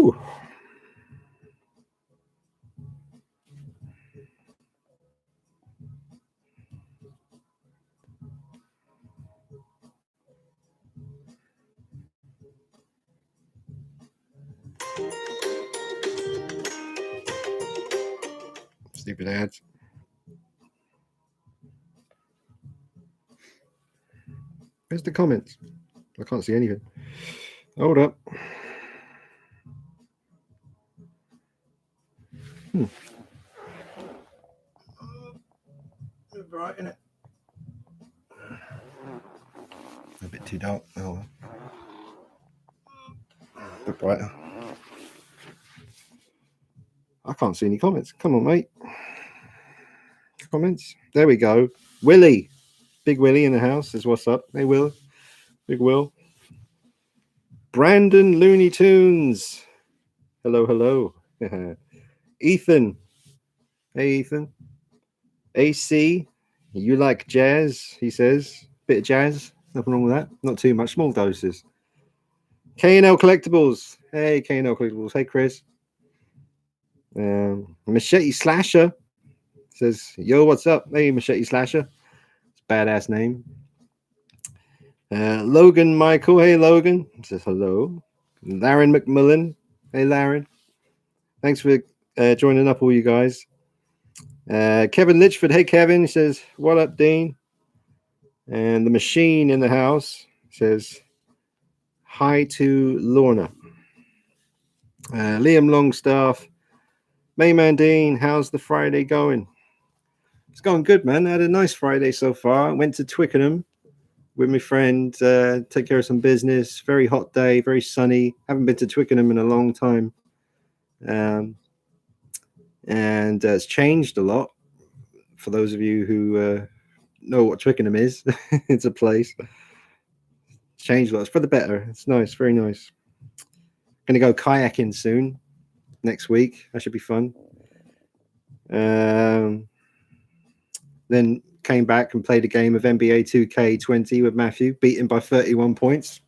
Whew. Stupid ads. Where's the comments? I can't see anything. Hold up. Bright, isn't it? A bit too dark. Oh, well. A bit brighter. I can't see any comments. Come on, mate. Comments. There we go. Willie. Big Willie in the house says, what's up? Hey, Will. Big Will. Brandon Looney Tunes. Hello, hello. Ethan. Hey, Ethan. AC. You like jazz? He says. Bit of jazz. Nothing wrong with that. Not too much. Small doses. K&L Collectibles. Hey, K&L Collectibles. Hey, Chris. Machete Slasher says, yo, what's up? Hey, Machete Slasher. It's a badass name. Logan Michael. Hey, Logan. Says hello. Laren McMillan. Hey, Laren. Thanks for joining up, all you guys. Kevin Litchford. Hey, Kevin. He says, what up, Dean? And the machine in the house says, hi to Lorna. Liam Longstaff. Mayman Dean, how's the Friday going? It's going good, man. I had a nice Friday so far. Went to Twickenham with my friend, take care of some business. Very hot day, very sunny. Haven't been to Twickenham in a long time. And it's changed a lot. For those of you who know what Twickenham is, it's a place. It's changed a lot. It's for the better. It's nice, very nice. Going to go kayaking soon, next week. That should be fun. Then came back and played a game of NBA 2K20 with Matthew, beaten by 31 points.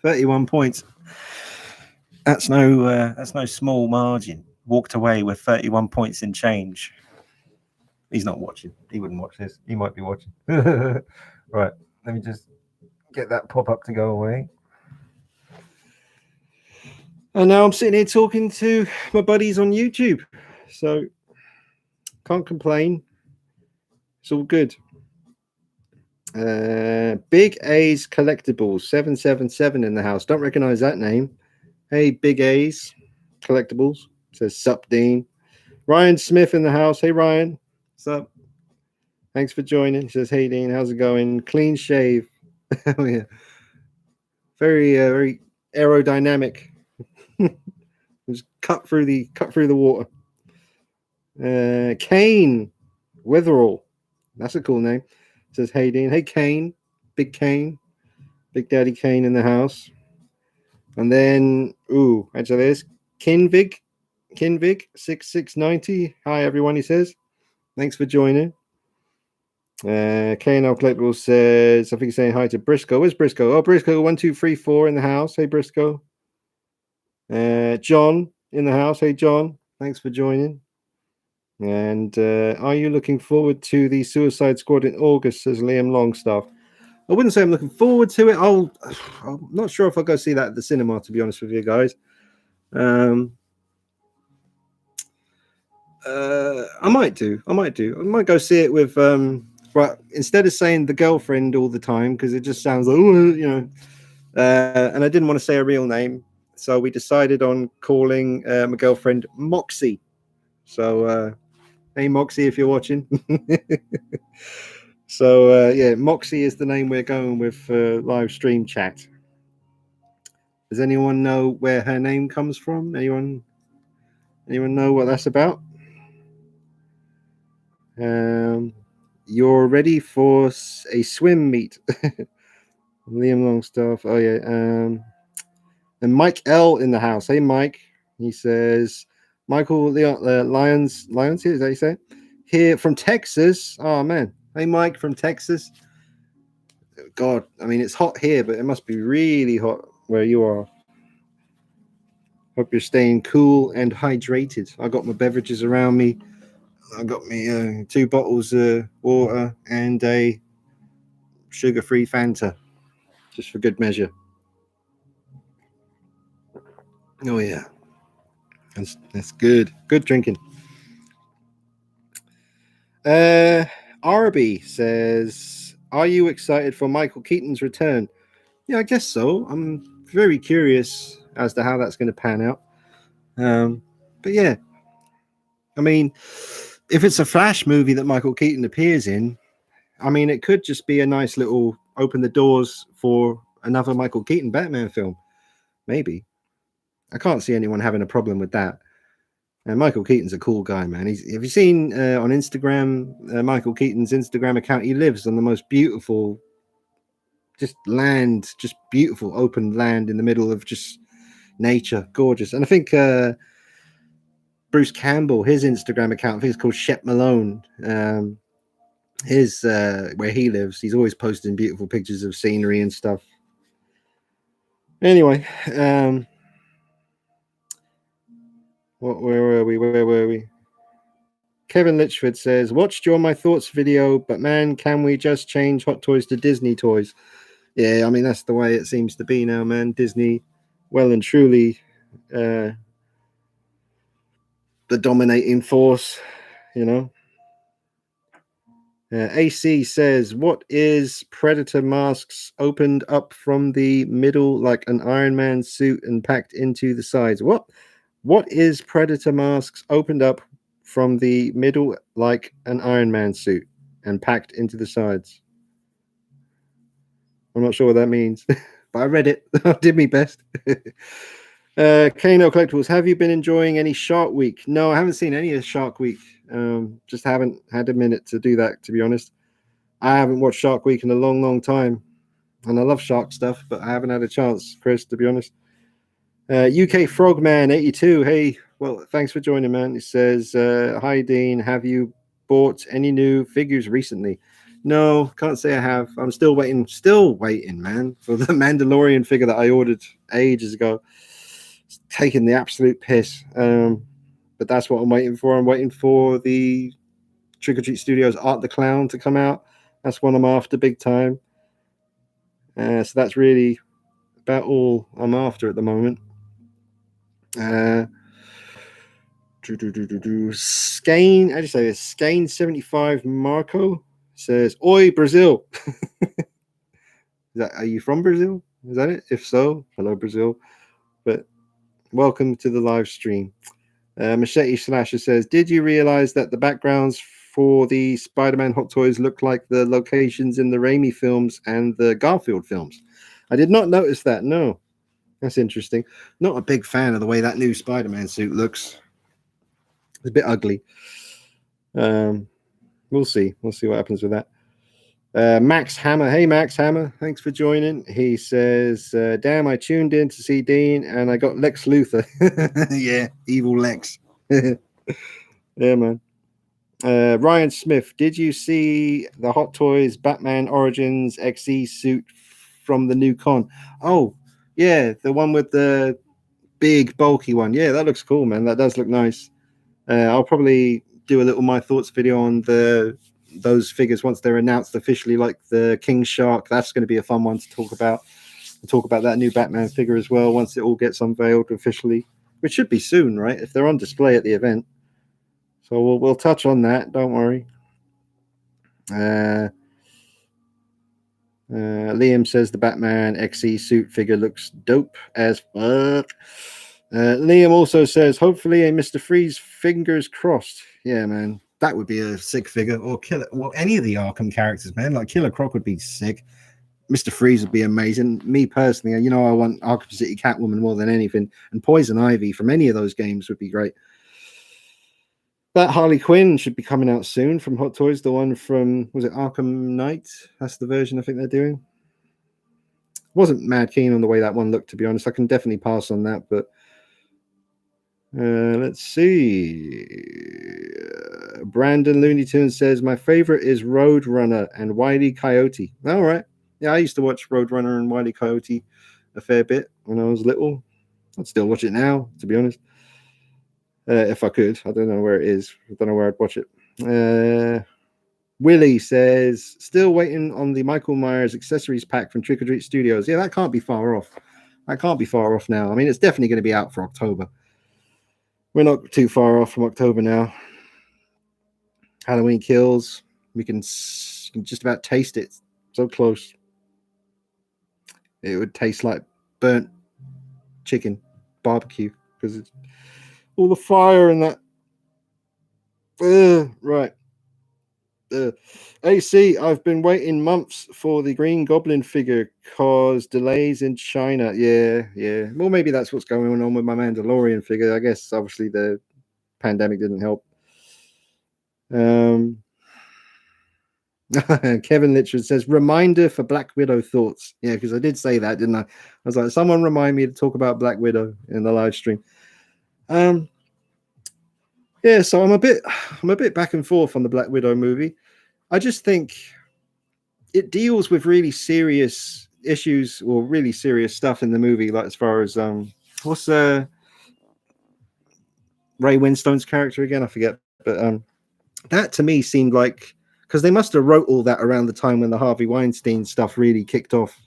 31 points. That's no small margin. Walked away with 31 points in change. He's not watching. He wouldn't watch this. He might be watching. Right. Let me just get that pop-up to go away. And now I'm sitting here talking to my buddies on YouTube. So can't complain. It's all good. Big A's Collectibles 777 in the house. Don't recognize that name. Hey, Big A's Collectibles. Says sup, Dean. Ryan Smith in the house. Hey, Ryan. What's up? Thanks for joining. He says, hey, Dean, how's it going? Clean shave. Oh, yeah. Very, very aerodynamic. Just cut through the water. Kane Witherall. That's a cool name. Says, hey, Dean. Hey, Kane. Big Kane. Big Daddy Kane in the house. And then, actually, there's Kinvig 6690. Hi, everyone, he says. Thanks for joining. K&L Collectibles says, I think he's saying hi to Briscoe. Where's Briscoe? Oh, Briscoe 1234 in the house. Hey, Briscoe. John in the house. Hey, John. Thanks for joining. And are you looking forward to the Suicide Squad in August, says Liam Longstaff. I wouldn't say I'm looking forward to it. I'm not sure if I'll go see that at the cinema, to be honest with you guys. I might do. I might go see it with but instead of saying the girlfriend all the time, because it just sounds like, and I didn't want to say a real name, so we decided on calling my girlfriend Moxie. So hey, Moxie, if you're watching. So yeah, Moxie is the name we're going with for live stream chat. Does anyone know where her name comes from? Anyone know what that's about? You're ready for a swim meet. Liam Longstaff. Oh yeah. And Mike L in the house. Hey, Mike. He says, Michael Lyons. Is that you say? Here from Texas. Oh man. Hey, Mike from Texas. God, I mean, it's hot here, but it must be really hot where you are. Hope you're staying cool and hydrated. I got my beverages around me. I got me 2 bottles of water and a sugar-free Fanta, just for good measure. Oh yeah, that's good. Good drinking. Arby says, "Are you excited for Michael Keaton's return?" Yeah, I guess so. I'm very curious as to how that's going to pan out. But yeah, I mean, if it's a Flash movie that Michael Keaton appears in, I mean, it could just be a nice little open the doors for another Michael Keaton Batman film. Maybe. I can't see anyone having a problem with that. And Michael Keaton's a cool guy, man. Have you seen on Instagram, Michael Keaton's Instagram account? He lives on the most beautiful, just land, just beautiful open land in the middle of just nature. Gorgeous. And I think Bruce Campbell, his Instagram account, I think it's called Shep Malone. His where he lives, he's always posting beautiful pictures of scenery and stuff. Anyway, where were we? Kevin Litchford says, "Watched your My Thoughts video, but man, can we just change Hot Toys to Disney toys?" Yeah, I mean that's the way it seems to be now, man. Disney, well and truly, the dominating force, you know. AC says, "What is Predator masks opened up from the middle like an Iron Man suit and packed into the sides?" What is Predator masks opened up from the middle like an Iron Man suit and packed into the sides? I'm not sure what that means, but I read it. I did my best. Kano Collectibles, have you been enjoying any Shark Week? No, I haven't seen any of Shark Week. Just haven't had a minute to do that, to be honest. I haven't watched Shark Week in a long, long time. And I love shark stuff, but I haven't had a chance, Chris, to be honest. UK Frogman 82. Hey, well, thanks for joining, man. It says, "Hi, Dean. Have you bought any new figures recently?" No, can't say I have. I'm still waiting, man, for the Mandalorian figure that I ordered ages ago. It's taking the absolute piss. But that's what I'm waiting for. I'm waiting for the Trick or Treat Studios Art the Clown to come out. That's one I'm after big time. So that's really about all I'm after at the moment. Skane, how do you say this? Skane 75 Marco says, "Oi, Brazil." Are you from Brazil? Is that it? If so, hello, Brazil. But welcome to the live stream. Machete Slasher says, "Did you realize that the backgrounds for the Spider-Man Hot Toys look like the locations in the Raimi films and the Garfield films?" I did not notice that. No, that's interesting. Not a big fan of the way that new Spider-Man suit looks. It's a bit ugly. We'll see. We'll see what happens with that. Max Hammer. Hey, Max Hammer. Thanks for joining. He says, "Damn, I tuned in to see Dean and I got Lex Luthor." Yeah, evil Lex. Yeah, man. Ryan Smith. Did you see the Hot Toys Batman Origins XE suit from the new con? Oh, yeah, the one with the big, bulky one. Yeah, that looks cool, man. That does look nice. I'll probably do a little My Thoughts video on those figures once they're announced officially, like the King Shark. That's going to be a fun one to talk about. We'll talk about that new Batman figure as well once it all gets unveiled officially, which should be soon, right? If they're on display at the event. So we'll touch on that. Don't worry. Liam says the Batman XE suit figure looks dope as fuck. Liam also says, "Hopefully a Mr. Freeze, fingers crossed." Yeah, man. That would be a sick figure. Or Killer. Well, any of the Arkham characters, man. Like Killer Croc would be sick. Mr. Freeze would be amazing. Me personally, you know, I want Arkham City Catwoman more than anything. And Poison Ivy from any of those games would be great. That Harley Quinn should be coming out soon from Hot Toys. The one from, was it Arkham Knight? That's the version I think they're doing. Wasn't mad keen on the way that one looked, to be honest. I can definitely pass on that, but let's see. Brandon Looney Tunes says, "My favorite is Roadrunner and Wile E. Coyote." All right. Yeah, I used to watch Roadrunner and Wile E. Coyote a fair bit when I was little. I'd still watch it now, to be honest. If I could. I don't know where it is. I don't know where I'd watch it. Willie says, still waiting on the Michael Myers accessories pack from Trick or Treat Studios. Yeah, that can't be far off. That can't be far off now. I mean, it's definitely going to be out for October. We're not too far off from October now. Halloween Kills. We can just about taste it. So close. It would taste like burnt chicken barbecue because it's all the fire and that. Right. AC, I've been waiting months for the Green Goblin figure cause delays in China. Yeah. Well, maybe that's what's going on with my Mandalorian figure. I guess obviously the pandemic didn't help. Kevin Litchard says, reminder for Black Widow thoughts. Yeah, because I did say that, didn't I? I was like, someone remind me to talk about Black Widow in the live stream. Yeah, so I'm a bit back and forth on the Black Widow movie. I just think it deals with really serious issues or really serious stuff in the movie, like as far as what's Ray Winstone's character again? I forget, but that to me seemed like, because they must have wrote all that around the time when the Harvey Weinstein stuff really kicked off.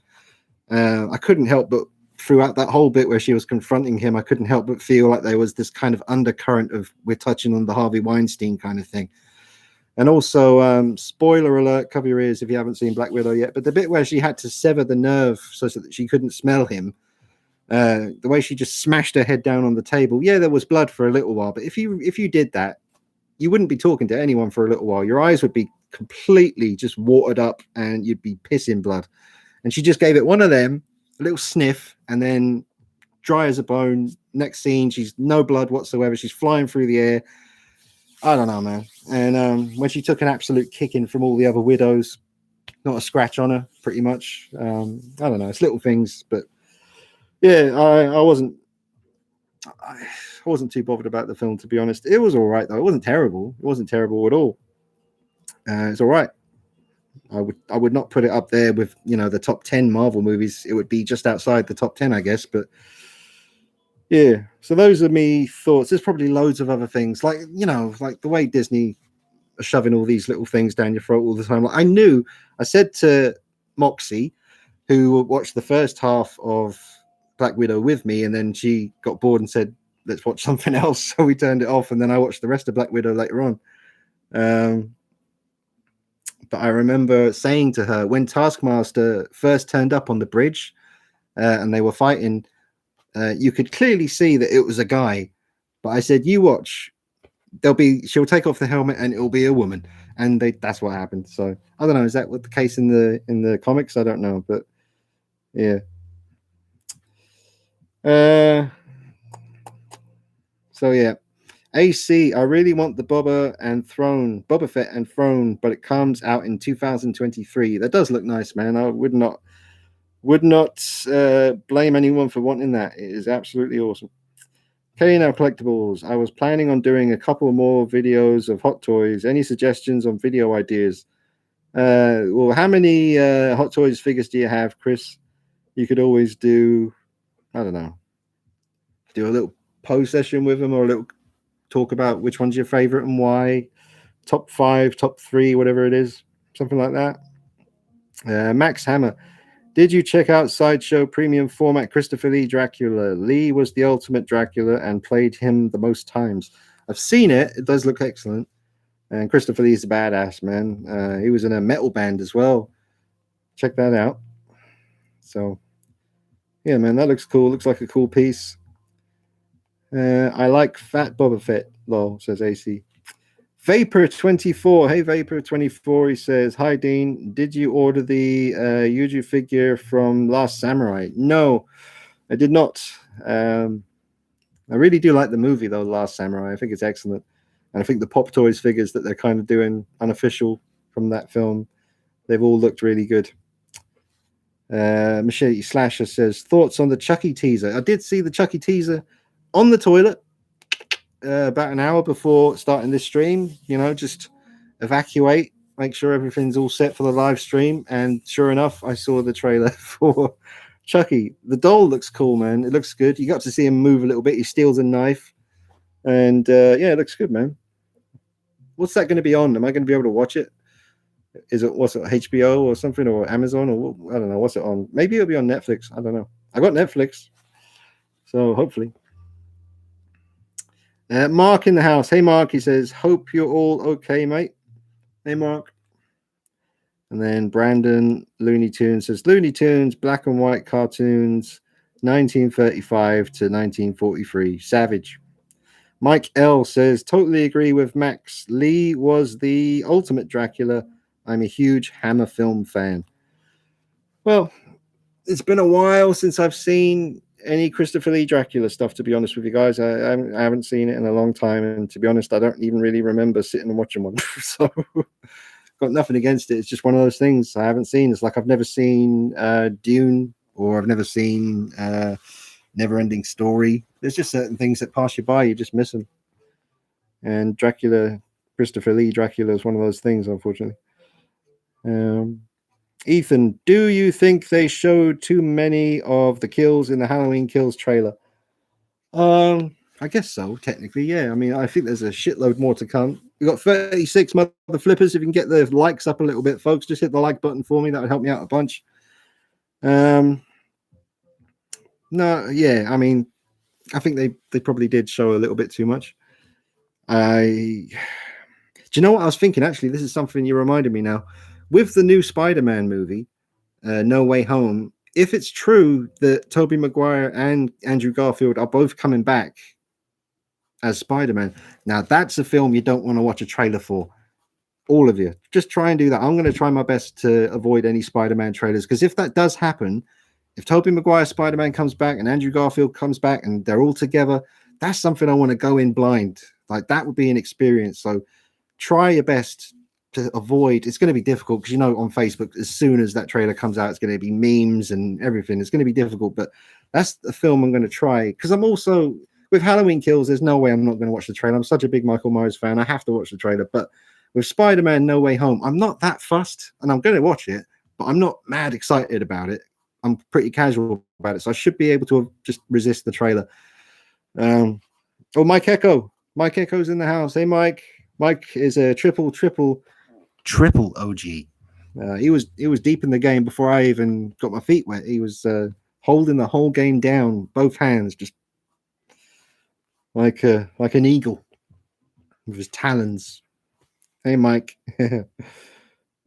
I couldn't help but throughout that whole bit where she was confronting him, I couldn't help but feel like there was this kind of undercurrent of we're touching on the Harvey Weinstein kind of thing. And also, spoiler alert, cover your ears if you haven't seen Black Widow yet, but the bit where she had to sever the nerve so that she couldn't smell him, the way she just smashed her head down on the table. Yeah, there was blood for a little while, but if you did that, you wouldn't be talking to anyone for a little while. Your eyes would be completely just watered up and you'd be pissing blood. And she just gave it one of them, a little sniff, and then dry as a bone. Next scene, she's no blood whatsoever. She's flying through the air. I don't know, man. And when she took an absolute kicking from all the other widows, not a scratch on her, pretty much. I don't know. It's little things, but yeah, I wasn't too bothered about the film, to be honest. It was all right though. It wasn't terrible. It wasn't terrible at all. It's all right. I would not put it up there with, the top 10 Marvel movies. It would be just outside the top 10, I guess. But yeah, so those are me thoughts. There's probably loads of other things, like like the way Disney are shoving all these little things down your throat all the time. Like I said to Moxie, who watched the first half of Black Widow with me, and then she got bored and said, let's watch something else. So we turned it off, and then I watched the rest of Black Widow later on. But I remember saying to her, when Taskmaster first turned up on the bridge and they were fighting, you could clearly see that it was a guy. But I said, you watch, she'll take off the helmet and it'll be a woman. And that's what happened. So I don't know, is that what the case in the comics? I don't know, but yeah. So yeah. AC, I really want the Boba Fett and Throne, but it comes out in 2023. That does look nice, man. I would not blame anyone for wanting that. It is absolutely awesome. Now Collectibles. I was planning on doing a couple more videos of Hot Toys. Any suggestions on video ideas? Well, how many Hot Toys figures do you have, Chris? You could always do, I don't know, do a little pose session with them, or a little talk about which one's your favorite and why. Top 5, top 3, whatever it is, something like that. Max Hammer. Did you check out Sideshow Premium Format Christopher Lee Dracula? Lee was the ultimate Dracula and played him the most times. I've seen it. It does look excellent. And Christopher Lee's a badass, man. He was in a metal band as well. Check that out. So, yeah, man, that looks cool. Looks like a cool piece. I like Fat Boba Fett, lol, says AC. Vapor24. Hey, Vapor24. He says, hi, Dean. Did you order the Yuju figure from Last Samurai? No, I did not. I really do like the movie, though, Last Samurai. I think it's excellent. And I think the Pop Toys figures that they're kind of doing unofficial from that film, they've all looked really good. Machete Slasher says, thoughts on the Chucky teaser? I did see the Chucky teaser on the toilet about an hour before starting this stream. Just evacuate, make sure everything's all set for the live stream. And sure enough, I saw the trailer for Chucky, the doll looks cool, man. It looks good. You got to see him move a little bit. He steals a knife, and yeah, it looks good, man. What's that going to be on? Am I going to be able to watch it? Is it what's it HBO or something or Amazon or I don't know what's it on? Maybe it'll be on Netflix. I don't know. I got Netflix, so hopefully. Mark in the house. Hey, Mark. He says, "Hope you're all okay, mate." Hey, Mark. And then Brandon Looney Tunes says, "Looney Tunes, black and white cartoons, 1935 to 1943. Savage." Mike L says, "Totally agree with Max. Lee was the ultimate Dracula. I'm a huge Hammer film fan." Well, it's been a while since I've seen any Christopher Lee Dracula stuff, to be honest with you guys. I haven't seen it in a long time. And to be honest, I don't even really remember sitting and watching one. So got nothing against it. It's just one of those things I haven't seen. It's like I've never seen Dune, or I've never seen Never Ending Story. There's just certain things that pass you by. You just miss them. And Dracula, Christopher Lee Dracula is one of those things, unfortunately. Ethan, do you think they showed too many of the kills in the Halloween Kills trailer? I guess so, technically, yeah. I mean, I think there's a shitload more to come. We've got 36 mother flippers. If you can get the likes up a little bit, folks, just hit the like button for me. That would help me out a bunch. No, yeah, I mean, I think they probably did show a little bit too much. Do you know what I was thinking? Actually, this is something you reminded me now. With the new Spider-Man movie, No Way Home, if it's true that Tobey Maguire and Andrew Garfield are both coming back as Spider-Man, now that's a film you don't want to watch a trailer for. All of you, just try and do that. I'm going to try my best to avoid any Spider-Man trailers, because if that does happen, if Tobey Maguire Spider-Man comes back and Andrew Garfield comes back and they're all together, that's something I want to go in blind. Like, that would be an experience. So try your best to avoid. It's going to be difficult because, you know, on Facebook, as soon as that trailer comes out, it's going to be memes and everything. It's going to be difficult, but that's the film I'm going to try, because I'm also with Halloween Kills. There's no way I'm not going to watch the trailer. I'm such a big Michael Myers fan. I have to watch the trailer. But with Spider-Man No Way Home, I'm not that fussed, and I'm going to watch it, but I'm not mad excited about it. I'm pretty casual about it, so I should be able to just resist the trailer. Oh, Mike Echo. Mike Echo's in the house. Hey, Mike. Mike is a triple OG. He was deep in the game before I even got my feet wet. He was holding the whole game down, both hands, just like an eagle with his talons. Hey, Mike.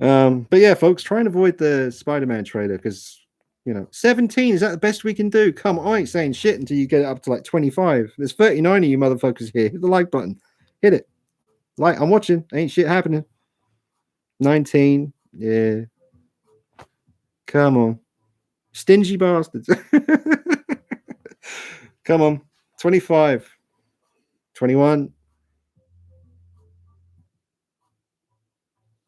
But yeah, folks, try and avoid the Spider-Man trailer, because, you know, 17, is that the best we can do? Come on, I ain't saying shit until you get it up to like 25. There's 39 of you motherfuckers here. Hit the like button. Hit it. Like, I'm watching. Ain't shit happening. 19. Yeah. Come on. Stingy bastards. Come on. 25. 21.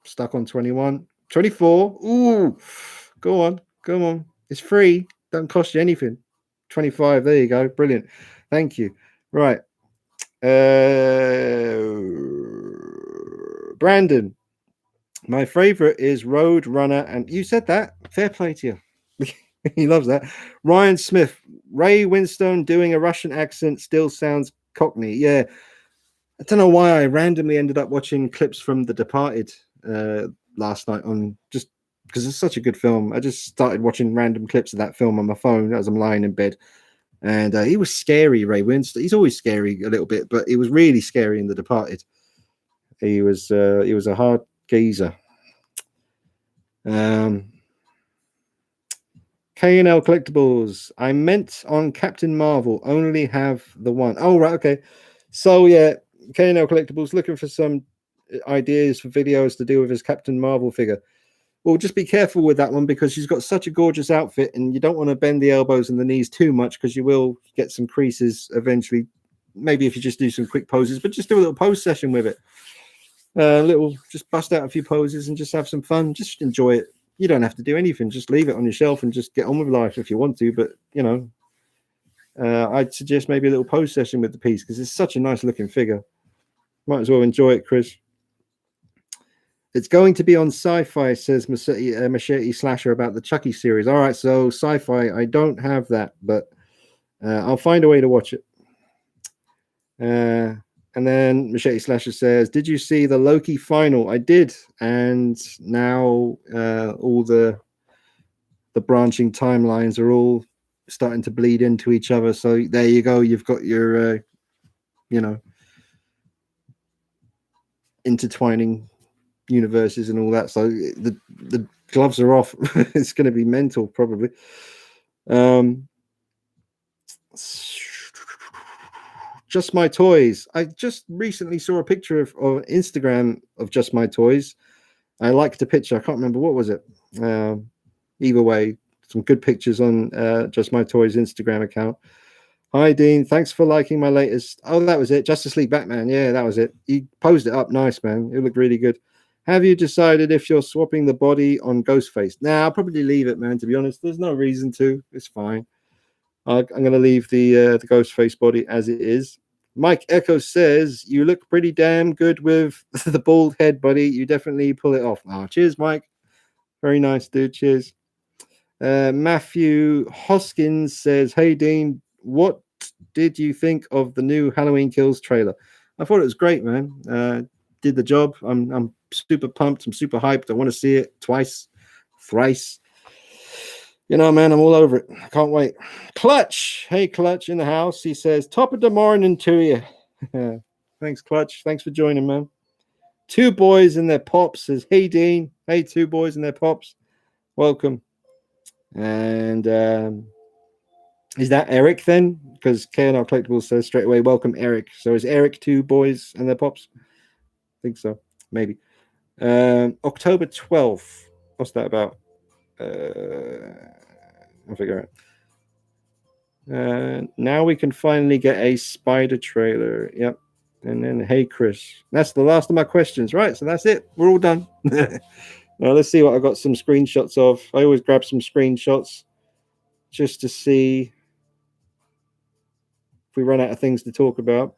Stuck on 21. 24. Ooh. Go on. Come on. It's free. Don't cost you anything. 25. There you go. Brilliant. Thank you. Right. Brandon. My favorite is Road Runner. And you said that. Fair play to you. He loves that. Ryan Smith. Ray Winstone doing a Russian accent still sounds Cockney. Yeah. I don't know why I randomly ended up watching clips from The Departed last night, on just because it's such a good film. I just started watching random clips of that film on my phone as I'm lying in bed. And he was scary, Ray Winstone. He's always scary a little bit, but he was really scary in The Departed. He was a hard geezer. K&L Collectibles. I meant on Captain Marvel. Only have the one. Oh, right. Okay. So, yeah, K&L Collectibles looking for some ideas for videos to do with his Captain Marvel figure. Well, just be careful with that one, because she's got such a gorgeous outfit, and you don't want to bend the elbows and the knees too much, because you will get some creases eventually. Maybe if you just do some quick poses, but just do a little pose session with it. Just bust out a few poses and just have some fun. Just enjoy it. You don't have to do anything. Just leave it on your shelf and just get on with life if you want to. But, you know, I'd suggest maybe a little pose session with the piece, because it's such a nice looking figure. Might as well enjoy it, Chris. It's going to be on Sci-Fi, says Machete Slasher about the Chucky series. All right, so Sci-Fi, I don't have that, but I'll find a way to watch it. And then Machete Slasher says, "Did you see the Loki final?" I did, and now all the branching timelines are all starting to bleed into each other. So there you go. You've got your, intertwining universes and all that. So the gloves are off. It's going to be mental, probably. Just My Toys. I just recently saw a picture of Instagram of Just My Toys. I liked the picture. I can't remember what was it. Either way, some good pictures on Just My Toys Instagram account. Hi, Dean. Thanks for liking my latest. Oh, that was it. Justice League Batman. Yeah, that was it. He posed it up nice, man. It looked really good. Have you decided if you're swapping the body on Ghostface? Nah, I'll probably leave it, man. To be honest, there's no reason to. It's fine. I'm going to leave the Ghostface body as it is. Mike Echo says, you look pretty damn good with the bald head, buddy. You definitely pull it off. Oh, cheers, Mike. Very nice, dude. Cheers. Matthew Hoskins says, hey, Dean, what did you think of the new Halloween Kills trailer? I thought it was great, man. Did the job. I'm super pumped. I'm super hyped. I want to see it twice, thrice. You know, man, I'm all over it. I can't wait. Clutch. Hey, Clutch in the house. He says, top of the morning to you. Thanks, Clutch. Thanks for joining, man. Two boys and their pops says, hey, Dean. Hey, two boys and their pops. Welcome. And is that Eric then? Because KNR Collectibles says straight away, welcome, Eric. So is Eric two boys and their pops? I think so. Maybe. October 12th. What's that about? I'll figure it. Now we can finally get a Spider trailer. Yep. And then, hey, Chris. That's the last of my questions. Right. So that's it. We're all done. Now let's see what I got some screenshots of. I always grab some screenshots just to see if we run out of things to talk about.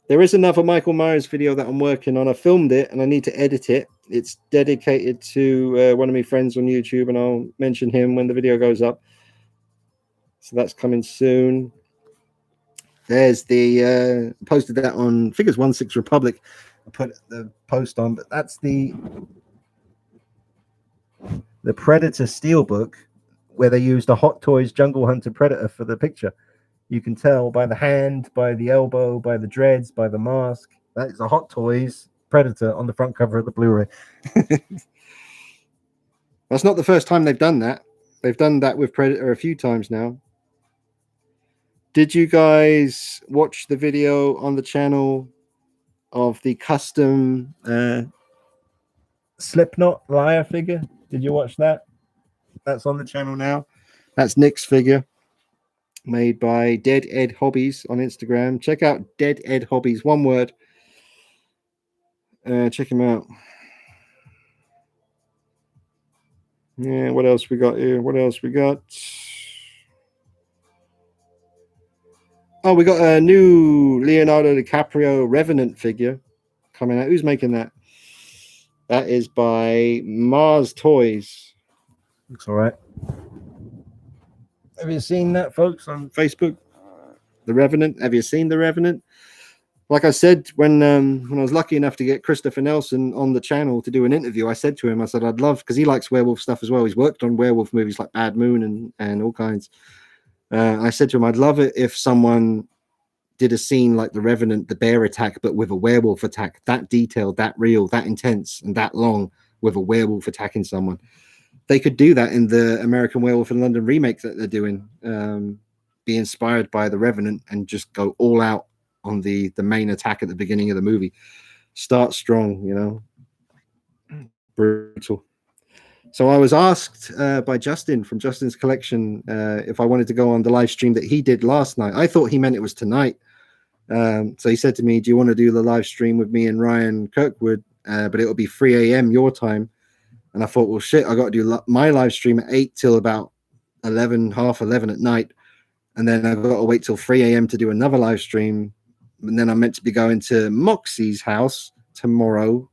There is another Michael Myers video that I'm working on. I filmed it and I need to edit it. It's dedicated to one of my friends on YouTube, and I'll mention him when the video goes up. So that's coming soon. There's the posted that on Figures 1/6 Republic. I put the post on, but that's the Predator Steelbook where they used a Hot Toys Jungle Hunter Predator for the picture. You can tell by the hand, by the elbow, by the dreads, by the mask. That is a Hot Toys Predator on the front cover of the Blu-ray. That's not the first time they've done that. They've done that with Predator a few times now. Did you guys watch the video on the channel of the custom Slipknot Liar figure? Did you watch that? That's on the channel now. That's Nick's figure, made by Dead Ed Hobbies on Instagram. Check out Dead Ed Hobbies, one word. Check him out. Yeah, what else we got here? What else we got? Oh, we got a new Leonardo DiCaprio Revenant figure coming out. Who's making that? That is by Mars Toys. Looks all right. Have you seen that, folks, on Facebook? The Revenant. Have you seen The Revenant? Like I said, when I was lucky enough to get Christopher Nelson on the channel to do an interview, I said to him, I said, I'd love, because he likes werewolf stuff as well. He's worked on werewolf movies like Bad Moon and all kinds. I said to him, I'd love it if someone did a scene like The Revenant, the bear attack, but with a werewolf attack, that detailed, that real, that intense, and that long, with a werewolf attacking someone. They could do that in the American Werewolf in London remake that they're doing, be inspired by The Revenant and just go all out on the main attack at the beginning of the movie. Start strong, you know. Brutal. So I was asked by Justin from Justin's Collection if I wanted to go on the live stream that he did last night. I thought he meant it was tonight. So he said to me, do you want to do the live stream with me and Ryan Kirkwood? But it'll be 3 a.m. your time. And I thought, well, shit, I got to do my live stream at 8 till about 11, half 11 at night. And then I've got to wait till 3 a.m. to do another live stream. And then I'm meant to be going to Moxie's house tomorrow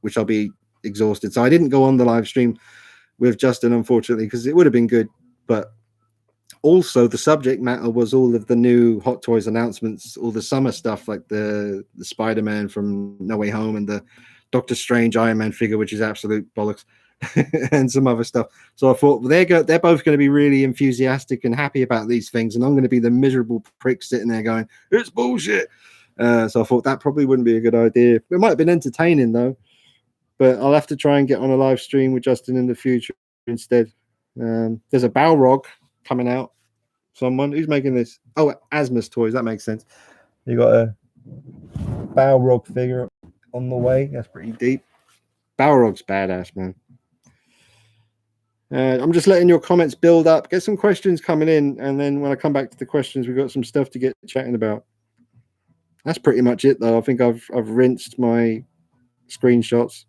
which I'll be exhausted. So I didn't go on the live stream with Justin, unfortunately, because it would have been good. But also the subject matter was all of the new Hot Toys announcements, all the summer stuff, like the Spider-Man from No Way Home and the Doctor Strange Iron Man figure, which is absolute bollocks, and some other stuff. So I thought, well, they're both going to be really enthusiastic and happy about these things, and I'm going to be the miserable prick sitting there going, it's bullshit. So I thought that probably wouldn't be a good idea. It might have been entertaining though, but I'll have to try and get on a live stream with Justin in the future instead. There's a Balrog coming out. Someone who's making this? Oh, Asmus Toys. That makes sense. You got a Balrog figure on the way. That's pretty deep. Balrog's badass, man. I'm just letting your comments build up. Get some questions coming in, and then when I come back to the questions, we've got some stuff to get chatting about. That's pretty much it, though. I think I've rinsed my screenshots.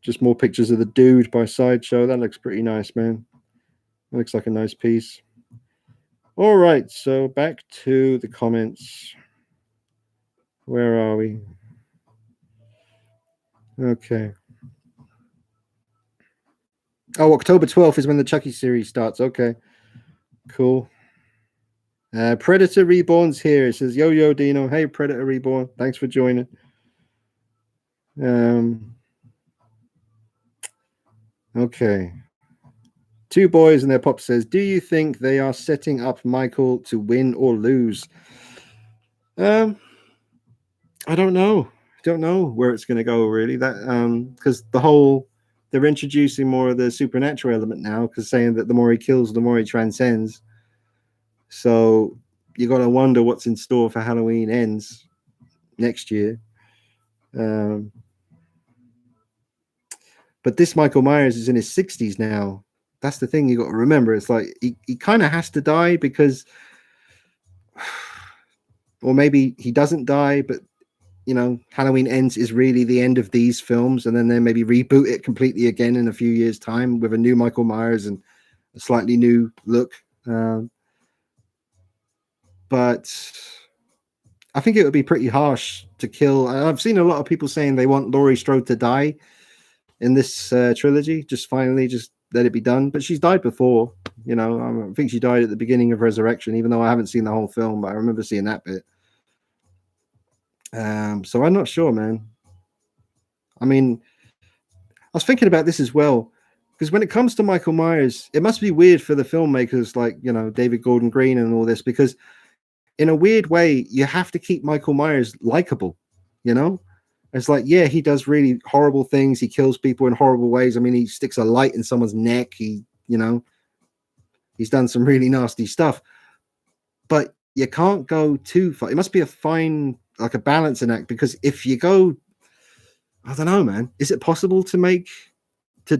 Just more pictures of the dude by Sideshow. That looks pretty nice, man. That looks like a nice piece. All right, so back to the comments. Where are we? Okay. Oh, October 12th is when the Chucky series starts. Okay, cool. Predator Reborn's here. It says, yo, Dino. Hey, Predator Reborn. Thanks for joining. Okay. Two boys and their pop says, do you think they are setting up Michael to win or lose? I don't know. I don't know where it's going to go, really. That because they're introducing more of the supernatural element now, because saying that the more he kills, the more he transcends. So you got to wonder what's in store for Halloween Ends next year. But this Michael Myers is in his 60s now. That's the thing you got to remember. It's like he kind of has to die because, or maybe he doesn't die, but you know, Halloween Ends is really the end of these films, and then they maybe reboot it completely again in a few years' time with a new Michael Myers and a slightly new look. But I think it would be pretty harsh to kill. I've seen a lot of people saying they want Laurie Strode to die in this trilogy. Just finally, just let it be done. But she's died before, you know. I think she died at the beginning of Resurrection, even though I haven't seen the whole film, but I remember seeing that bit. So I'm not sure, man. I mean, I was thinking about this as well, because when it comes to Michael Myers, it must be weird for the filmmakers like, you know, David Gordon Green and all this, because in a weird way, you have to keep Michael Myers likable, you know? It's like, yeah, he does really horrible things. He kills people in horrible ways. I mean, he sticks a light in someone's neck. He's done some really nasty stuff. But you can't go too far. It must be a fine, like a balancing act, because if you go, I don't know, man, is it possible to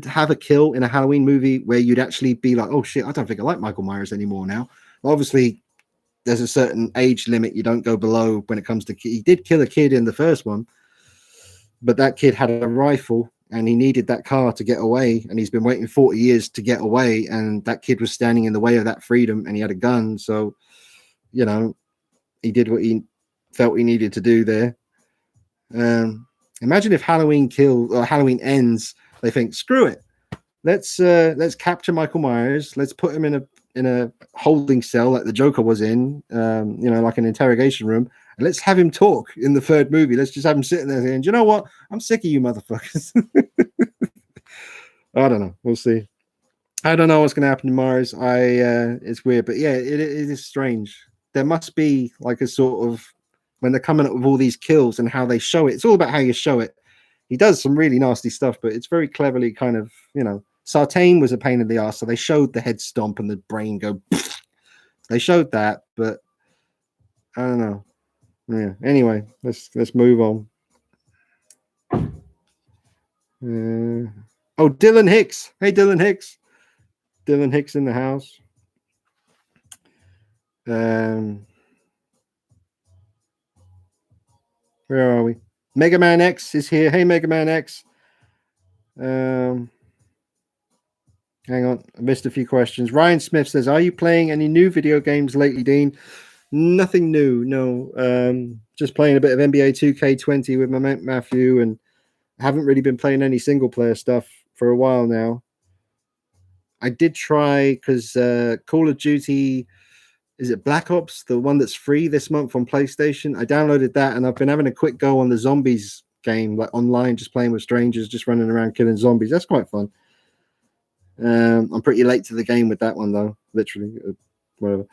have a kill in a Halloween movie where you'd actually be like, oh shit, I don't think I like Michael Myers anymore now? Obviously, there's a certain age limit you don't go below when it comes to, he did kill a kid in the first one, but that kid had a rifle and he needed that car to get away, and he's been waiting 40 years to get away, and that kid was standing in the way of that freedom, and he had a gun. So, you know, he did what he felt he needed to do there. Imagine if Halloween Ends, they think, screw it, let's capture Michael Myers, let's put him in a holding cell like the Joker was in, you know, like an interrogation room, and let's have him talk in the third movie. Let's just have him sitting there saying, you know what, I'm sick of you motherfuckers. I don't know, we'll see. I don't know what's going to happen to Myers. It's weird, but yeah, it is strange. There must be like a sort of, when they're coming up with all these kills and how they show it, it's all about how you show it. He does some really nasty stuff, but it's very cleverly kind of, you know, Sartain was a pain in the ass, so they showed the head stomp and the brain go. They showed that, but I don't know. Yeah. Anyway, let's move on. Oh, Dylan Hicks. Hey, Dylan Hicks. Dylan Hicks in the house. Where are we? Mega Man X is here. Hey, Mega Man X. Hang on, I missed a few questions. Ryan Smith says, are you playing any new video games lately, Dean? Nothing new, no. Just playing a bit of NBA 2K20 with my mate Matthew, and Haven't really been playing any single player stuff for a while now. I did try because Call of Duty, is it Black Ops, the one that's free this month on PlayStation? I downloaded that and I've been having a quick go on the zombies game, like online, just playing with strangers, just running around killing zombies. That's quite fun. I'm pretty late to the game with that one though, literally. Whatever.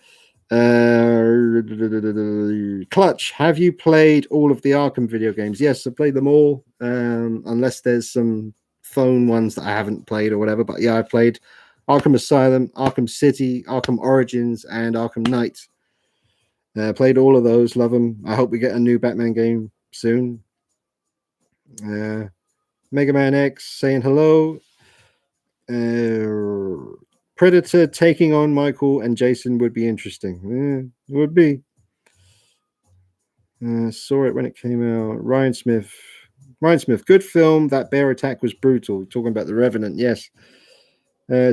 Clutch, have you played all of the Arkham video games? Yes, I've played them all, unless there's some phone ones that I haven't played or whatever. But yeah, I played Arkham Asylum, Arkham City, Arkham Origins, and Arkham Knight. Played all of those, love them. I hope we get a new Batman game soon. Mega Man X saying hello. Predator taking on Michael and Jason would be interesting. It would be. Saw it when it came out. Ryan Smith, good film. That bear attack was brutal. Talking about the Revenant, yes.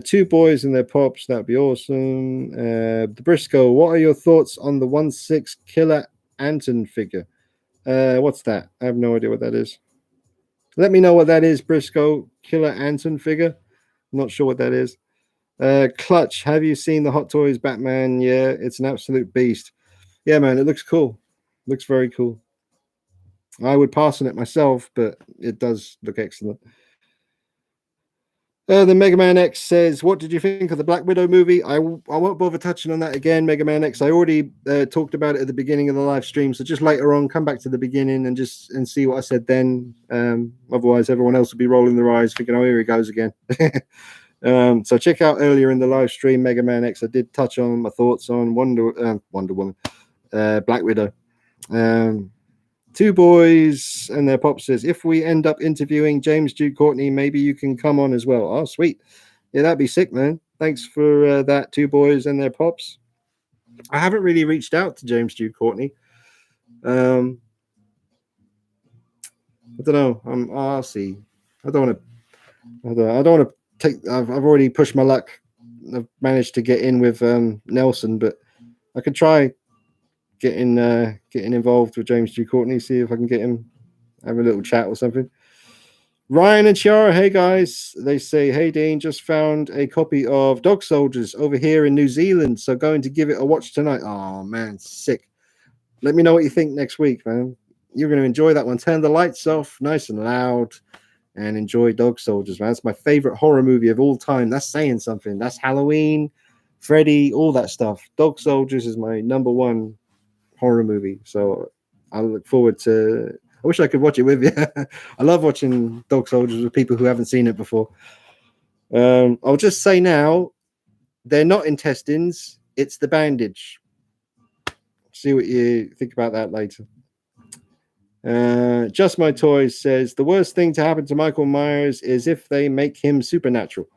Two boys and their pops, that'd be awesome. The Briscoe, what are your thoughts on the 1/6 Killer Anton figure? What's that? I have no idea what that is. Let me know what that is, Briscoe. Killer Anton figure. I'm not sure what that is. Clutch, have you seen the Hot Toys Batman? Yeah, it's an absolute beast. Yeah, man, it looks cool. Looks very cool. I would pass on it myself, but it does look excellent. The Mega Man X says, what did you think of the Black Widow movie? I won't bother touching on that again, Mega Man X. I already talked about it at the beginning of the live stream, so just later on, come back to the beginning and see what I said then. Otherwise, everyone else will be rolling their eyes, thinking, oh, here he goes again. So check out earlier in the live stream, Mega Man X. I did touch on my thoughts on Wonder Woman, Black Widow. Two boys and their pop says, if we end up interviewing James Duke Courtney, maybe you can come on as well. Oh, sweet. Yeah, that'd be sick, man. Thanks for that, two boys and their pops. I haven't really reached out to James Duke Courtney. I don't know. I'll see. I don't want to take. I've already pushed my luck. I've managed to get in with Nelson, but I could try getting involved with James G. Courtney, see if I can get him, have a little chat or something. Ryan and Chiara, hey guys. They say, hey Dean, just found a copy of Dog Soldiers over here in New Zealand, so going to give it a watch tonight. Oh man, sick. Let me know what you think next week, man. You're going to enjoy that one. Turn the lights off, nice and loud, and enjoy Dog Soldiers, man. It's my favorite horror movie of all time. That's saying something. That's Halloween, Freddy, all that stuff. Dog Soldiers is my number one horror movie. So I look forward to. I wish I could watch it with you. I love watching Dog Soldiers with people who haven't seen it before. I'll just say now, they're not intestines. It's the bandage. See what you think about that later. Just My Toys says the worst thing to happen to Michael Myers is if they make him supernatural.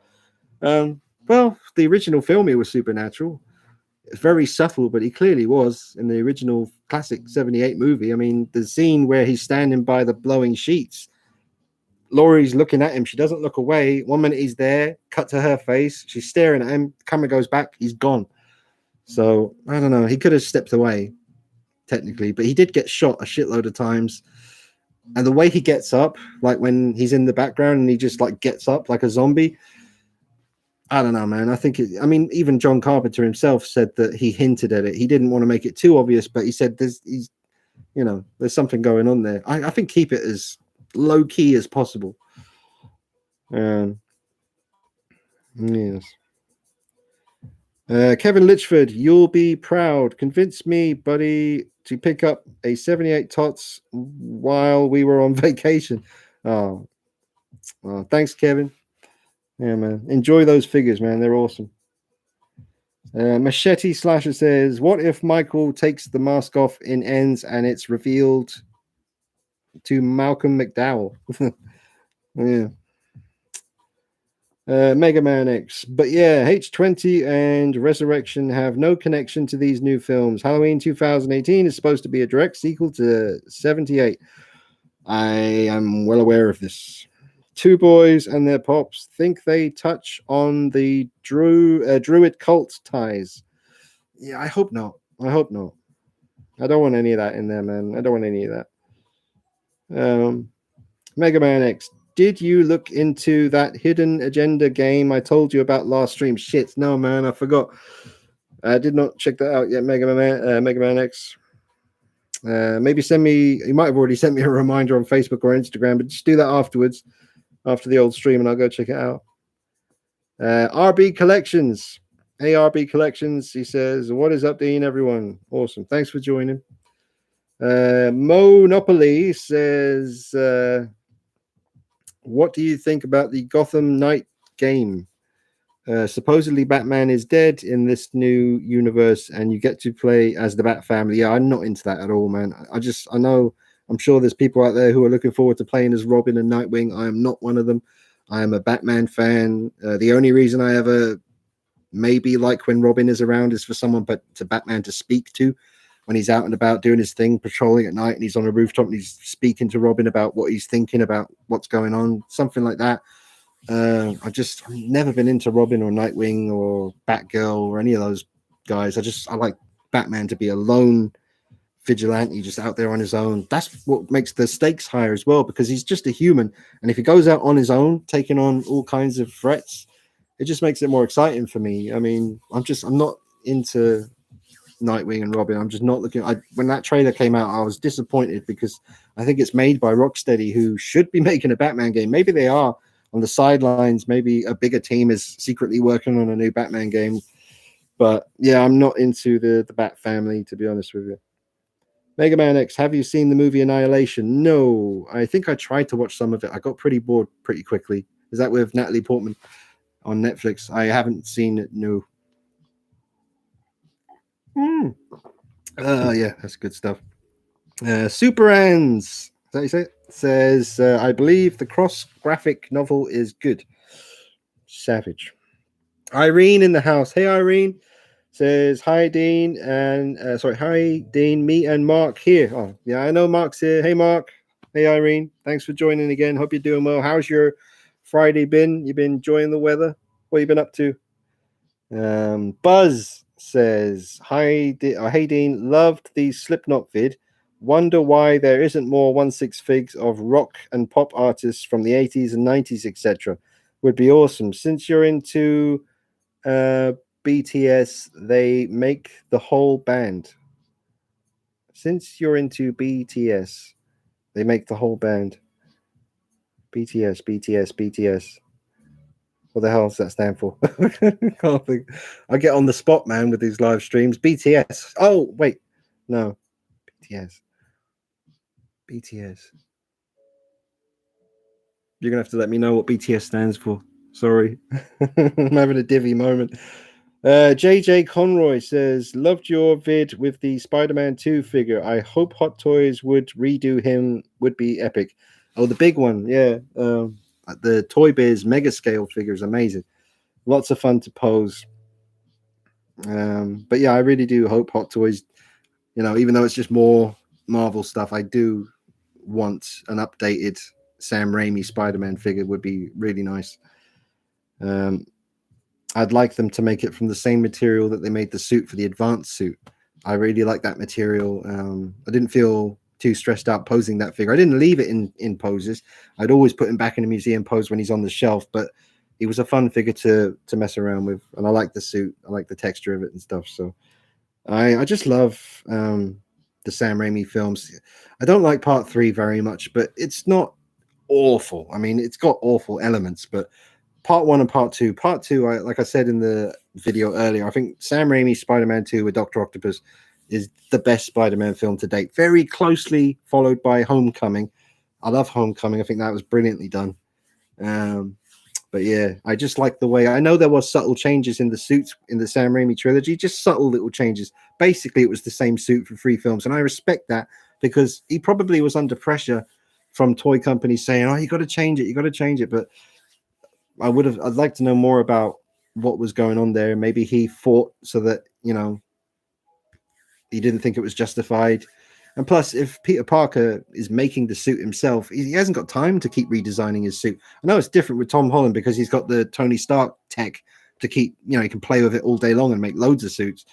Well, the original film, he was supernatural. It's very subtle, but he clearly was in the original classic 78 movie. I mean, the scene where he's standing by the blowing sheets, Laurie's looking at him. She doesn't look away. 1 minute he's there, cut to her face. She's staring at him. Camera goes back. He's gone. So, I don't know. He could have stepped away, technically, but he did get shot a shitload of times. And the way he gets up, like when he's in the background and he just like gets up like a zombie, I don't know, man. I think even John Carpenter himself said that he hinted at it. He didn't want to make it too obvious, but he said there's something going on there. I think keep it as low key as possible. Yes. Kevin Litchford, you'll be proud. Convince me, buddy, to pick up a 78 tots while we were on vacation. Oh, thanks, Kevin. Yeah, man. Enjoy those figures, man. They're awesome. Machete Slasher says, what if Michael takes the mask off in Ends and it's revealed to Malcolm McDowell? Yeah. Mega Man X. But yeah, H20 and Resurrection have no connection to these new films. Halloween 2018 is supposed to be a direct sequel to 78. I am well aware of this. Two boys and their pops think they touch on the druid cult ties. Yeah, I hope not. I don't want any of that in there, man. I don't want any of that. Mega Man X. Did you look into that hidden agenda game I told you about last stream? Shit, no, man, I forgot. I did not check that out yet. Mega Man X. Maybe send me. You might have already sent me a reminder on Facebook or Instagram, but just do that afterwards, after the old stream, and I'll go check it out. RB Collections. Hey, RB Collections. He says, "What is up, Dean? Everyone, awesome. Thanks for joining." Monopoly says, "What do you think about the Gotham Knight game? Supposedly Batman is dead in this new universe, and you get to play as the Bat family." Yeah, I'm not into that at all, man. I know, I'm sure there's people out there who are looking forward to playing as Robin and Nightwing. I am not one of them. I am a Batman fan. The only reason I ever maybe like when Robin is around is for someone but to Batman to speak to when he's out and about doing his thing, patrolling at night, and he's on a rooftop and he's speaking to Robin about what he's thinking about what's going on, something like that. I've never been into Robin or Nightwing or Batgirl or any of those guys. I like Batman to be a lone vigilante just out there on his own. That's what makes the stakes higher as well, because he's just a human, and if he goes out on his own taking on all kinds of threats, it just makes it more exciting for me. I mean, I'm not into Nightwing and Robin. I'm just not looking. When that trailer came out, I was disappointed because I think it's made by Rocksteady, who should be making a Batman game. Maybe they are on the sidelines. Maybe a bigger team is secretly working on a new Batman game. But yeah, I'm not into the Bat family, to be honest with you. Mega Man X, have you seen the movie Annihilation? No, I think I tried to watch some of it. I got pretty bored pretty quickly. Is that with Natalie Portman on Netflix? I haven't seen it. No. Yeah, that's good stuff. Super Ends, is that you say it? Says, I believe the cross graphic novel is good. Savage. Irene in the house. Hey, Irene. Says, hi, Dean. And hi, Dean. Me and Mark here. Oh, yeah, I know Mark's here. Hey, Mark. Hey, Irene. Thanks for joining again. Hope you're doing well. How's your Friday been? You been enjoying the weather? What you been up to? Buzz says, hey, Dean. Loved the Slipknot vid. Wonder why there isn't more 1/6 figs of rock and pop artists from the 80s and 90s, etc. Would be awesome. Since you're into BTS, they make the whole band. Since you're into BTS, they make the whole band. BTS. What the hell does that stand for? Can't think. I get on the spot, man, with these live streams. BTS. Oh, wait. No. BTS. You're going to have to let me know what BTS stands for. Sorry. I'm having a divvy moment. JJ Conroy says, loved your vid with the Spider-Man 2 figure. I hope Hot Toys would redo him. Would be epic. Oh, the big one. Yeah. The Toy Biz mega scale figure is amazing. Lots of fun to pose. But yeah, I really do hope Hot Toys, even though it's just more Marvel stuff, I do want an updated Sam Raimi Spider-Man figure. Would be really nice. I'd like them to make it from the same material that they made the suit for the advanced suit. I really like that material. I didn't feel too stressed out posing that figure. I didn't leave it in poses. I'd always put him back in a museum pose when he's on the shelf, but he was a fun figure to mess around with, and I like the suit. I like the texture of it and stuff. So I just love the Sam Raimi films. I don't like part 3 very much, but it's not awful. I mean, it's got awful elements, but part 1 and part 2, like I said in the video earlier, I think Sam Raimi's Spider-Man 2 with Dr. Octopus is the best Spider-Man film to date. Very closely followed by Homecoming. I love Homecoming. I think that was brilliantly done. But yeah, I just like the way, I know there was subtle changes in the suits in the Sam Raimi trilogy, just subtle little changes. Basically, it was the same suit for 3 films, and I respect that because he probably was under pressure from toy companies saying, "Oh, you got to change it." But I'd like to know more about what was going on there. Maybe he fought so that he didn't think it was justified. And plus, if Peter Parker is making the suit himself, he hasn't got time to keep redesigning his suit. I know it's different with Tom Holland because he's got the Tony Stark tech to keep, he can play with it all day long and make loads of suits.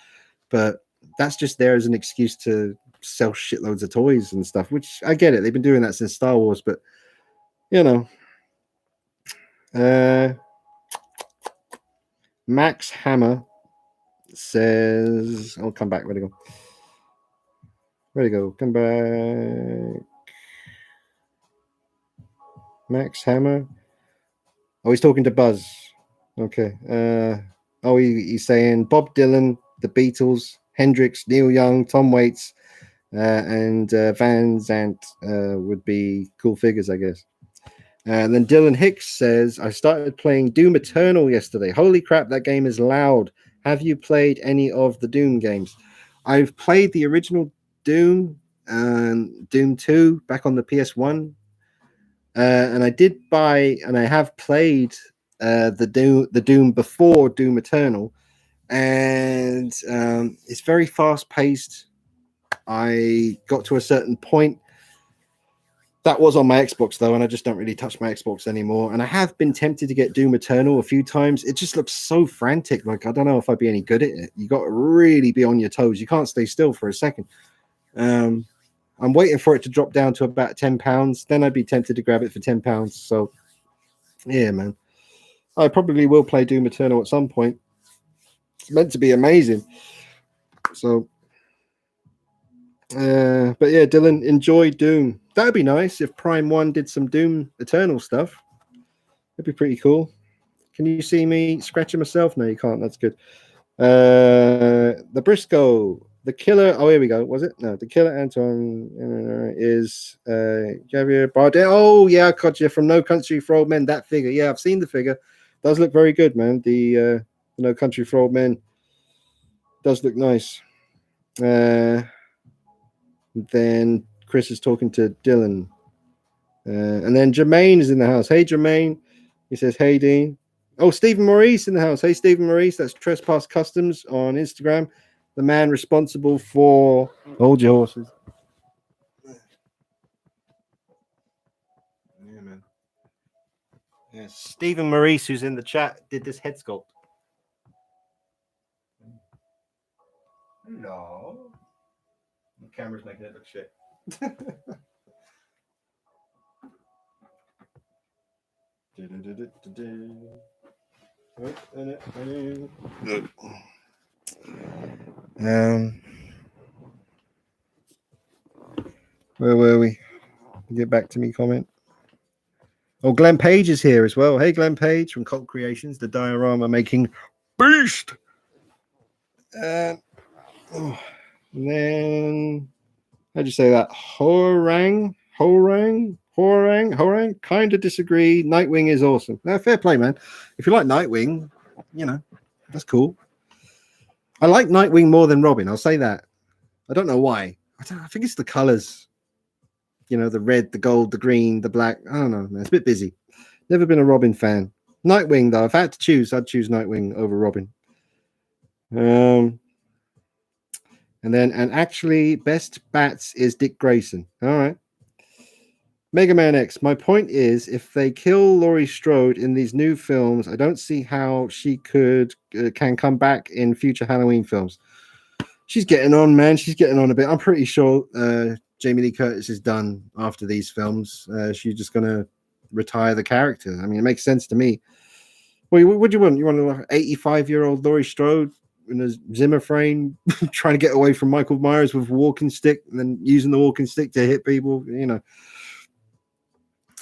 But that's just there as an excuse to sell shitloads of toys and stuff, which I get it. They've been doing that since Star Wars. But you know. Max Hammer says, I'll come back. Where'd it go? Where'd it go? Come back. Max Hammer. Oh, he's talking to Buzz. Okay. He's saying Bob Dylan, the Beatles, Hendrix, Neil Young, Tom Waits, and Van Zandt would be cool figures, I guess. And then Dylan Hicks says, I started playing Doom Eternal yesterday. Holy crap, that game is loud. Have you played any of the Doom games? I've played the original Doom and Doom 2 back on the PS1. And I did buy, and I have played the Doom before Doom Eternal. And it's very fast paced. I got to a certain point. That was on my Xbox, though, and I just don't really touch my Xbox anymore. And I have been tempted to get Doom Eternal a few times. It just looks so frantic. Like, I don't know if I'd be any good at it. You got to really be on your toes. You can't stay still for a second. I'm waiting for it to drop down to about £10. Then I'd be tempted to grab it for £10. So, yeah, man. I probably will play Doom Eternal at some point. It's meant to be amazing. So, but yeah, Dylan, enjoy Doom. That'd be nice if Prime 1 did some Doom Eternal stuff. That'd be pretty cool. Can you see me scratching myself? No, you can't. That's good. The Briscoe, the killer. Oh, here we go. Was it? No, the killer Anton is Javier Bardem. Oh, yeah, I caught you from No Country for Old Men. That figure. Yeah, I've seen the figure. Does look very good, man. The No Country for Old Men does look nice. Then Chris is talking to Dylan. And then Jermaine is in the house. Hey, Jermaine. He says, hey, Dean. Oh, Stephen Maurice in the house. Hey, Stephen Maurice. That's Trespass Customs on Instagram. The man responsible for... Hold your horses. Yeah, man. Yeah, Stephen Maurice, who's in the chat, did this head sculpt. No. The camera's making it look shit. Where were we? Get back to me comment. Oh, Glenn Page is here as well. Hey, Glenn Page from Cult Creations, the diorama making beast. And then how'd you say that? Horang. Kind of disagree. Nightwing is awesome. Now, fair play, man. If you like Nightwing, you know, that's cool. I like Nightwing more than Robin. I'll say that. I don't know why. I think it's the colors. You know, the red, the gold, the green, the black. I don't know, man. It's a bit busy. Never been a Robin fan. Nightwing, though. If I had to choose, I'd choose Nightwing over Robin. And actually, best bats is Dick Grayson. All right. Mega Man X. My point is, if they kill Laurie Strode in these new films, I don't see how she can come back in future Halloween films. She's getting on, man. She's getting on a bit. I'm pretty sure Jamie Lee Curtis is done after these films. She's just going to retire the character. I mean, it makes sense to me. Well, what do you want? You want an 85-year-old Laurie Strode in a Zimmer frame trying to get away from Michael Myers with a walking stick and then using the walking stick to hit people? You know,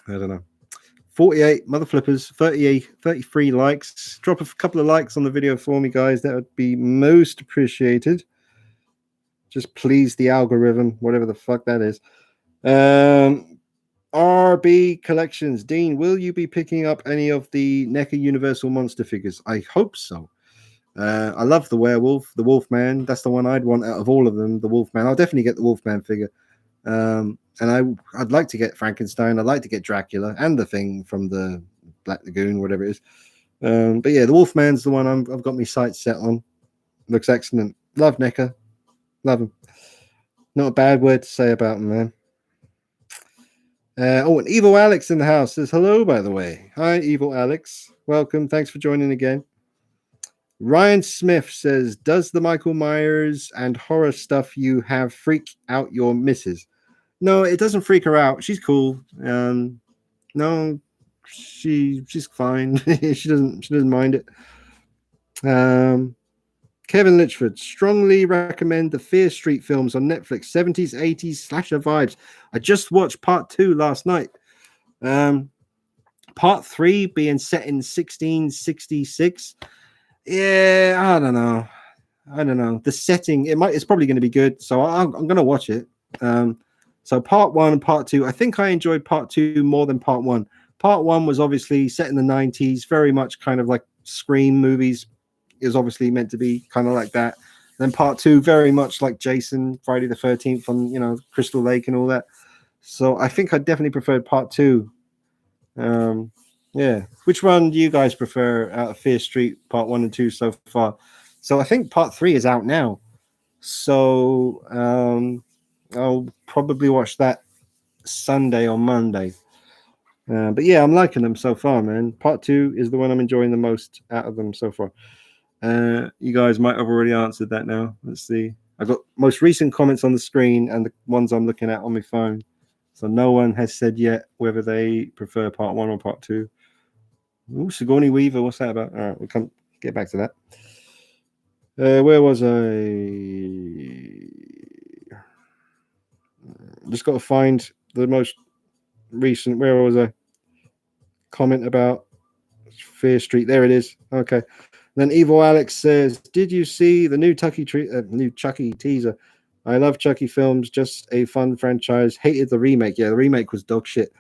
I don't know. 48 mother flippers, 33 likes. Drop a couple of likes on the video for me, guys. That would be most appreciated. Just please the algorithm, whatever the fuck that is. RB Collections. Dean, will you be picking up any of the NECA Universal Monster figures? I hope so. I love the werewolf, the Wolfman. That's the one I'd want out of all of them, the Wolfman. I'll definitely get the Wolfman figure. And I'd like to get Frankenstein. I'd like to get Dracula and the Thing from the Black Lagoon, whatever it is. But yeah, the Wolfman's the one I've got my sights set on. Looks excellent. Love NECA. Love him. Not a bad word to say about him, man. And Evil Alex in the house says hello, by the way. Hi, Evil Alex. Welcome. Thanks for joining again. Ryan Smith says, does the Michael Myers and horror stuff you have freak out your missus? No, it doesn't freak her out. She's cool. No, she's fine. she doesn't mind it. Kevin Litchford, strongly recommend the Fear Street films on Netflix. 70s, 80s slasher vibes. I just watched part 2 last night. Part 3 being set in 1666. Yeah, I don't know. The setting, it's probably going to be good, so I'm going to watch it. So part 1 and part 2, I think I enjoyed part 2 more than part 1. Part 1 was obviously set in the 90s, very much kind of like Scream movies. It was obviously meant to be kind of like that. Then part 2, very much like Jason, Friday the 13th on, Crystal Lake and all that. So I think I definitely preferred part 2. Yeah. Which one do you guys prefer out of Fear Street part 1 and 2 so far? So I think part 3 is out now. So I'll probably watch that Sunday or Monday. But yeah, I'm liking them so far, man. Part 2 is the one I'm enjoying the most out of them so far. You guys might have already answered that now. Let's see. I've got most recent comments on the screen and the ones I'm looking at on my phone. So no one has said yet whether they prefer part 1 or part 2. Ooh, Sigourney Weaver, what's that about? All right, we'll come get back to that. Where was I? Just got to find the most recent. Where was I? Comment about Fear Street. There it is. Okay. Then Evil Alex says, "Did you see the new Chucky teaser? I love Chucky films. Just a fun franchise. Hated the remake. Yeah, the remake was dog shit.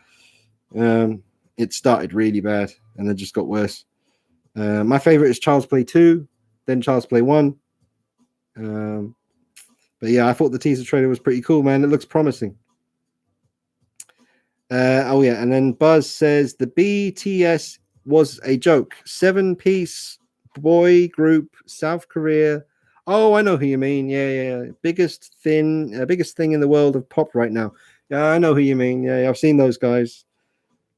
It started really bad and then just got worse. My favorite is Child's Play 2, then Child's Play 1. But yeah, I thought the teaser trailer was pretty cool, man. It looks promising. Oh yeah, and then Buzz says the BTS was a joke. 7-piece boy group, South Korea. Oh, I know who you mean. Yeah. Biggest thing in the world of pop right now. Yeah, I know who you mean. Yeah, I've seen those guys.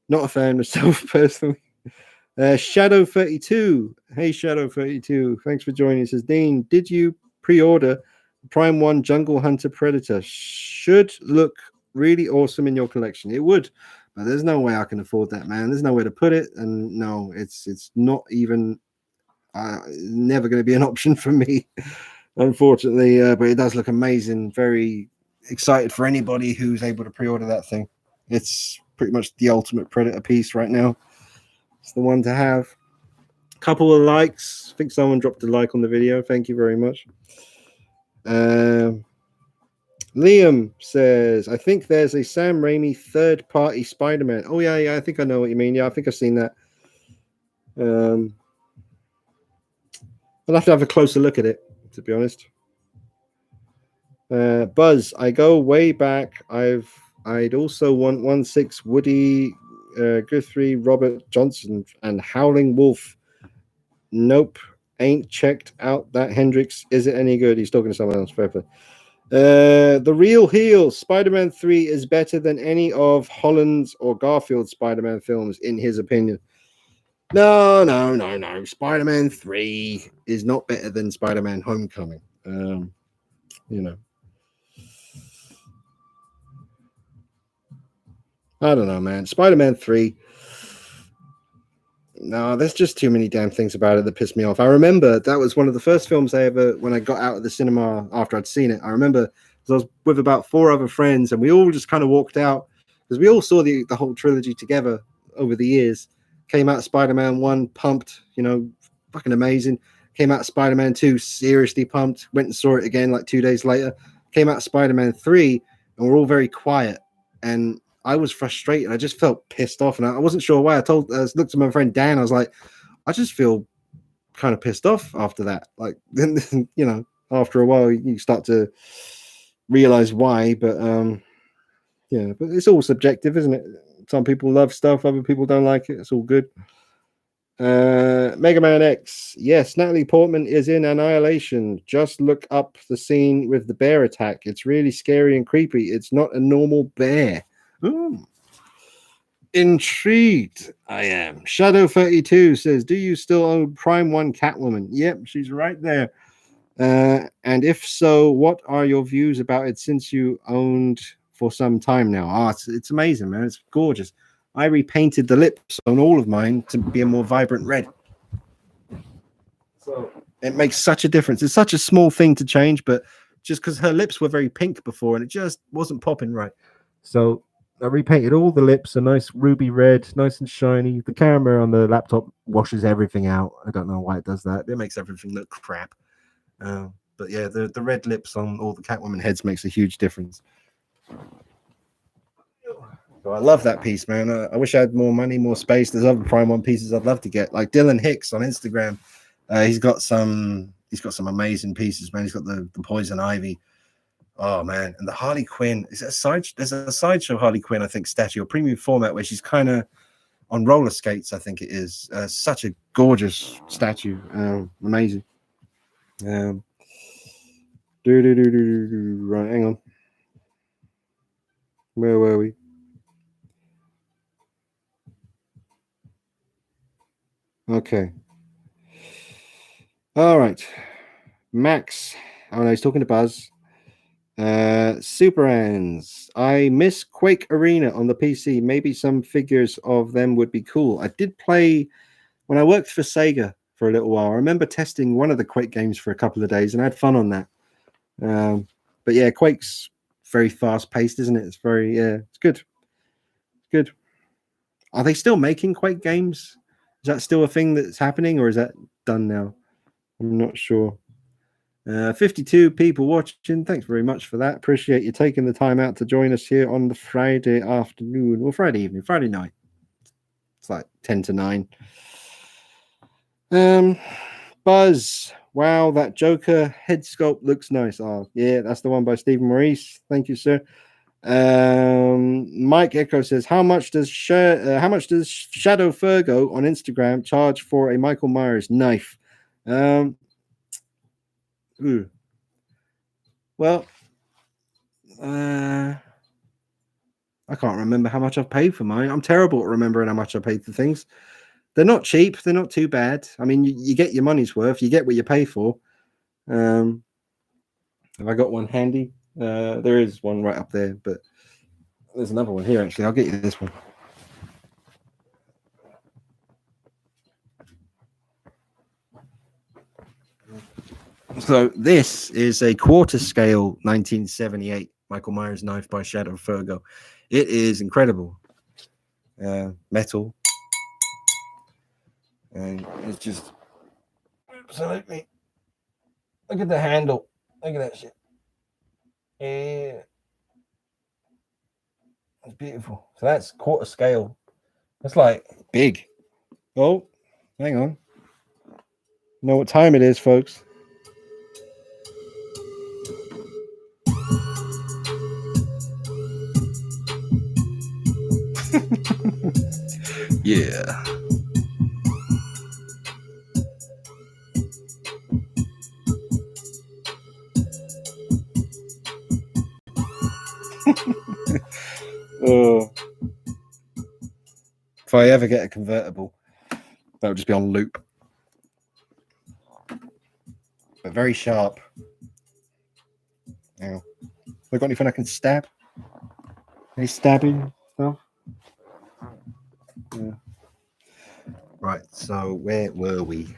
Not a fan myself personally. Shadow 32. Hey, Shadow 32. Thanks for joining. It says, Dean, did you pre-order Prime 1 Jungle Hunter Predator? Should look really awesome in your collection. It would, but there's no way I can afford that, man. There's nowhere to put it, and no, it's not even never going to be an option for me, unfortunately. But it does look amazing. Very excited for anybody who's able to pre-order that thing. It's pretty much the ultimate Predator piece right now. It's the one to have. Couple of likes. I think someone dropped a like on the video. Thank you very much. Liam says, I think there's a Sam Raimi third-party Spider-Man. Oh, yeah, I think I know what you mean. Yeah, I think I've seen that. I'll have to have a closer look at it, to be honest. Buzz, I go way back. I'd also want 1/6 Woody Guthrie, Robert Johnson, and Howling Wolf. Nope, ain't checked out that Hendrix. Is it any good? He's talking to someone else. Fair play. The Real Heel, Spider-Man 3 is better than any of Holland's or Garfield's Spider-Man films, in his opinion. No. Spider-Man 3 is not better than Spider-Man Homecoming. I don't know, man. Spider-Man 3. No, there's just too many damn things about it that pissed me off. I remember that was one of the first films I ever, when I got out of the cinema after I'd seen it. I remember I was with about 4 other friends, and we all just kind of walked out because we all saw the whole trilogy together over the years. Came out Spider-Man 1, pumped, fucking amazing. Came out Spider-Man 2, seriously pumped. Went and saw it again like 2 days later. Came out Spider-Man 3, and we're all very quiet. And I was frustrated. I just felt pissed off, and I wasn't sure why. I looked at my friend Dan. I was like, I just feel kind of pissed off after that. Like, then after a while, you start to realize why. But but it's all subjective, isn't it? Some people love stuff, other people don't like it. It's all good. Mega Man X. Yes, Natalie Portman is in Annihilation. Just look up the scene with the bear attack. It's really scary and creepy. It's not a normal bear. Ooh. Intrigued I am. Shadow 32 says, do you still own Prime 1 Catwoman? Yep, she's right there. And if so, what are your views about it since you owned for some time now? It's amazing, man. It's gorgeous. I repainted the lips on all of mine to be a more vibrant red. So it makes such a difference. It's such a small thing to change, but just because her lips were very pink before and it just wasn't popping right. So I repainted all the lips a nice ruby red, nice and shiny. The camera on the laptop washes everything out. I don't know why it does that. It makes everything look crap. But yeah, the red lips on all the Catwoman heads makes a huge difference. So I love that piece, man. I wish I had more money, more space. There's other Prime One pieces I'd love to get, like Dylan Hicks on Instagram. He's got some amazing pieces, man. He's got the Poison Ivy. Oh man, and the Harley Quinn. Is it a side? There's a sideshow Harley Quinn, I think, statue or premium format where she's kind of on roller skates. I think it is. Such a gorgeous statue. Amazing. Right, hang on. Where were we? Okay. All right. Max. Oh no, he's talking to Buzz. Super Ends. I miss Quake Arena on the PC. Maybe some figures of them would be cool. I did play when I worked for Sega for a little while. I remember testing one of the Quake games for a couple of days and I had fun on that. But yeah, Quake's very fast paced, isn't it? It's very, it's good. It's good. Are they still making Quake games? Is that still a thing that's happening or is that done now? I'm not sure. 52 people watching. Thanks very much for that. Appreciate you taking the time out to join us here on the Friday afternoon or Friday evening, Friday night. It's like 10 to 9. Buzz. Wow, that Joker head sculpt looks nice. Oh, yeah, that's the one by Stephen Maurice. Thank you, sir. Mike Echo says, how much does Shadow Fergo on Instagram charge for a Michael Myers knife? Well, I can't remember how much I've paid for mine. I'm terrible at remembering how much I paid for things. They're not cheap. They're not too bad. I mean, you get your money's worth. You get what you pay for. Have I got one handy? There is one right up there, but there's another one here, actually. I'll get you this one. So this is a quarter scale 1978 Michael Myers knife by Shadow Fergo. It is incredible. Metal. And it's just absolutely. Look at the handle. Look at that shit. Yeah. It's beautiful. So that's quarter scale. That's like big. Oh, hang on. You know what time it is, folks? Yeah. If I ever get a convertible, that'll just be on loop. But very sharp. Now, have I got anything I can stab? Any stabbing stuff? Yeah. Right, so where were we?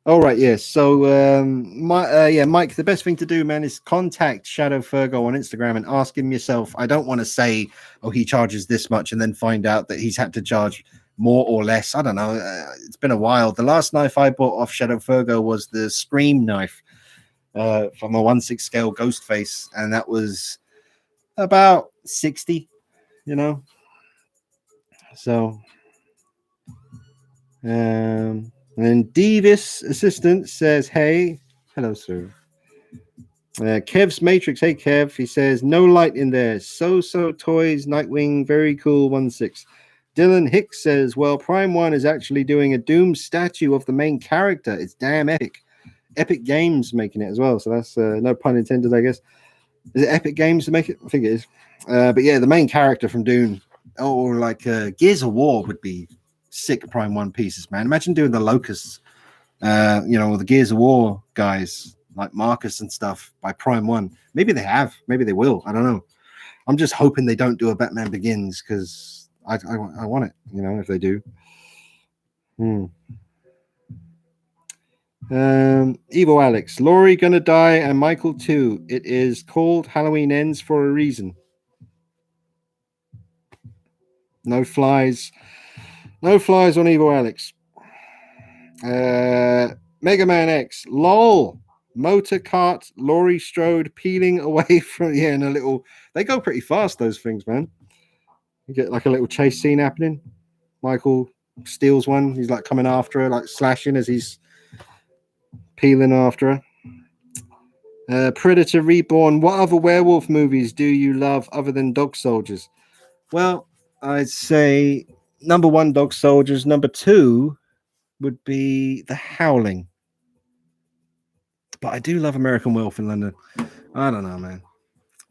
All right, yes. So, Mike, the best thing to do, man, is contact Shadow Fergo on Instagram and ask him yourself. I don't want to say, oh, he charges this much and then find out that he's had to charge more or less. I don't know. It's been a while. The last knife I bought off Shadow Fergo was the Scream knife from a 1/6 scale ghost face, and that was about 60, you know. So, and then Davis Assistant says, hey, hello, sir. Kev's Matrix, hey, Kev. He says, no light in there. So Toys, Nightwing, very cool, 1/6. Dylan Hicks says, well, Prime One is actually doing a Doom statue of the main character. It's damn epic. Epic Games making it as well. So that's no pun intended, I guess. Is it Epic Games to make it? I think it is. But yeah, the main character from Doom, or like Gears of War would be sick Prime One pieces, man. Imagine doing the Locusts, the Gears of War guys like Marcus and stuff by Prime One. Maybe they have, maybe they will. I don't know. I'm just hoping they don't do a Batman Begins because I want it, you know, if they do. Evo Alex, Laurie gonna die and Michael too. It is called Halloween Ends for a reason. No flies. No flies on Evo Alex. Mega Man X. LOL. Motor cart, Laurie Strode peeling away from in a little. They go pretty fast, those things, man. You get like a little chase scene happening. Michael steals one. He's like coming after her, like slashing as he's peeling after her. Predator Reborn. What other werewolf movies do you love other than Dog Soldiers? Well, I'd say number one, Dog Soldiers. Number two would be The Howling. But I do love American Werewolf in London. I don't know, man.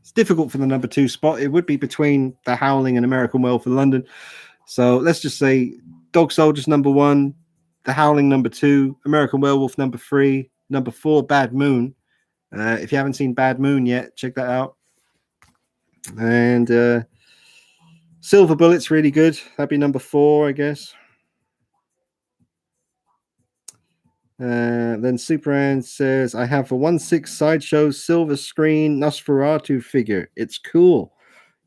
It's difficult for the number two spot. It would be between The Howling and American Werewolf in London. So let's just say Dog Soldiers number one, The Howling number two, American Werewolf number three, number four, Bad Moon. If you haven't seen Bad Moon yet, check that out. And Silver Bullet's really good. That'd be number four, I guess. Then Superman says, I have a 1/6 Sideshow silver screen Nosferatu figure. It's cool.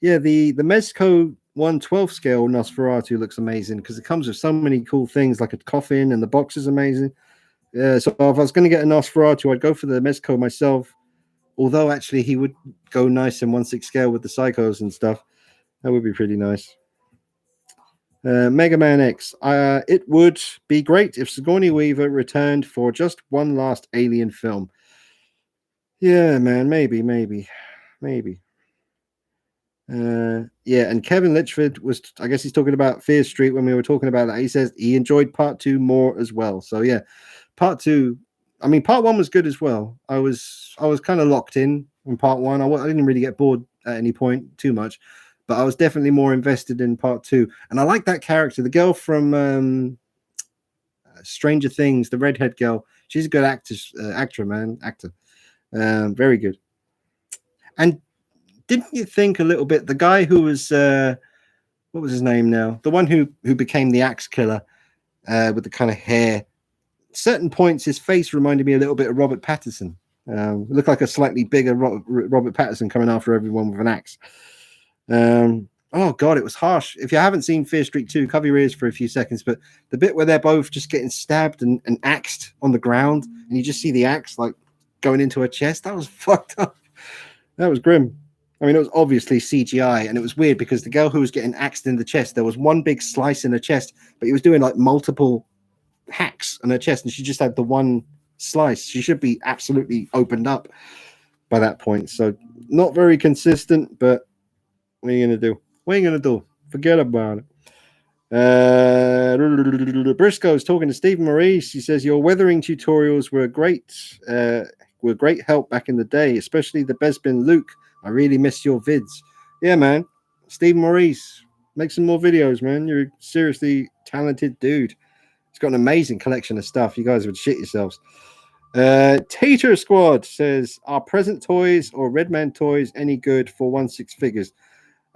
Yeah, the Mezco 1/12 scale Nosferatu looks amazing because it comes with so many cool things like a coffin and the box is amazing. So if I was going to get a Nosferatu, I'd go for the Mezco myself. Although actually he would go nice in 1/6 scale with the Psychos and stuff. That would be pretty nice. Mega Man X. It would be great if Sigourney Weaver returned for just one last Alien film. Yeah, man, maybe. Yeah, and Kevin Litchford was, I guess he's talking about Fear Street when we were talking about that. He says he enjoyed part two more as well. So yeah, part two. I mean, part one was good as well. I was kind of locked in part one. I didn't really get bored at any point too much. But I was definitely more invested in part two. And I like that character. The girl from Stranger Things, the redhead girl. She's a good actor, man. Very good. And didn't you think a little bit, the guy who was, what was his name now? The one who became the Axe Killer with the kind of hair. Certain points, his face reminded me a little bit of Robert Pattinson. Looked like a slightly bigger Robert Pattinson coming after everyone with an axe. Oh god, it was harsh. If you haven't seen Fear Street 2, cover your ears for a few seconds, but the bit where they're both just getting stabbed and axed on the ground and you just see the axe like going into her chest, that was fucked up. That was grim. I mean, it was obviously CGI, and it was weird because the girl who was getting axed in the chest, there was one big slice in her chest, but he was doing like multiple hacks on her chest and she just had the one slice. She should be absolutely opened up by that point. So not very consistent, but what are you gonna do? What are you gonna do? Forget about it. Briscoe's talking to Stephen Maurice. He says your weathering tutorials were great help back in the day, especially the Bespin Luke. I really miss your vids. Yeah, man. Stephen Maurice, make some more videos, man. You're a seriously talented dude. He's got an amazing collection of stuff. You guys would shit yourselves. Tater Squad says, are present toys or Redman toys any good for 1/6 figures?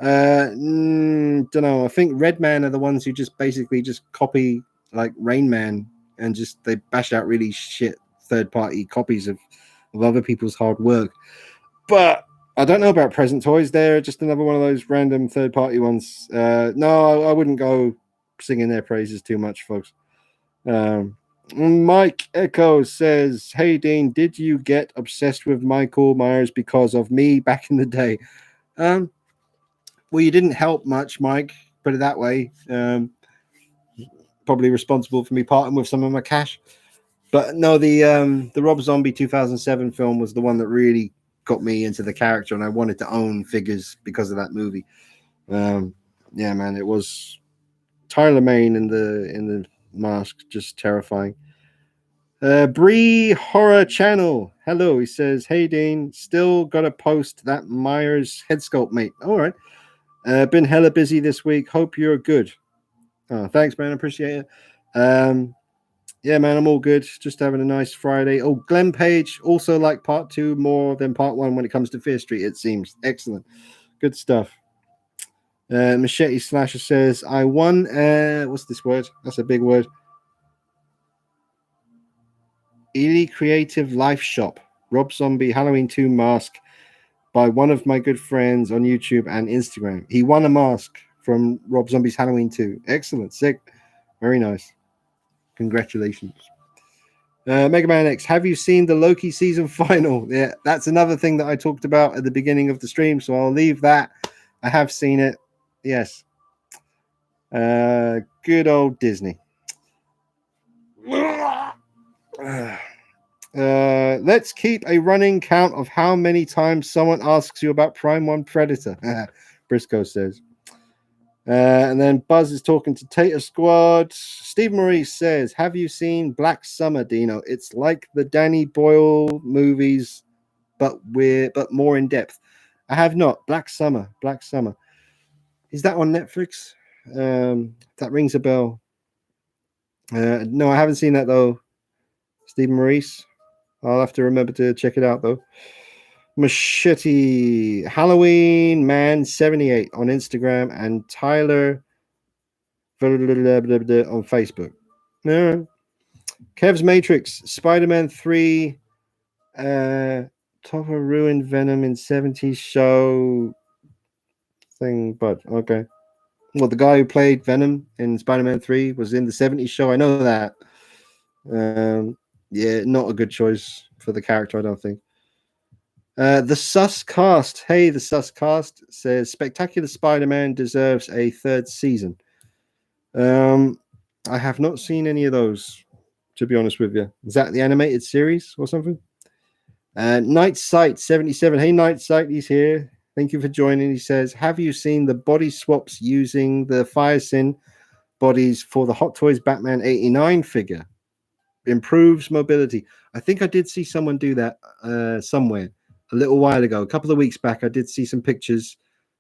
Don't know. I think Redman are the ones who just basically just copy like Rain Man and just they bash out really shit third-party copies of other people's hard work. But I don't know about present toys. They're just another one of those random third-party ones. No, I wouldn't go singing their praises too much, folks. Mike Echo says, hey Dean, did you get obsessed with Michael Myers because of me back in the day? Well, you didn't help much, Mike, put it that way. Probably responsible for me parting with some of my cash. But no, the Rob Zombie 2007 film was the one that really got me into the character, and I wanted to own figures because of that movie. Yeah, man, it was Tyler Mane in the mask, just terrifying. Bree Horror Channel. Hello, he says, hey Dean, still gotta post that Myers head sculpt, mate. All right. Been hella busy this week. Hope you're good. Oh, thanks, man. Appreciate it. Yeah, man, I'm all good. Just having a nice Friday. Oh, Glenn Page also like part 2 more than part 1 when it comes to Fear Street, it seems. Excellent. Good stuff. Machete Slasher says, I won. What's this word? That's a big word. Ely Creative Life Shop. Rob Zombie Halloween 2 mask by one of my good friends on YouTube and Instagram. He won a mask from Rob Zombie's Halloween 2. Excellent. Sick. Very nice. Congratulations. Mega Man X, have you seen the Loki season final? Yeah, that's another thing that I talked about at the beginning of the stream, so I'll leave that. I have seen it. Yes. Good old Disney. Let's keep a running count of how many times someone asks you about Prime 1 Predator. Briscoe says. And then Buzz is talking to Tater Squad. Steve Maurice says, have you seen Black Summer, Dino? It's like the Danny Boyle movies, but more in depth. I have not. Black Summer. Is that on Netflix? That rings a bell. No, I haven't seen that though. Steve Maurice. I'll have to remember to check it out though. Machete Halloween Man 78 on Instagram and Tyler on Facebook. No. Kev's Matrix, Spider-Man 3, Top of Ruined Venom in 70s show thing, but okay. Well, the guy who played Venom in Spider-Man 3 was in the 70s show. I know that. Yeah, not a good choice for the character, I don't think. The Sus Cast. Hey, the Sus Cast says Spectacular Spider-Man deserves a 3rd season. I have not seen any of those, to be honest with you. Is that the animated series or something? Night Sight 77. Hey, Night Sight, he's here. Thank you for joining. He says, have you seen the body swaps using the Firesin bodies for the Hot Toys Batman 89 figure? Improves mobility. I think I did see someone do that somewhere a little while ago. A couple of weeks back, I did see some pictures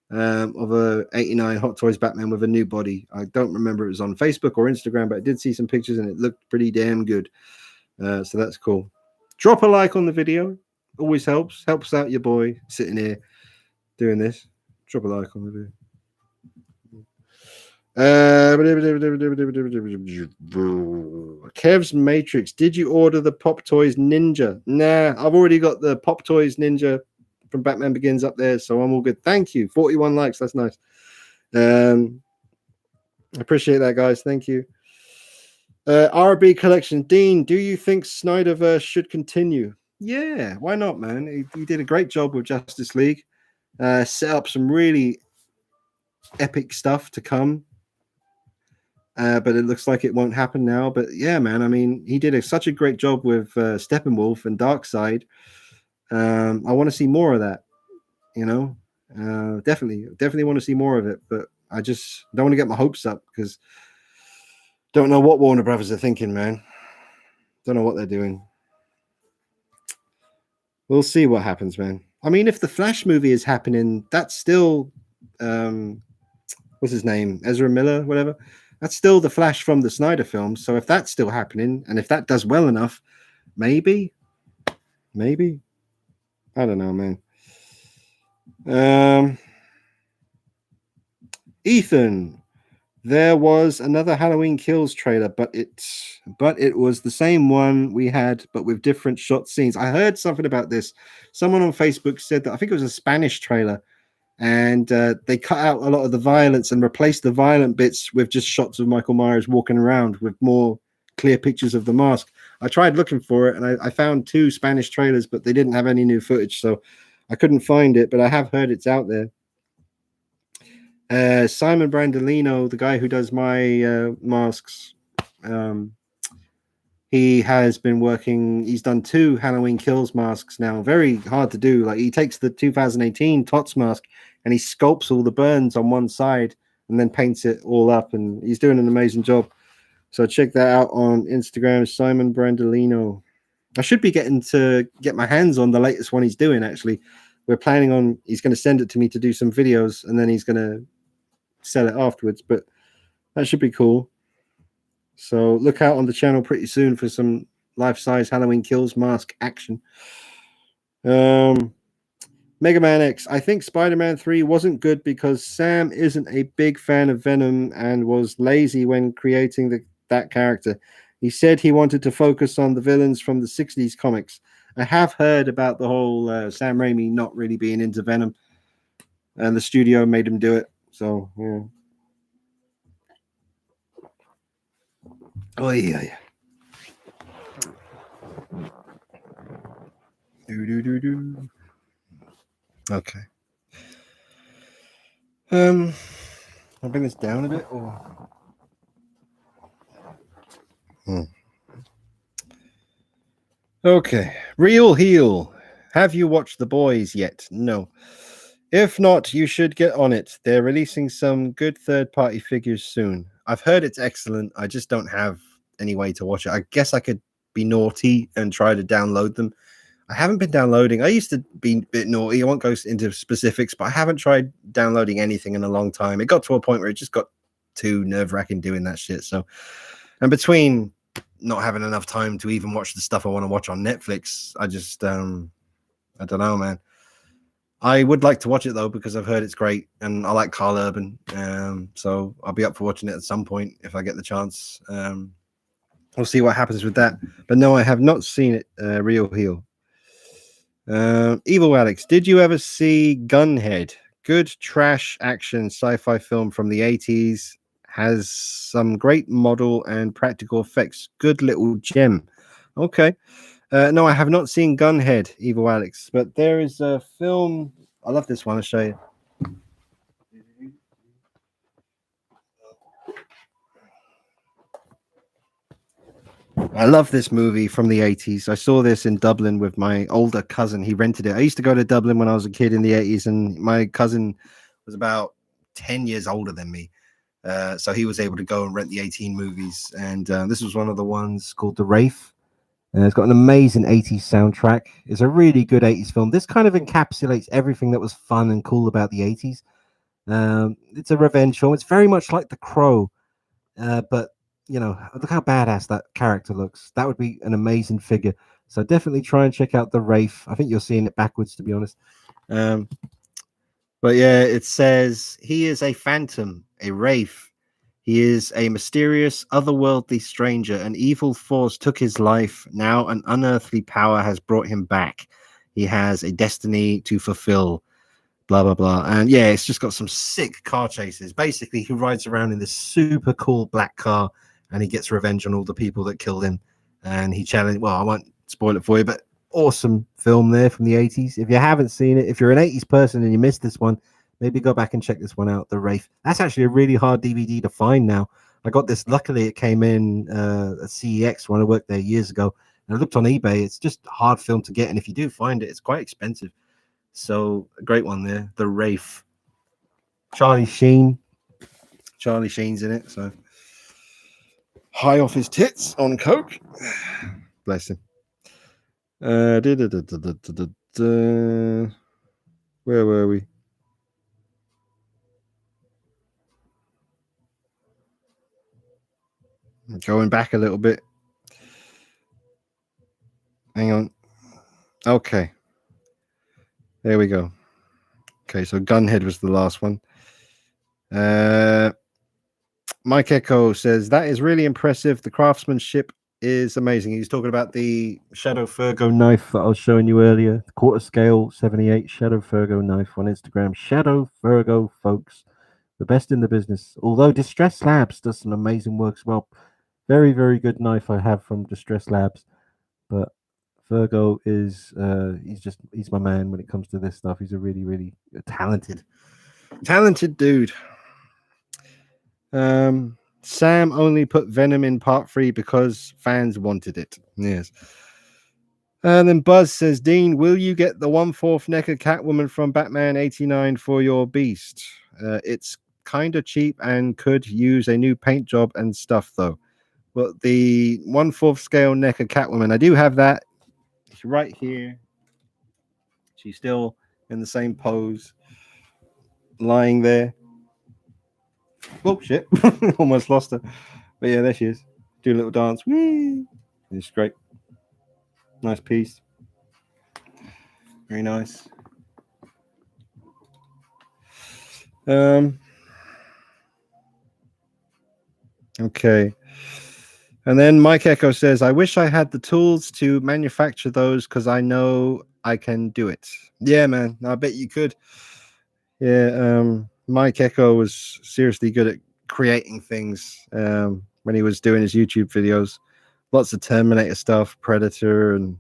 of a 89 Hot Toys Batman with a new body. I don't remember it was on Facebook or Instagram, but I did see some pictures and it looked pretty damn good. So that's cool. Drop a like on the video. Always helps. Helps out your boy sitting here doing this. Drop a like on the video. Kev's Matrix. Did you order the Pop Toys Ninja? Nah, I've already got the Pop Toys Ninja from Batman Begins up there, so I'm all good. Thank you. 41 likes. That's nice. I appreciate that, guys. Thank you. RB Collection. Dean, do you think Snyderverse should continue? Yeah, why not, man? He did a great job with Justice League. Set up some really epic stuff to come. But it looks like it won't happen now. But yeah, man, I mean, he did such a great job with Steppenwolf and Darkseid. I want to see more of that, you know. Definitely want to see more of it. But I just don't want to get my hopes up because don't know what Warner Brothers are thinking, man. Don't know what they're doing. We'll see what happens, man. I mean, if the Flash movie is happening, that's still what's his name? Ezra Miller, whatever. That's still the Flash from the Snyder film. So if that's still happening, and if that does well enough, maybe. I don't know, man. Ethan, there was another Halloween Kills trailer, but it was the same one we had, but with different shot scenes. I heard something about this. Someone on Facebook said that I think it was a Spanish trailer, and they cut out a lot of the violence and replaced the violent bits with just shots of Michael Myers walking around with more clear pictures of the mask. I tried looking for it, and I found 2 Spanish trailers, but they didn't have any new footage, so I couldn't find it, but I have heard it's out there. Simon Brandolino, the guy who does my masks, he has been working. He's done 2 Halloween Kills masks now. Very hard to do. Like, he takes the 2018 Tots mask and he sculpts all the burns on one side and then paints it all up. And he's doing an amazing job. So check that out on Instagram, Simon Brandolino. I should be getting to get my hands on the latest one he's doing, actually. We're planning on, he's going to send it to me to do some videos and then he's going to sell it afterwards. But that should be cool. So look out on the channel pretty soon for some life-size Halloween Kills mask action. Mega Man X. I think Spider-Man 3 wasn't good because Sam isn't a big fan of Venom and was lazy when creating that character. He said he wanted to focus on the villains from the 60s comics. I have heard about the whole Sam Raimi not really being into Venom, and the studio made him do it. So, yeah. Oh, yeah. Do. Okay. I'll bring this down a bit. Or... Okay. Real Heel. Have you watched The Boys yet? No. If not, you should get on it. They're releasing some good third-party figures soon. I've heard it's excellent. I just don't have any way to watch it. I guess I could be naughty and try to download them. I haven't been downloading. I used to be a bit naughty. I won't go into specifics, but I haven't tried downloading anything in a long time. It got to a point where it just got too nerve-wracking doing that shit. So, and between not having enough time to even watch the stuff I want to watch on Netflix, I just, I don't know, man. I would like to watch it though because I've heard it's great and I like Carl Urban. So I'll be up for watching it at some point if I get the chance. We'll see what happens with that. But no, I have not seen it. Real Heel. Evil Alex, did you ever see Gunhead? Good trash action sci-fi film from the 80s. Has some great model and practical effects. Good little gem. Okay. No, I have not seen Gunhead, Evil Alex, but there is a film. I love this one. I'll show you. I love this movie from the 80s. I saw this in Dublin with my older cousin. He rented it. I used to go to Dublin when I was a kid in the 80s, and my cousin was about 10 years older than me. So he was able to go and rent the 18 movies. And this was one of the ones called The Wraith. It's got an amazing 80s soundtrack. It's a really good 80s film. This kind of encapsulates everything that was fun and cool about the 80s. It's a revenge film. It's very much like The Crow, but you know, look how badass that character looks. That would be an amazing figure. So definitely try and check out The Wraith. I think you're seeing it backwards, to be honest. But yeah, it says he is a phantom, a wraith. He is a mysterious, otherworldly stranger. An evil force took his life. Now an unearthly power has brought him back. He has a destiny to fulfill. Blah, blah, blah. And yeah, it's just got some sick car chases. Basically, he rides around in this super cool black car and he gets revenge on all the people that killed him. And he challenged, well, I won't spoil it for you, but awesome film there from the 80s. If you haven't seen it, if you're an 80s person and you missed this one, maybe go back and check this one out, The Wraith. That's actually a really hard DVD to find now. I got this, luckily it came in at CEX when I worked there years ago. And I looked on eBay. It's just a hard film to get. And if you do find it, it's quite expensive. So a great one there, The Wraith. Charlie Sheen's in it, so high off his tits on coke. Bless him. Where were we? Going back a little bit. Hang on. Okay. There we go. Okay, so Gunhead was the last one. Mike Echo says, that is really impressive. The craftsmanship is amazing. He's talking about the Shadow Furgo knife that I was showing you earlier. Quarter scale 78 Shadow Furgo knife on Instagram. Shadow Furgo, folks. The best in the business. Although Distress Labs does some amazing work as well. Very, very good knife I have from Distress Labs. But Virgo is he's my man when it comes to this stuff. He's a really, really talented dude. Sam only put Venom in part 3 because fans wanted it. Yes. And then Buzz says, Dean, will you get the 1/4 NECA Catwoman from Batman 89 for your beast? It's kind of cheap and could use a new paint job and stuff though. But the 1/4 scale NECA Catwoman, I do have that. It's right here. She's still in the same pose, lying there. Oh shit! Almost lost her. But yeah, there she is. Do a little dance. Whee! It's great. Nice piece. Very nice. Okay. And then Mike Echo says, I wish I had the tools to manufacture those because I know I can do it. Yeah, man. I bet you could. Yeah. Mike Echo was seriously good at creating things when he was doing his YouTube videos. Lots of Terminator stuff, Predator, and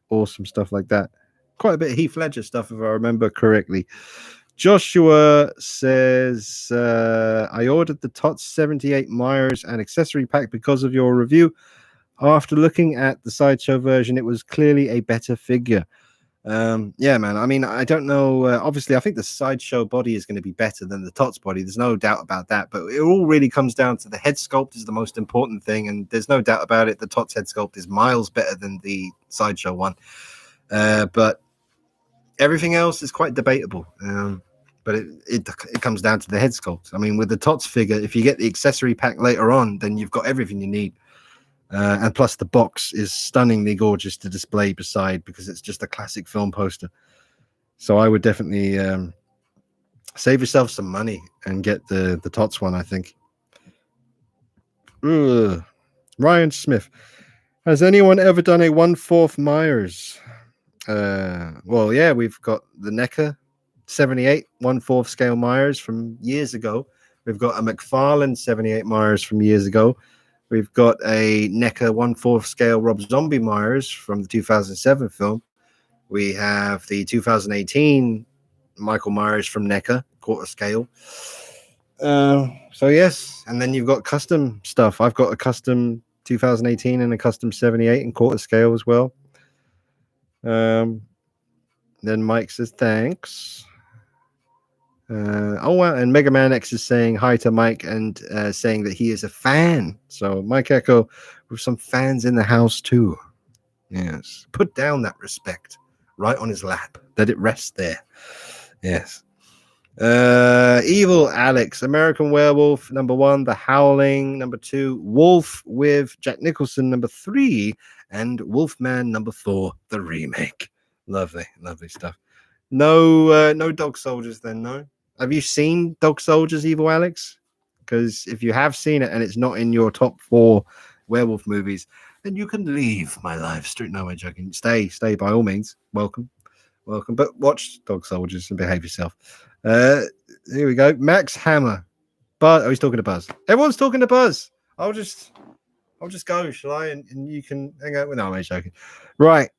awesome stuff like that. Quite a bit of Heath Ledger stuff, if I remember correctly. Joshua says, I ordered the TOTS 78 Myers and accessory pack because of your review. After looking at the Sideshow version, it was clearly a better figure. Yeah, man. I mean, I don't know. Obviously, I think the Sideshow body is going to be better than the TOTS body. There's no doubt about that. But it all really comes down to the head sculpt is the most important thing. And there's no doubt about it. The TOTS head sculpt is miles better than the Sideshow one. But everything else is quite debatable. But it comes down to the head sculpt. I mean, with the TOTS figure, if you get the accessory pack later on, then you've got everything you need. And plus, the box is stunningly gorgeous to display beside because it's just a classic film poster. So I would definitely save yourself some money and get the TOTS one, I think. Ugh. Ryan Smith. Has anyone ever done a 1/4 Myers? Well, yeah, we've got the NECA 78 1/4 scale Myers from years ago. We've got a McFarlane 78 Myers from years ago. We've got a NECA 1/4 scale Rob Zombie Myers from the 2007 film. We have the 2018 Michael Myers from NECA, quarter scale. So yes, and then you've got custom stuff. I've got a custom 2018 and a custom 78 in quarter scale as well. Then Mike says thanks. Oh wow, and Mega Man X is saying hi to Mike and saying that he is a fan. So Mike Echo with some fans in the house too. Yes, put down that respect right on his lap. Let it rest there. Yes. Evil Alex, American Werewolf #1, The Howling #2, Wolf with Jack Nicholson #3, and Wolfman #4, the remake. Lovely stuff. No Dog Soldiers then, no? Have you seen Dog Soldiers, Evil Alex? Because if you have seen it and it's not in your top 4 werewolf movies, then you can leave my live stream. No, I'm joking. Stay by all means. Welcome. But watch Dog Soldiers and behave yourself. Here we go. Max Hammer. Buzz. Oh, he's talking to Buzz. Everyone's talking to Buzz. I'll just go, shall I? And you can hang out with. No, I'm joking. Right.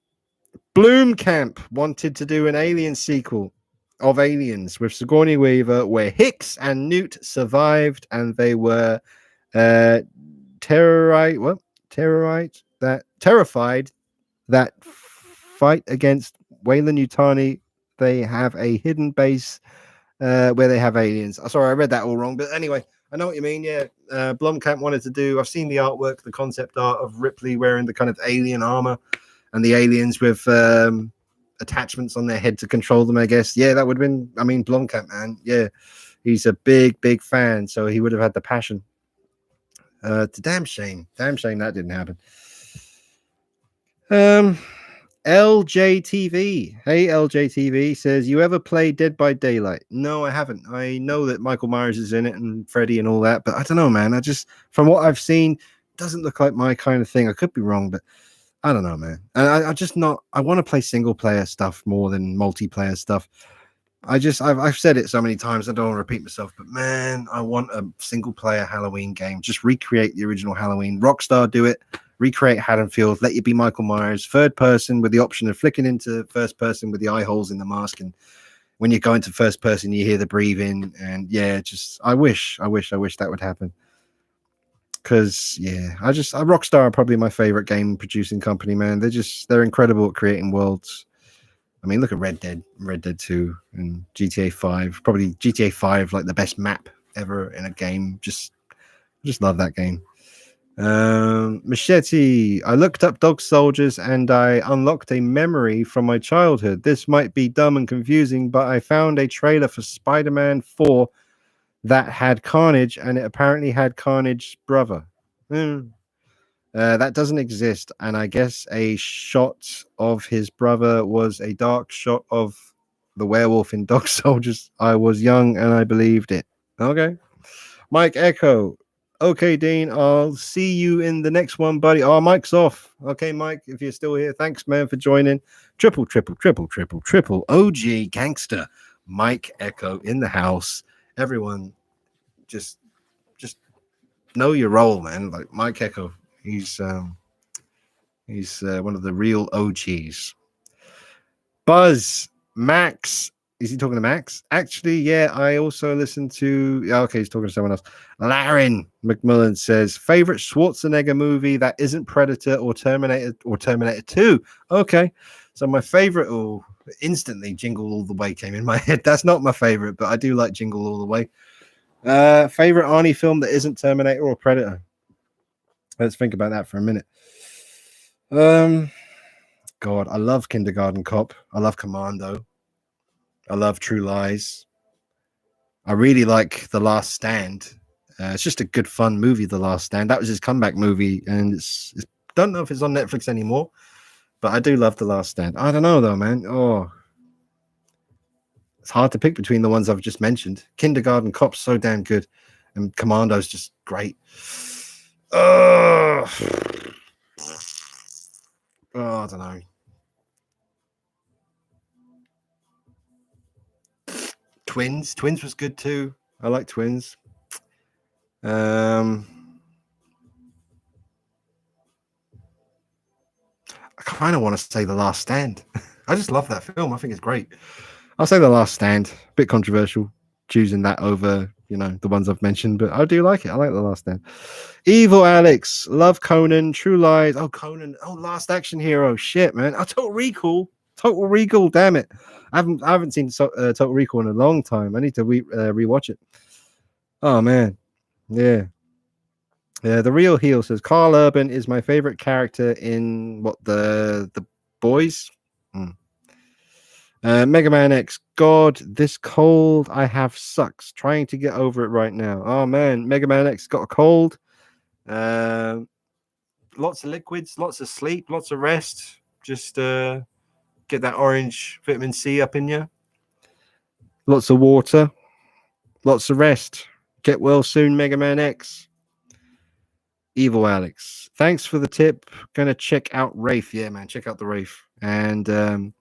Bloomcamp wanted to do an Alien sequel of Aliens with Sigourney Weaver, where Hicks and Newt survived, and they were terrified that fight against Weyland-Yutani. They have a hidden base where they have aliens. Sorry, I read that all wrong, but anyway, I know what you mean. Yeah, Blomkamp wanted to do. I've seen the artwork, the concept art of Ripley wearing the kind of alien armor, and the aliens with attachments on their head to control them. I guess. Yeah, that would have been. I mean, Blomkamp, man. Yeah, he's a big fan, so he would have had the passion. It's a damn shame that didn't happen. LJTV. Hey, LJTV says, you ever play Dead by Daylight? No, I haven't. I know that Michael Myers is in it and Freddy and all that, but I don't know, man. From what I've seen, it doesn't look like my kind of thing. I could be wrong, but I don't know, man. And I want to play single player stuff more than multiplayer stuff. I've said it so many times, I don't want to repeat myself, but man, I want a single player Halloween game. Just recreate the original Halloween. Rockstar do it. Recreate Haddonfield, let you be Michael Myers, third person with the option of flicking into first person with the eye holes in the mask. And when you go into first person, you hear the breathing. And yeah, I wish that would happen. Because yeah, Rockstar are probably my favorite game producing company, man. They're incredible at creating worlds. I mean, look at Red Dead 2 and GTA 5. Probably GTA 5, like the best map ever in a game. Just love that game. Machete. I looked up Dog Soldiers and I unlocked a memory from my childhood. This might be dumb and confusing, but I found a trailer for Spider-Man 4 that had Carnage, and it apparently had Carnage's brother. That doesn't exist. And I guess a shot of his brother was a dark shot of the werewolf in Dog Soldiers. I was young and I believed it. Okay. Mike Echo. Okay, Dean, I'll see you in the next one, buddy. Oh, Mike's off. Okay, Mike, if you're still here, thanks, man, for joining. Triple OG gangster. Mike Echo in the house. Everyone, just know your role, man. Like Mike Echo, he's one of the real OGs. Buzz Max. Is he talking to Max? Actually, yeah, I also listened to. Okay, he's talking to someone else. Laren McMillan says favorite Schwarzenegger movie that isn't Predator or Terminator 2. Okay, so my favorite. Oh, instantly Jingle All the Way came in my head. That's not my favorite, but I do like Jingle All the Way. Favorite Arnie film that isn't Terminator or Predator. Let's think about that for a minute. God, I love Kindergarten Cop. I love Commando. I love True Lies. I really like The Last Stand. It's just a good, fun movie, The Last Stand. That was his comeback movie, and it's don't know if it's on Netflix anymore, but I do love The Last Stand. I don't know, though, man. Oh, it's hard to pick between the ones I've just mentioned. Kindergarten Cop's so damn good, and Commando's just great. Oh, I don't know. Twins was good too. I like Twins. I kind of want to say The Last Stand. I just love that film. I think it's great. I'll say The Last Stand. A bit controversial choosing that over, the ones I've mentioned, but I do like it. I like The Last Stand. Evil Alex, love Conan, True Lies. Oh, Conan. Oh, Last Action Hero. Shit, man. Oh, Total Recall. Damn it. I haven't seen Total Recall in a long time. I need to rewatch it. Oh man, yeah. The Real Heel says Carl Urban is my favorite character in the Boys. Mega Man X. God, this cold I have sucks. Trying to get over it right now. Oh man, Mega Man X got a cold. Lots of liquids, lots of sleep, lots of rest. Just get that orange vitamin C up in you. Lots of water. Lots of rest. Get well soon, Mega Man X. Evil Alex. Thanks for the tip. Gonna check out Rafe. Yeah, man. Check out the Rafe. And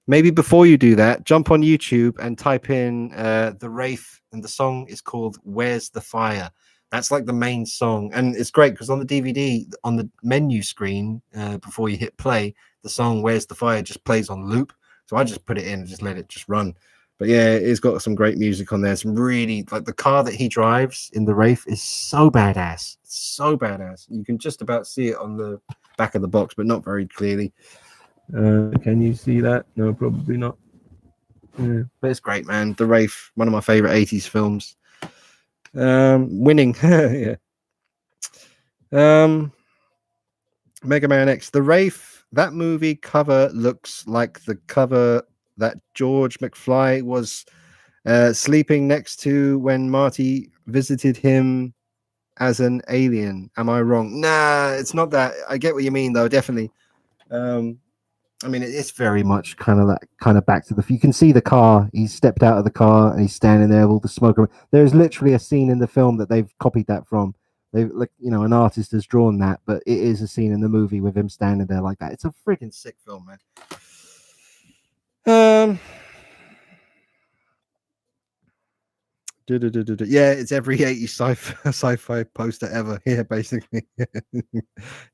maybe before you do that, jump on YouTube and type in the Rafe. And the song is called Where's the Fire? That's like the main song. And it's great because on the DVD, on the menu screen, before you hit play, the song Where's the Fire just plays on loop. So I just put it in and just let it just run. But yeah, it's got some great music on there. Some really, like, the car that he drives in the Wraith is so badass. So badass. You can just about see it on the back of the box, but not very clearly. Can you see that? No, probably not. Yeah, but it's great, man. The Wraith, one of my favorite 80s films. Winning. Yeah. Mega Man X. The Wraith, that movie cover looks like the cover that George McFly was sleeping next to when Marty visited him as an alien. Am I wrong? Nah, it's not that. I get what you mean, though. Definitely. I mean, it's very much kind of back to you can see the car. He's stepped out of the car and he's standing there with all the smoke. There's literally a scene in the film that they've copied that from. An artist has drawn that, but it is a scene in the movie with him standing there like that. It's a freaking sick film, man. Yeah, it's every 80s sci-fi poster ever. Yeah, basically.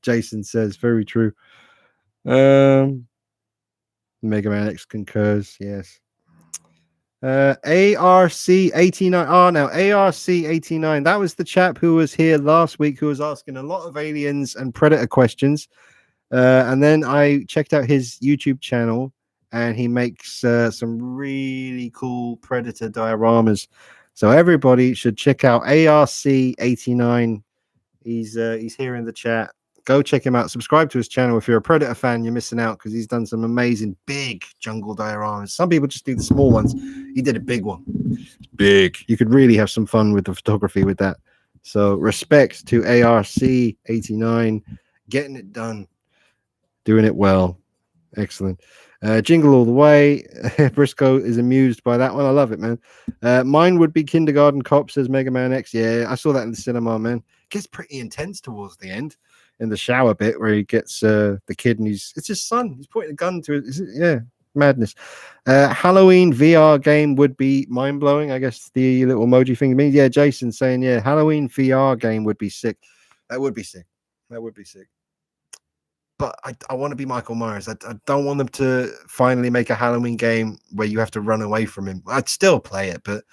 Jason says, very true. Mega Man X concurs, yes. ARC89. Oh, now ARC89. That was the chap who was here last week who was asking a lot of Aliens and Predator questions. And then I checked out his YouTube channel, and he makes some really cool Predator dioramas. So everybody should check out ARC89. He's here in the chat. Go check him out. Subscribe to his channel. If you're a Predator fan, you're missing out because he's done some amazing big jungle dioramas. Some people just do the small ones. He did a big one. It's big. You could really have some fun with the photography with that. So respect to ARC89, getting it done, doing it well. Excellent. Jingle all the way. Briscoe is amused by that one. I love it, man. Mine would be Kindergarten Cop, says Mega Man X. Yeah, I saw that in the cinema, man. It gets pretty intense towards the end in the shower bit where he gets the kid and it's his son. He's pointing a gun to it. Yeah, madness. Halloween VR game would be mind blowing. I guess the little emoji thing means. Yeah, Jason saying, yeah, Halloween VR game would be sick. That would be sick. That would be sick. But I want to be Michael Myers. I don't want them to finally make a Halloween game where you have to run away from him. I'd still play it, but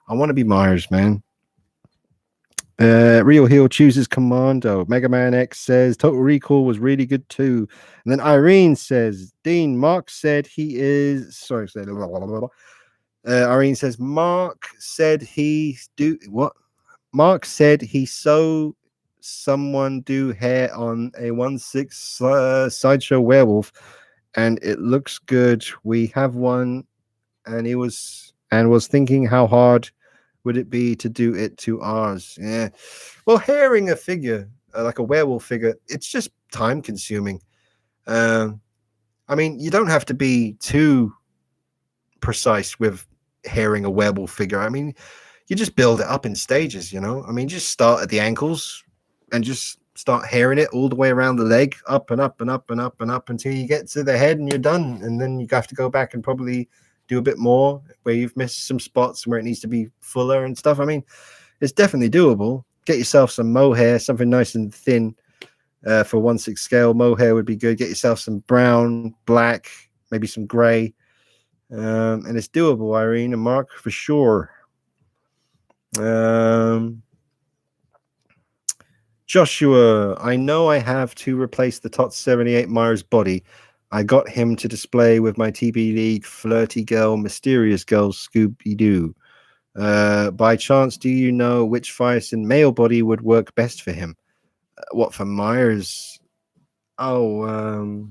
I want to be Myers, man. Real Heel chooses Commando. Mega Man X says Total Recall was really good too. And then Irene says, Dean, Mark said he is. Sorry, said. Irene says, Mark said he do what? Mark said he so someone do hair on a 1/6 sideshow werewolf and it looks good. We have one and he was thinking how hard would it be to do it to ours. Yeah, well, hairing a figure like a werewolf figure, it's just time consuming. I mean, you don't have to be too precise with hairing a werewolf figure. I mean, you just build it up in stages, you know. I mean, just start at the ankles and just start hairing it all the way around the leg, up and up and up and up and up until you get to the head and you're done. And then you have to go back and probably do a bit more where you've missed some spots where it needs to be fuller and stuff. I mean, it's definitely doable. Get yourself some mohair, something nice and thin for 1/6 scale. Mohair would be good. Get yourself some brown, black, maybe some gray. And it's doable, Irene and Mark, for sure. Joshua, I know I have to replace the TOTS 78 Myers body. I got him to display with my TB League Flirty Girl, Mysterious Girl, Scooby-Doo. By chance, do you know which Fireson male body would work best for him? What, for Myers? Oh,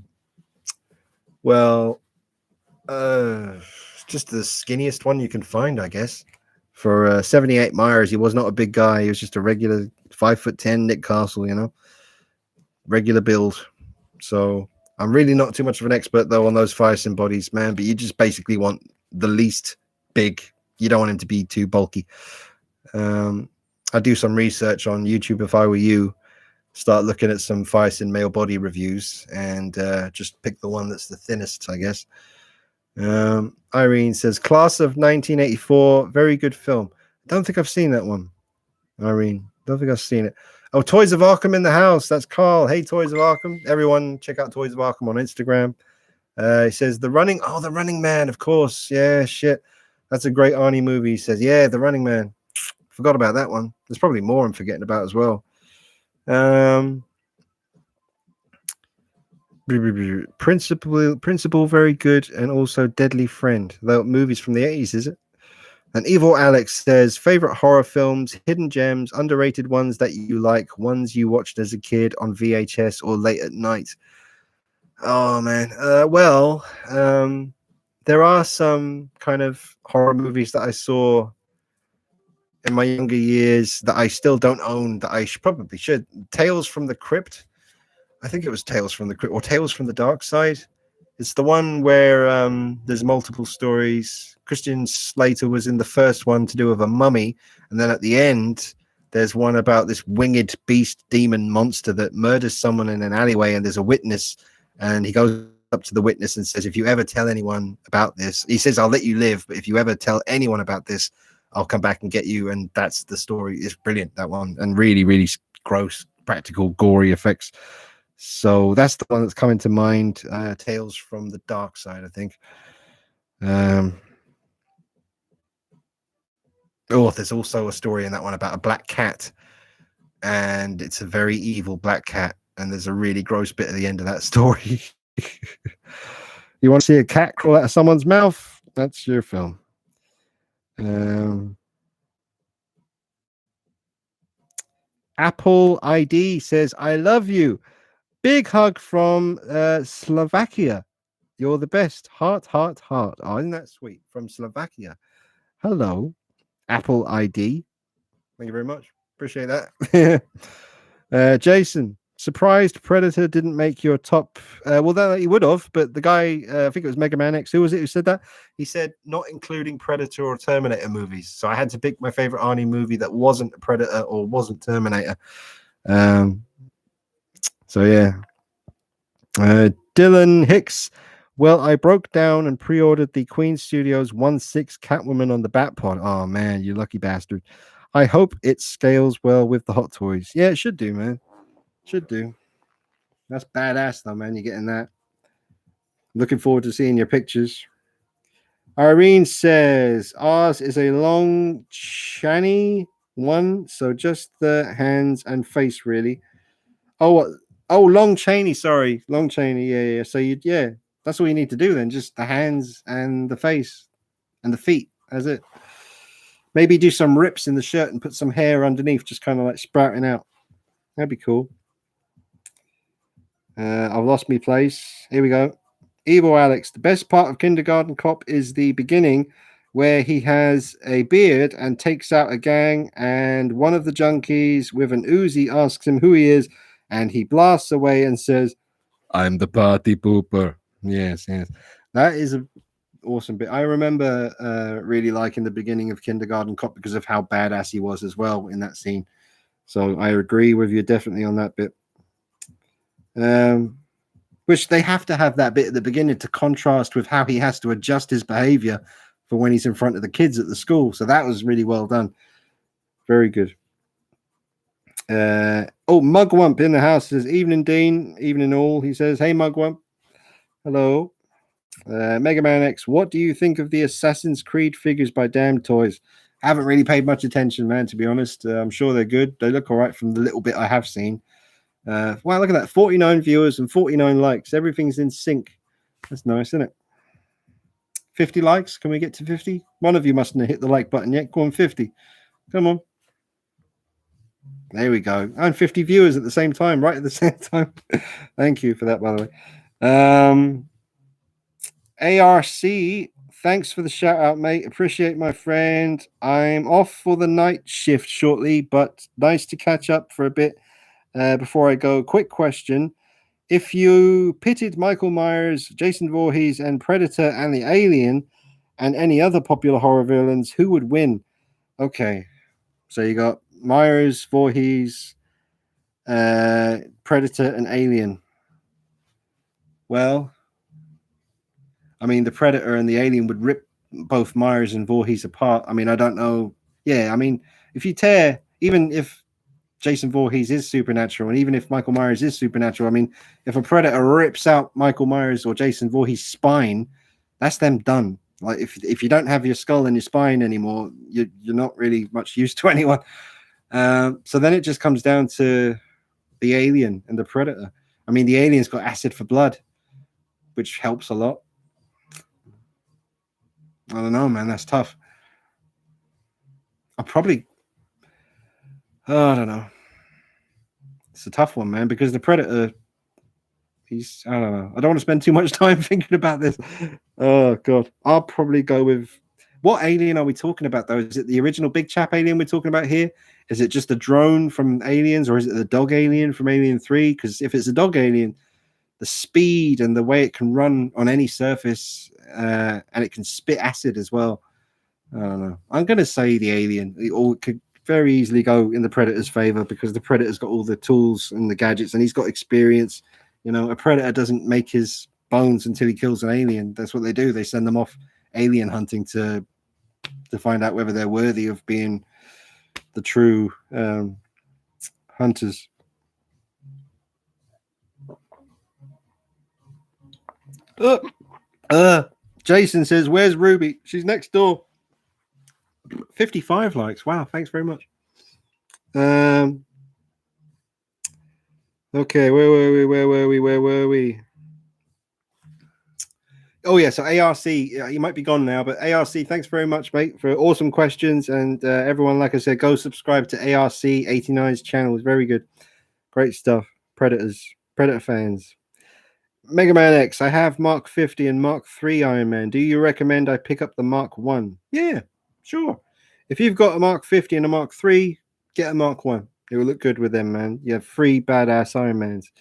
well, just the skinniest one you can find, I guess. For 78 Myers, he was not a big guy. He was just a regular 5'10" Nick Castle, you know, regular build. So I'm really not too much of an expert though on those Fireson bodies, man. But you just basically want the least big. You don't want him to be too bulky. I do some research on YouTube if I were you. Start looking at some Fireson male body reviews and just pick the one that's the thinnest, I guess. Irene says Class of 1984, very good film. Don't think I've seen that one. Irene, don't think I've seen it. Oh, Toys of Arkham in the house. That's Carl. Hey, Toys of Arkham. Everyone, check out Toys of Arkham on Instagram. He says The Running Man, of course. Yeah, shit. That's a great Arnie movie. He says, yeah, The Running Man. Forgot about that one. There's probably more I'm forgetting about as well. Principal, very good, and also Deadly Friend. The movies from the 80s, is it? And Evil Alex says, favorite horror films, hidden gems, underrated ones that you like, ones you watched as a kid on VHS or late at night. Oh, man. There are some kind of horror movies that I saw in my younger years that I still don't own that I probably should. Tales from the Crypt. I think it was Tales from the Crypt or Tales from the Dark Side. It's the one where there's multiple stories. Christian Slater was in the first one to do with a mummy. And then at the end, there's one about this winged beast demon monster that murders someone in an alleyway. And there's a witness. And he goes up to the witness and says, if you ever tell anyone about this, he says, I'll let you live. But if you ever tell anyone about this, I'll come back and get you. And that's the story. It's brilliant, that one. And really, really gross, practical, gory effects. So that's the one that's coming to mind. Tales from the Dark Side, I think. There's also a story in that one about a black cat, and it's a very evil black cat. And there's a really gross bit at the end of that story. You want to see a cat crawl out of someone's mouth? That's your film. Apple ID says, I love you. Big hug from Slovakia. You're the best. Heart, heart, heart. Oh, isn't that sweet? From Slovakia. Hello, Apple ID. Thank you very much. Appreciate that. Jason, surprised Predator didn't make your top. Well, that he would have, but the guy, I think it was Mega Man X. Who was it who said that? He said not including Predator or Terminator movies. So I had to pick my favorite Arnie movie that wasn't Predator or wasn't Terminator. So yeah. Dylan Hicks. Well, I broke down and pre-ordered the Queen Studios 1/6 Catwoman on the Batpod. Oh man, you lucky bastard. I hope it scales well with the Hot Toys. Yeah, it should do, man. Should do. That's badass though, man. You're getting that. Looking forward to seeing your pictures. Irene says ours is a long shiny one, so just the hands and face really. Oh, Long Cheney, sorry. Long Cheney, yeah. So that's all you need to do then, just the hands and the face and the feet. That's it. Maybe do some rips in the shirt and put some hair underneath, just kind of like sprouting out. That'd be cool. I've lost my place. Here we go. Evil Alex. The best part of Kindergarten Cop is the beginning where he has a beard and takes out a gang, and one of the junkies with an Uzi asks him who he is, and he blasts away and says, "I'm the party pooper." Yes. That is an awesome bit. I remember really liking the beginning of Kindergarten Cop because of how badass he was as well in that scene. So I agree with you definitely on that bit. Which they have to have that bit at the beginning to contrast with how he has to adjust his behavior for when he's in front of the kids at the school. So that was really well done. Very good. Mugwump in the house says, "Evening, Dean. Evening, all." He says, "Hey, Mugwump. Hello." Mega Man X, what do you think of the Assassin's Creed figures by Damn Toys? I haven't really paid much attention, man, to be honest. I'm sure they're good. They look all right from the little bit I have seen. Wow, look at that. 49 viewers and 49 likes. Everything's in sync. That's nice, isn't it? 50 likes. Can we get to 50? One of you mustn't have hit the like button yet. Go on, 50. Come on. There we go. And 50 viewers at the same time, right at the same time. Thank you for that, by the way. ARC, thanks for the shout out, mate. Appreciate my friend. I'm off for the night shift shortly, but nice to catch up for a bit. Before I go, quick question. If you pitted Michael Myers, Jason Voorhees, and Predator and the Alien and any other popular horror villains, who would win? Okay. So you got Myers, Voorhees, Predator, and Alien. Well, I mean, the Predator and the Alien would rip both Myers and Voorhees apart. I mean, I don't know. Yeah, I mean, if you tear, even if Jason Voorhees is supernatural, and even if Michael Myers is supernatural, I mean, if a Predator rips out Michael Myers or Jason Voorhees' spine, that's them done. Like, if you don't have your skull and your spine anymore, you're not really much use to anyone. So then it just comes down to the Alien and the Predator. I mean, the Alien's got acid for blood, which helps a lot. I don't know, man. That's tough. I don't know. It's a tough one, man, because the Predator, I don't know. I don't want to spend too much time thinking about this. Oh, God. I'll probably go with, what Alien are we talking about, though? Is it the original big chap Alien we're talking about here? Is it just the drone from Aliens, or is it the dog Alien from Alien 3? Because if it's a dog Alien, the speed and the way it can run on any surface, and it can spit acid as well. I don't know. I'm going to say the Alien. It could very easily go in the Predator's favor because the Predator's got all the tools and the gadgets, and he's got experience. You know, a Predator doesn't make his bones until he kills an alien. That's what they do. They send them off alien hunting to find out whether they're worthy of being the true hunters. Jason says, "Where's Ruby? She's next door." 55 likes. Wow, thanks very much. Okay, where were we? Oh yeah, so ARC, you might be gone now, but ARC, thanks very much, mate, for awesome questions. And everyone, like I said, go subscribe to ARC 89's channel. It's very good. Great stuff. Predator fans. Mega Man X, I have Mark 50 and Mark 3 Iron Man. Do you recommend I pick up the Mark 1? Yeah, sure. If you've got a Mark 50 and a Mark 3, Get a Mark 1. It will look good with them, man. You have 3 badass Iron Mans.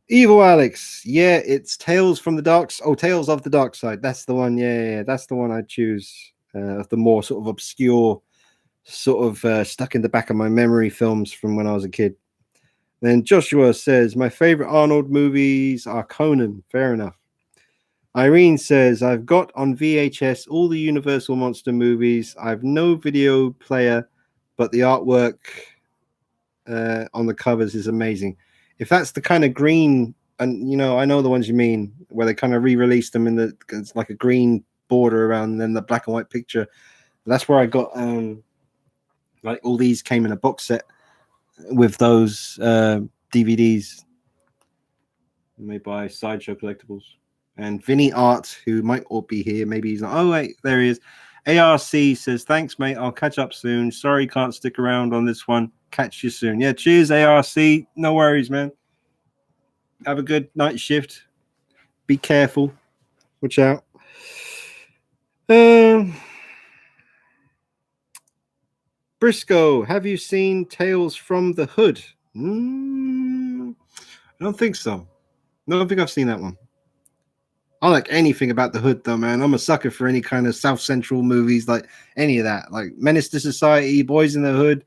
Evil Alex. Yeah, it's Tales from the Dark. Oh, Tales of the Dark Side. That's the one. Yeah. That's the one I'd choose. Of the more sort of obscure, sort of stuck in the back of my memory films from when I was a kid. Then Joshua says, my favorite Arnold movies are Conan. Fair enough. Irene says, I've got on VHS all the Universal Monster movies. I've no video player, but the artwork on the covers is amazing. If that's the kind of green, and I know the ones you mean, where they kind of re-released them in it's like a green border around, and then the black and white picture. That's where I got like all these came in a box set with those DVDs made by Sideshow Collectibles. And Vinny Art, who might all be here, maybe he's not. Oh wait, there he is. ARC says, thanks, mate. I'll catch up soon. Sorry, can't stick around on this one. Catch you soon. Yeah, cheers, ARC. No worries, man. Have a good night shift. Be careful. Watch out. Briscoe, have you seen Tales from the Hood? I don't think so. I don't think I've seen that one. I like anything about the Hood, though, man. I'm a sucker for any kind of South Central movies, like any of that, like Menace to Society, Boys in the Hood.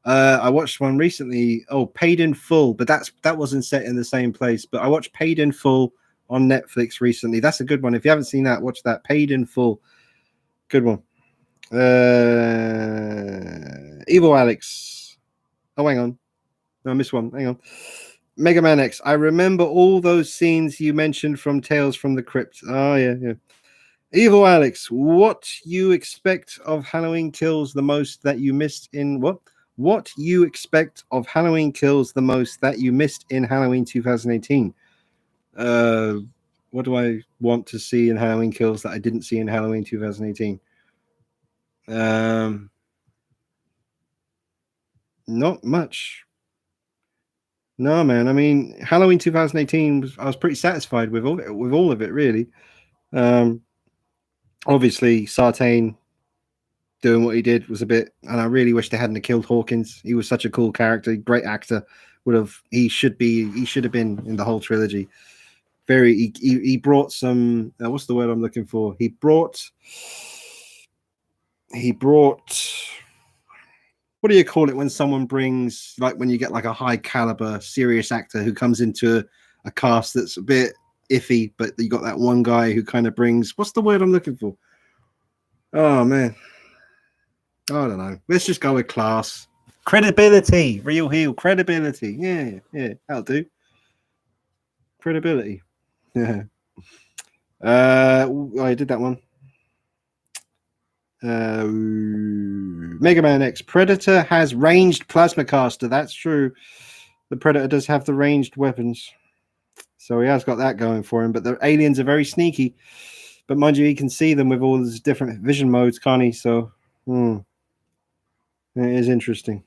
I watched one recently. Oh, Paid in Full, but that wasn't set in the same place. But I watched Paid in Full on Netflix recently. That's a good one. If you haven't seen that, watch that. Paid in Full, good one. Evil Alex. Oh, hang on. No, I missed one. Hang on. Mega Man X. I remember all those scenes you mentioned from Tales from the Crypt. Oh, yeah. Evil Alex, what you expect of Halloween Kills the most that you missed in what? What you expect of Halloween Kills the most that you missed in Halloween 2018? What do I want to see in Halloween Kills that I didn't see in Halloween 2018? Not much. No, man. I mean, Halloween 2018 I was pretty satisfied with all of it, really. Obviously, Sartain doing what he did was a bit, and I really wish they hadn't killed Hawkins. He was such a cool character, great actor. He should have been in the whole trilogy. He brought some. What's the word I'm looking for? He brought. What do you call it when someone brings, like when you get like a high caliber serious actor who comes into a cast that's a bit iffy, but you got that one guy who kind of brings, what's the word I'm looking for? Oh man, I don't know. Let's just go with class, credibility, real heel credibility. Yeah, that'll do. Credibility. Yeah. I did that one. Mega Man X. Predator has ranged plasma caster. That's true. The Predator does have the ranged weapons, so he has got that going for him. But the aliens are very sneaky. But mind you, he can see them with all these different vision modes, can't he? So it is interesting.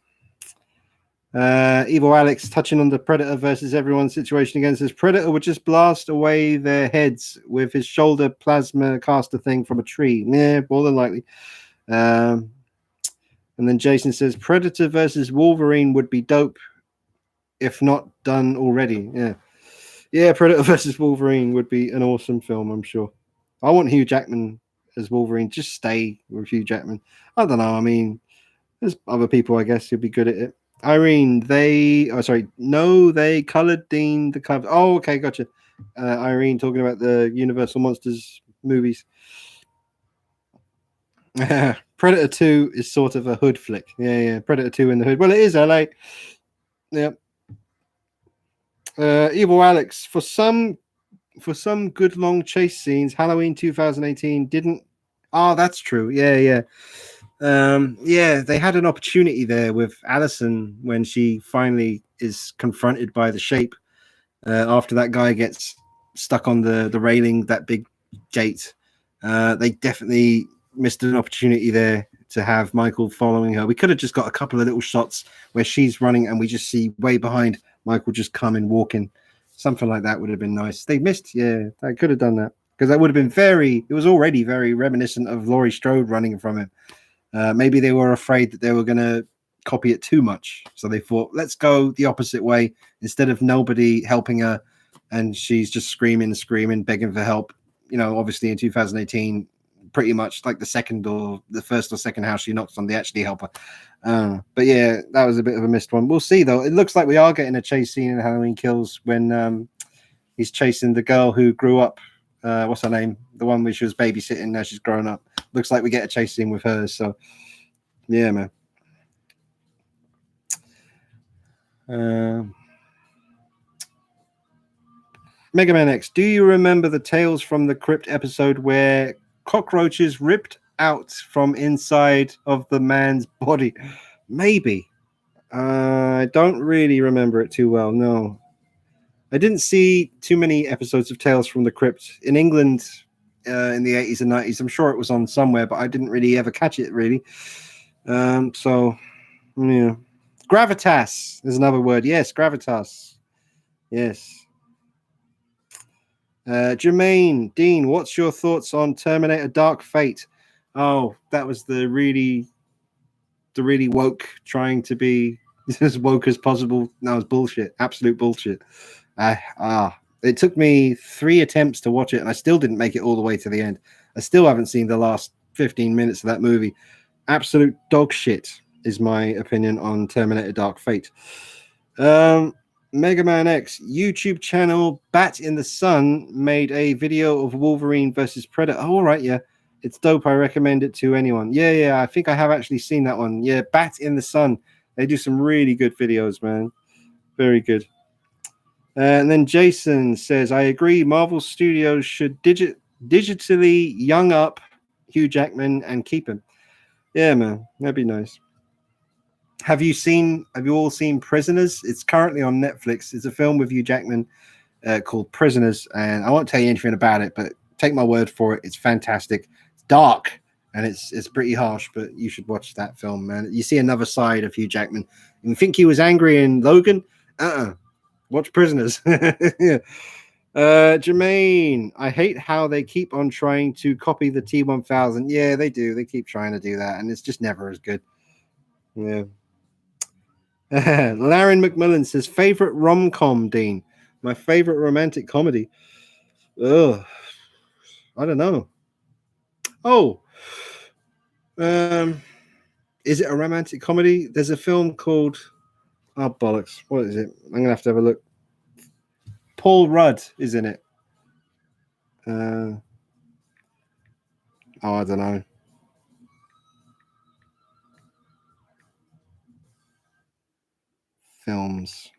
Evil Alex touching on the Predator versus everyone situation against this. Predator would just blast away their heads with his shoulder plasma caster thing from a tree. Yeah, more than likely. And then Jason says Predator versus Wolverine would be dope if not done already. Yeah, Predator versus Wolverine would be an awesome film, I'm sure. I want Hugh Jackman as Wolverine. Just stay with Hugh Jackman. I don't know. I mean, there's other people, I guess, who'd be good at it. Irene, they colored Dean the cover. Oh, okay, gotcha. Irene talking about the Universal Monsters movies. Predator 2 is sort of a hood flick. Yeah. Predator 2 in the hood. Well, it is LA. Yep. Evil Alex, for some good long chase scenes, Halloween 2018 didn't. Oh, that's true. Yeah. They had an opportunity there with Allison when she finally is confronted by the shape after that guy gets stuck on the railing, that big gate. They definitely missed an opportunity there to have Michael following her. We could have just got a couple of little shots where she's running and we just see way behind Michael just coming, walking. Something like that would have been nice. They missed. Yeah, they could have done that because that would have been it was already very reminiscent of Laurie Strode running from him. Maybe they were afraid that they were going to copy it too much. So they thought, let's go the opposite way. Instead of nobody helping her and she's just screaming, begging for help. You know, obviously in 2018, pretty much like the first or second house she knocks on, they actually help her. But yeah, that was a bit of a missed one. We'll see though. It looks like we are getting a chase scene in Halloween Kills when he's chasing the girl who grew up. What's her name? The one where she was babysitting. Now she's grown up. Looks like we get a chase scene with her. So yeah, man. Mega Man X, do you remember the Tales from the Crypt episode where cockroaches ripped out from inside of the man's body? Maybe. I don't really remember it too well. No. I didn't see too many episodes of Tales from the Crypt in England in the 80s and 90s. I'm sure it was on somewhere, but I didn't really ever catch it, really. So, yeah. Gravitas is another word. Yes, gravitas. Yes. Jermaine, Dean, what's your thoughts on Terminator Dark Fate? Oh, that was the really woke, trying to be as woke as possible. That was bullshit. Absolute bullshit. It took me 3 attempts to watch it, and I still didn't make it all the way to the end. I still haven't seen the last 15 minutes of that movie. Absolute dog shit is my opinion on Terminator Dark Fate. Mega Man X YouTube channel Bat in the Sun made a video of Wolverine versus Predator. Oh, all right, yeah, it's dope. I recommend it to anyone. Yeah, I think I have actually seen that one. Yeah, Bat in the Sun. They do some really good videos, man. Very good. And then Jason says, I agree. Marvel Studios should digitally young up Hugh Jackman and keep him. Yeah, man, that'd be nice. Have you all seen Prisoners? It's currently on Netflix. It's a film with Hugh Jackman called Prisoners, and I won't tell you anything about it, but take my word for it. It's fantastic. It's dark and it's pretty harsh, but you should watch that film, man. You see another side of Hugh Jackman. You think he was angry in Logan? Watch Prisoners. Yeah. Jermaine, I hate how they keep on trying to copy the T-1000. Yeah, they do. They keep trying to do that, and it's just never as good. Yeah. Laren McMillan says, favorite rom-com, Dean. My favorite romantic comedy. I don't know. Oh, is it a romantic comedy? There's a film called, oh bollocks, what is it? I'm gonna have to have a look. Paul Rudd is in it. I don't know. Films.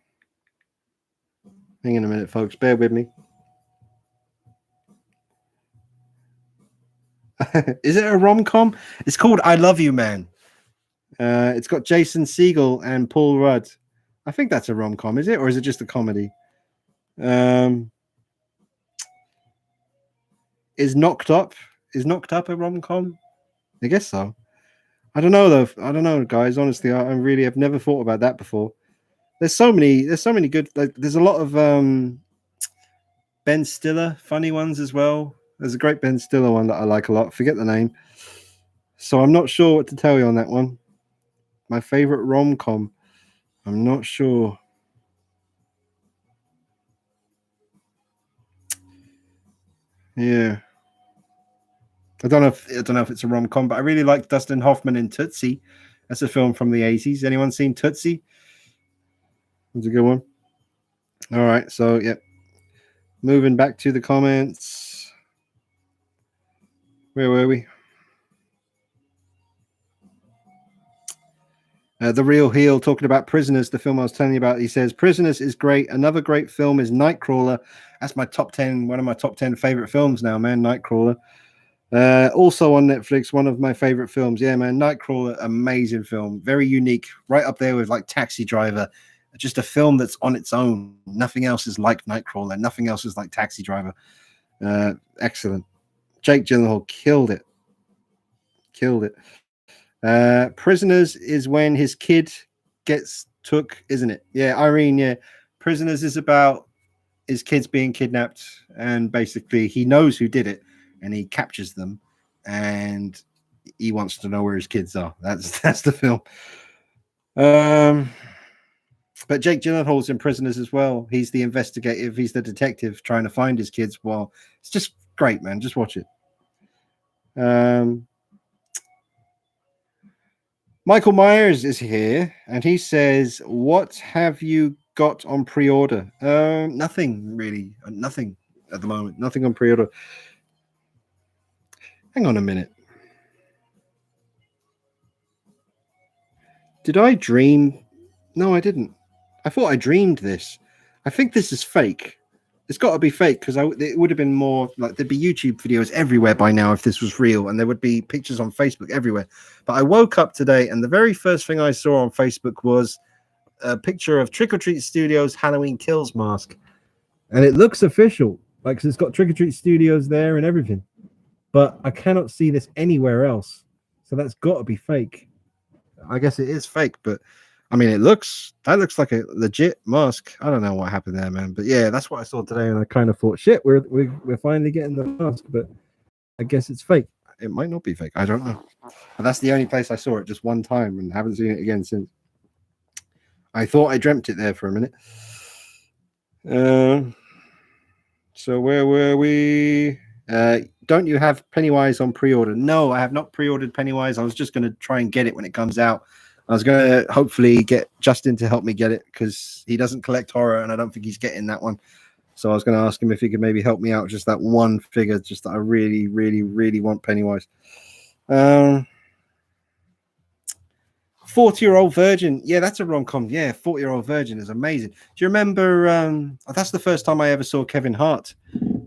Hang on a minute, folks. Bear with me. Is it a rom-com? It's called I Love You, Man. It's got Jason Segel and Paul Rudd. I think that's a rom-com, is it? Or is it just a comedy? Is Knocked Up a rom-com? I guess so. I don't know though. I don't know, guys. Honestly, I really have never thought about that before. There's so many good. Like, there's a lot of Ben Stiller funny ones as well. There's a great Ben Stiller one that I like a lot. Forget the name. So I'm not sure what to tell you on that one. My favorite rom-com. I'm not sure. Yeah. I don't know if it's a rom-com, but I really like Dustin Hoffman in Tootsie. That's a film from the 80s. Anyone seen Tootsie? It's a good one. All right, so yeah. Moving back to the comments. Where were we? The Real Heel talking about Prisoners, the film I was telling you about. He says, Prisoners is great. Another great film is Nightcrawler. That's my top 10, one of my top 10 favorite films now, man, Nightcrawler. Also on Netflix, one of my favorite films. Yeah, man, Nightcrawler, amazing film. Very unique. Right up there with like Taxi Driver. Just a film that's on its own. Nothing else is like Nightcrawler. Nothing else is like Taxi Driver. Excellent. Jake Gyllenhaal killed it. Prisoners is when his kid gets took, isn't it? Yeah, Irene, yeah. Prisoners is about his kids being kidnapped, and basically he knows who did it, and he captures them, and he wants to know where his kids are. That's the film. But Jake Gyllenhaal's in Prisoners as well. He's the investigative. He's the detective trying to find his kids. Well, it's just great, man. Just watch it. Michael Myers is here, and he says, "What have you got on pre-order?" Nothing really. Nothing at the moment. Nothing on pre-order. Hang on a minute. Did I dream? No, I didn't. I thought I dreamed this. I think this is fake. It's got to be fake because it would have been more like there'd be YouTube videos everywhere by now if this was real, and there would be pictures on Facebook everywhere. But I woke up today, and the very first thing I saw on Facebook was a picture of Trick or Treat Studios Halloween Kills mask, and it looks official. Like, 'cause it's got Trick or Treat Studios there and everything, but I cannot see this anywhere else. So that's got to be fake. I guess it is fake, but I mean, that looks like a legit mask. I don't know what happened there, man. But yeah, that's what I saw today, and I kind of thought, shit, we're finally getting the mask, but I guess it's fake. It might not be fake. I don't know. But that's the only place I saw it just one time, and haven't seen it again since. I thought I dreamt it there for a minute. So where were we? Don't you have Pennywise on pre-order? No, I have not pre-ordered Pennywise. I was just going to try and get it when it comes out. I was going to hopefully get Justin to help me get it because he doesn't collect horror, and I don't think he's getting that one. So I was going to ask him if he could maybe help me out just that one figure, just that I really, really, really want Pennywise. 40-Year-Old Virgin. Yeah, that's a rom-com. Yeah, 40-Year-Old Virgin is amazing. Do you remember? That's the first time I ever saw Kevin Hart.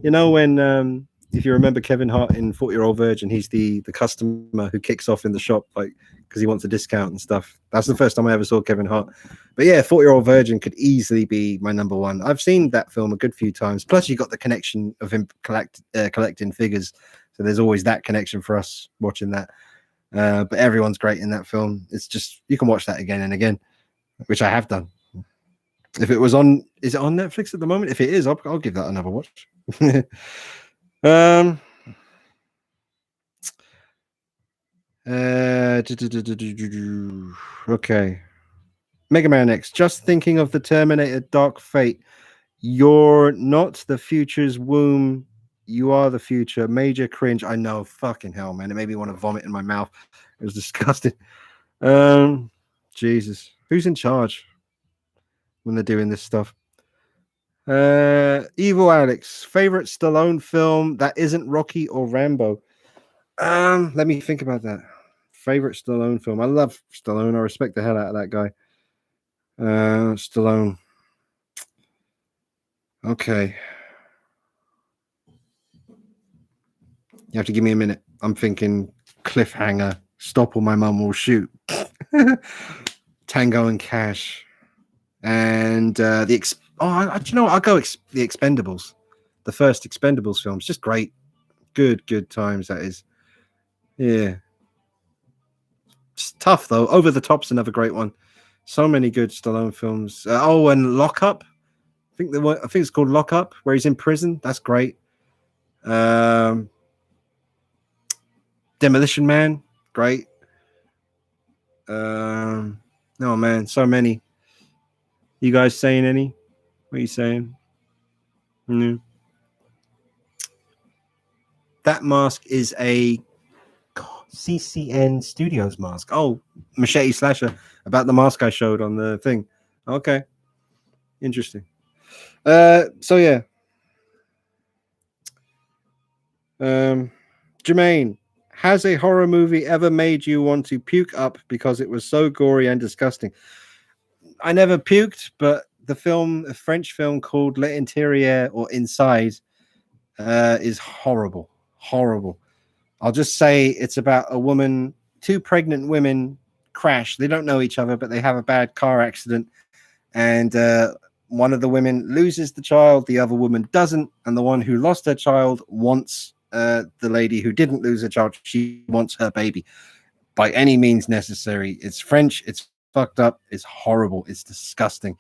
You know, when if you remember Kevin Hart in 40-Year-Old Virgin, he's the customer who kicks off in the shop, like, because he wants a discount and stuff. That's the first time I ever saw Kevin Hart. But yeah, 40-Year-Old Virgin could easily be my number one. I've seen that film a good few times. Plus, you got the connection of him collecting figures. So there's always that connection for us watching that. But everyone's great in that film. It's just, you can watch that again and again, which I have done. If it was on, is it on Netflix at the moment? If it is, I'll give that another watch. Okay. Mega Man X. Just thinking of the Terminator Dark Fate. You're not the future's womb. You are the future. Major cringe. I know. Fucking hell, man. It made me want to vomit in my mouth. It was disgusting. Jesus. Who's in charge when they're doing this stuff? Evil Alex. Favorite Stallone film that isn't Rocky or Rambo? Let me think about that. Favorite Stallone film. I love Stallone. I respect the hell out of that guy. Stallone. Okay. You have to give me a minute. I'm thinking Cliffhanger, Stop or My Mum Will Shoot, Tango and Cash, and do you know what? I'll go the Expendables, the first Expendables film. It's just great. Good times, that is. Yeah. It's tough, though. Over the Top's another great one. So many good Stallone films. And Lock Up. I think it's called Lock Up, where he's in prison. That's great. Demolition Man, great. No, man, so many. You guys saying any? What are you saying? No. That mask is a CCN Studios mask. Oh, Machete Slasher, about the mask I showed on the thing. Okay. Interesting. So yeah. Jermaine, has a horror movie ever made you want to puke up because it was so gory and disgusting? I never puked, but a French film called L'Intérieur or Inside is horrible. Horrible. I'll just say it's about a woman, two pregnant women crash. They don't know each other, but they have a bad car accident. And one of the women loses the child, the other woman doesn't. And the one who lost her child wants the lady who didn't lose her child. She wants her baby by any means necessary. It's French. It's fucked up. It's horrible. It's disgusting.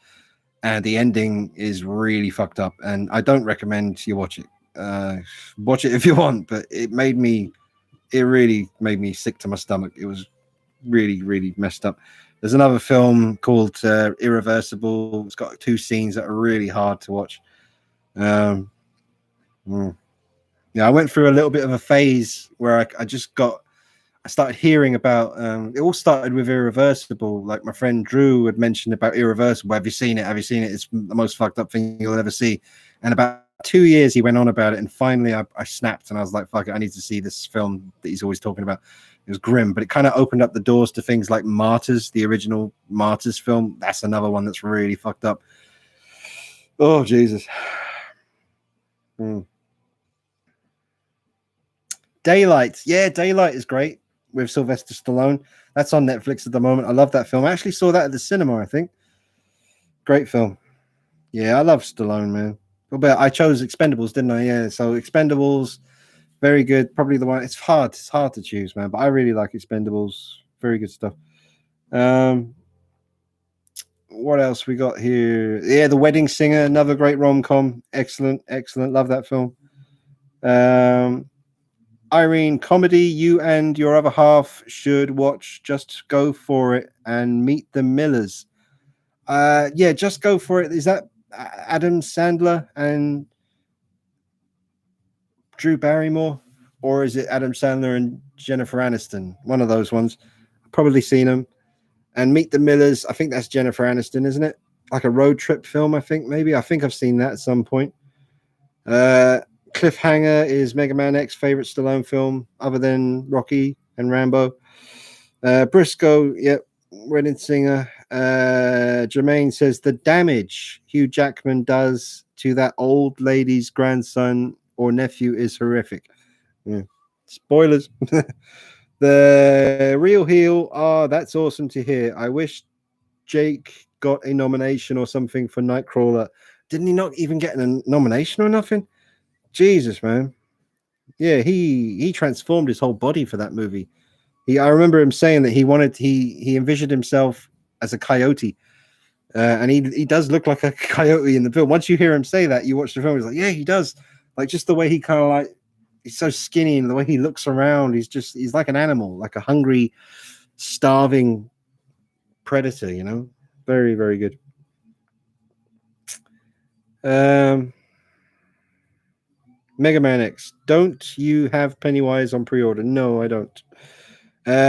And the ending is really fucked up. And I don't recommend you watch it. Watch it if you want, but it really made me sick to my stomach. It was really, really messed up. There's another film called Irreversible. It's got 2 scenes that are really hard to watch. Yeah, I went through a little bit of a phase where I started hearing about. It all started with Irreversible. Like my friend Drew had mentioned about Irreversible. Have you seen it? Have you seen it? It's the most fucked up thing you'll ever see. And about 2 years he went on about it, and finally I snapped and I was like, fuck it, I need to see this film that he's always talking about. It was grim, but it kind of opened up the doors to things like Martyrs, the original Martyrs film. That's another one that's really fucked up. Oh Jesus. Daylight. Yeah, Daylight is great with Sylvester Stallone. That's on Netflix at the moment. I love that film. I actually saw that at the cinema, I think. Great film. Yeah, I love Stallone, man. But I chose Expendables, didn't I? Yeah, so Expendables, very good. Probably the one. It's hard to choose, man. But I really like Expendables. Very good stuff. What else we got here? Yeah, The Wedding Singer, another great rom-com. Excellent. Love that film. Irene, comedy. You and your other half should watch Just Go For It and Meet the Millers. Yeah, Just Go For It. Is that Adam Sandler and Drew Barrymore, or is it Adam Sandler and Jennifer Aniston? One of those ones. I've probably seen them. And Meet the Millers, I think that's Jennifer Aniston, isn't it? Like a road trip film, I think, maybe. I think I've seen that at some point. Cliffhanger is Mega Man X's favorite Stallone film, other than Rocky and Rambo. Briscoe, yep, Wedding Singer. Jermaine says the damage Hugh Jackman does to that old lady's grandson or nephew is horrific. Yeah. Spoilers. The Real Heel. Oh, that's awesome to hear. I wish Jake got a nomination or something for Nightcrawler. Didn't he not even get a nomination or nothing? Jesus, man. Yeah, he transformed his whole body for that movie. I remember him saying that he envisioned himself as a coyote. And he does look like a coyote in the film. Once you hear him say that, you watch the film, he's like, yeah, he does. Like just the way he kind of like, he's so skinny and the way he looks around, he's like an animal, like a hungry, starving predator, you know? Very, very good. Mega Man X. Don't you have Pennywise on pre-order? No, I don't.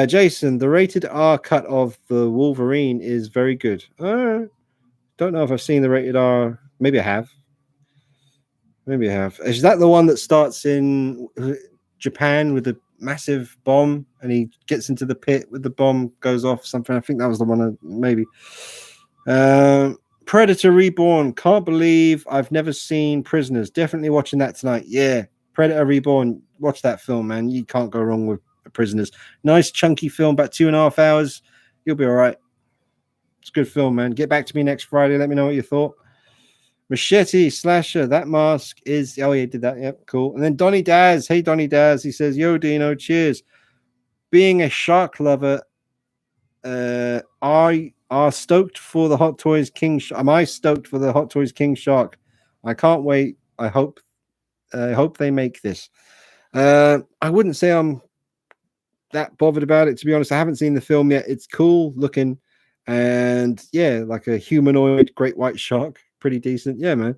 Jason, the rated R cut of the Wolverine is very good. Don't know if I've seen the rated R. Maybe I have. Is that the one that starts in Japan with a massive bomb and he gets into the pit with the bomb, goes off something? I think that was the one. Maybe. Predator Reborn. Can't believe I've never seen Prisoners. Definitely watching that tonight. Yeah. Predator Reborn. Watch that film, man. You can't go wrong with Prisoners. Nice chunky film, about 2.5 hours. You'll be all right. It's a good film, man. Get back to me next Friday. Let me know what you thought. Machete Slasher. That mask is. Oh, yeah, did that. Yep, cool. And then Donny Daz. Hey, Donny Daz. He says, yo, Dino, cheers. Being a shark lover, are stoked for the Hot Toys King. Am I stoked for the Hot Toys King Shark? I can't wait. I hope they make this. I wouldn't say I'm that bothered about it, to be honest. I haven't seen the film yet. It's cool looking, and yeah, like a humanoid great white shark, pretty decent. Yeah, man.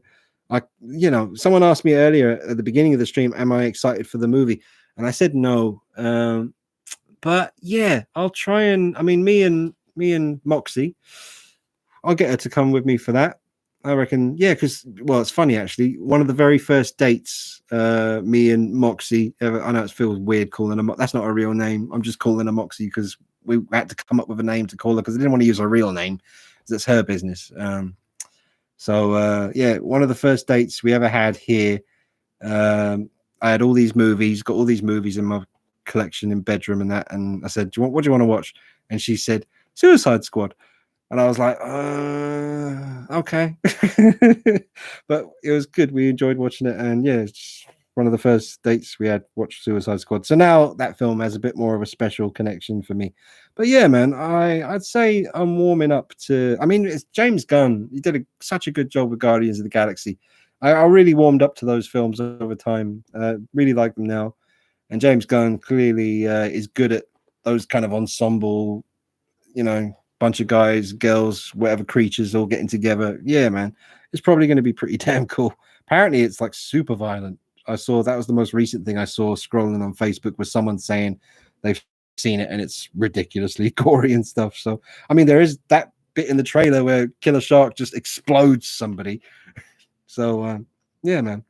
Someone asked me earlier at the beginning of the stream, am I excited for the movie? And I said no. But yeah, I'll try and. I mean, me and Moxie, I'll get her to come with me for that. I reckon, yeah, because, well, it's funny, actually. One of the very first dates, me and Moxie, I know it feels weird calling her, that's not a real name. I'm just calling her Moxie because we had to come up with a name to call her because I didn't want to use her real name. That's her business. Yeah, one of the first dates we ever had here, I had all these movies, got all these movies in my collection in bedroom and that. And I said, what do you want to watch? And she said, Suicide Squad. And I was like, okay. But it was good. We enjoyed watching it. And yeah, it's one of the first dates we had watched Suicide Squad. So now that film has a bit more of a special connection for me. But yeah, man, I'd say I'm warming up to, I mean, it's James Gunn. He did such a good job with Guardians of the Galaxy. I really warmed up to those films over time. Really like them now. And James Gunn clearly is good at those kind of ensemble, bunch of guys, girls, whatever creatures all getting together. Yeah, man, it's probably going to be pretty damn cool. Apparently, it's like super violent. I saw that was the most recent thing I saw scrolling on Facebook was someone saying they've seen it and it's ridiculously gory and stuff. So, I mean, there is that bit in the trailer where Killer Shark just explodes somebody. So, yeah, man.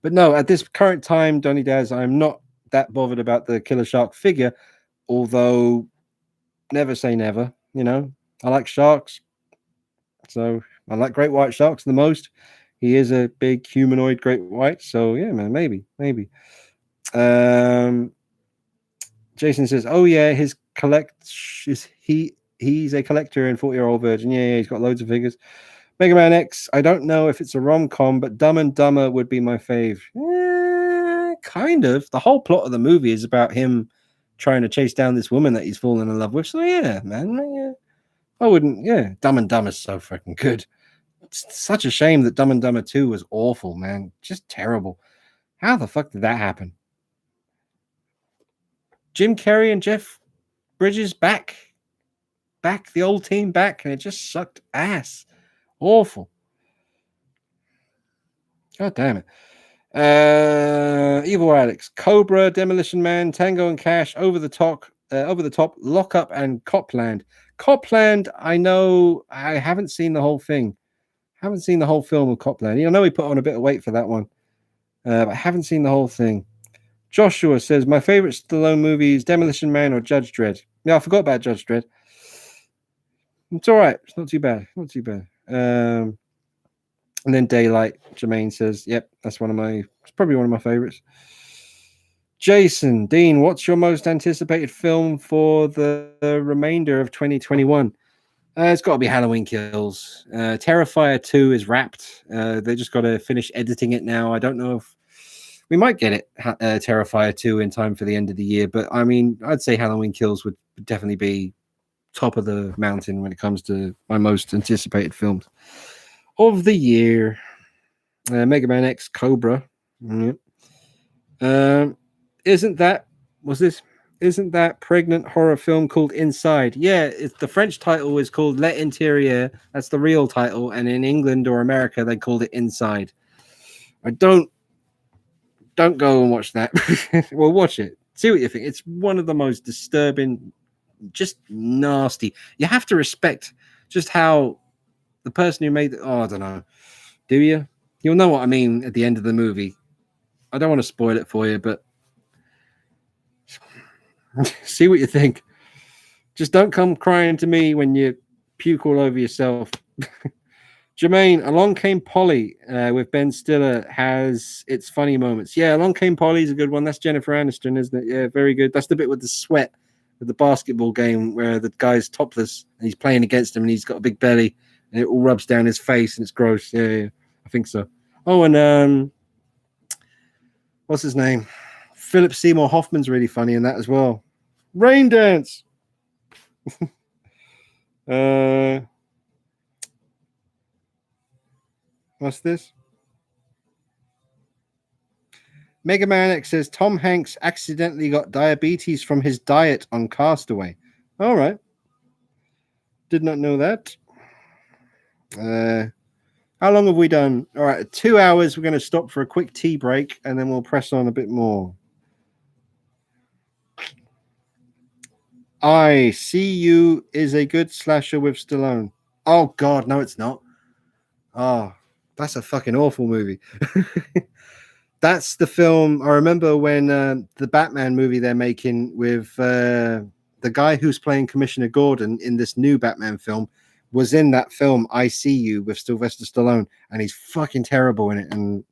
But no, at this current time, Donny Daz, I'm not that bothered about the Killer Shark figure, although never say never. You know, I like sharks, so I like great white sharks the most. He is a big humanoid great white, so yeah, man, maybe. Um, Jason says, "Oh yeah, he's a collector in 40-Year-Old Virgin. Yeah, he's got loads of figures." Mega Man X. I don't know if it's a rom-com, but Dumb and Dumber would be my fave. Kind of. The whole plot of the movie is about him trying to chase down this woman that he's fallen in love with. So yeah, man. Yeah. I wouldn't. Yeah, Dumb and Dumber's so freaking good. It's such a shame that Dumb and Dumber 2 was awful, man. Just terrible. How the fuck did that happen? Jim Carrey and Jeff Bridges back, the old team back, and it just sucked ass. Awful. God damn it. Evil Alex, Cobra, Demolition Man, Tango and Cash, Over the Top, Lock Up, and Copland. Copland, I know I haven't seen the whole thing. Haven't seen the whole film of Copland. I know he put on a bit of weight for that one, but I haven't seen the whole thing. Joshua says, my favorite Stallone movie is Demolition Man or Judge Dredd. Yeah, I forgot about Judge Dredd. It's all right. It's not too bad. Not too bad. And then Daylight, Jermaine says, yep, it's probably one of my favorites. Jason, Dean, what's your most anticipated film for the remainder of 2021? It's got to be Halloween Kills. Terrifier 2 is wrapped. They just got to finish editing it now. I don't know if we might get it, Terrifier 2, in time for the end of the year. But, I mean, I'd say Halloween Kills would definitely be top of the mountain when it comes to my most anticipated films of the year. Mega Man X Cobra. Isn't that pregnant horror film called Inside? Yeah, the French title is called L'Intérieur. That's the real title, and in England or America they called it Inside. I don't go and watch that. Well, watch it. See what you think. It's one of the most disturbing, just nasty. You have to respect just how the person who made it. Oh, I don't know. Do you? You'll know what I mean at the end of the movie. I don't want to spoil it for you, but see what you think. Just don't come crying to me when you puke all over yourself. Jermaine, Along Came Polly with Ben Stiller has its funny moments. Yeah, Along Came Polly is a good one. That's Jennifer Aniston, isn't it? Yeah, very good. That's the bit with the sweat with the basketball game where the guy's topless and he's playing against him and he's got a big belly and it all rubs down his face and it's gross. Yeah, I think so. Oh, and what's his name? Philip Seymour Hoffman's really funny in that as well. Rain Dance. What's this? Mega Man X says Tom Hanks accidentally got diabetes from his diet on Castaway. All right. Did not know that. How long have we done? All right, 2 hours. We're going to stop for a quick tea break and then we'll press on a bit more. I See You is a good slasher with Stallone. Oh, God, no, it's not. Oh, that's a fucking awful movie. That's the film. I remember when the Batman movie they're making with the guy who's playing Commissioner Gordon in this new Batman film was in that film, I See You, with Sylvester Stallone, and he's fucking terrible in it. And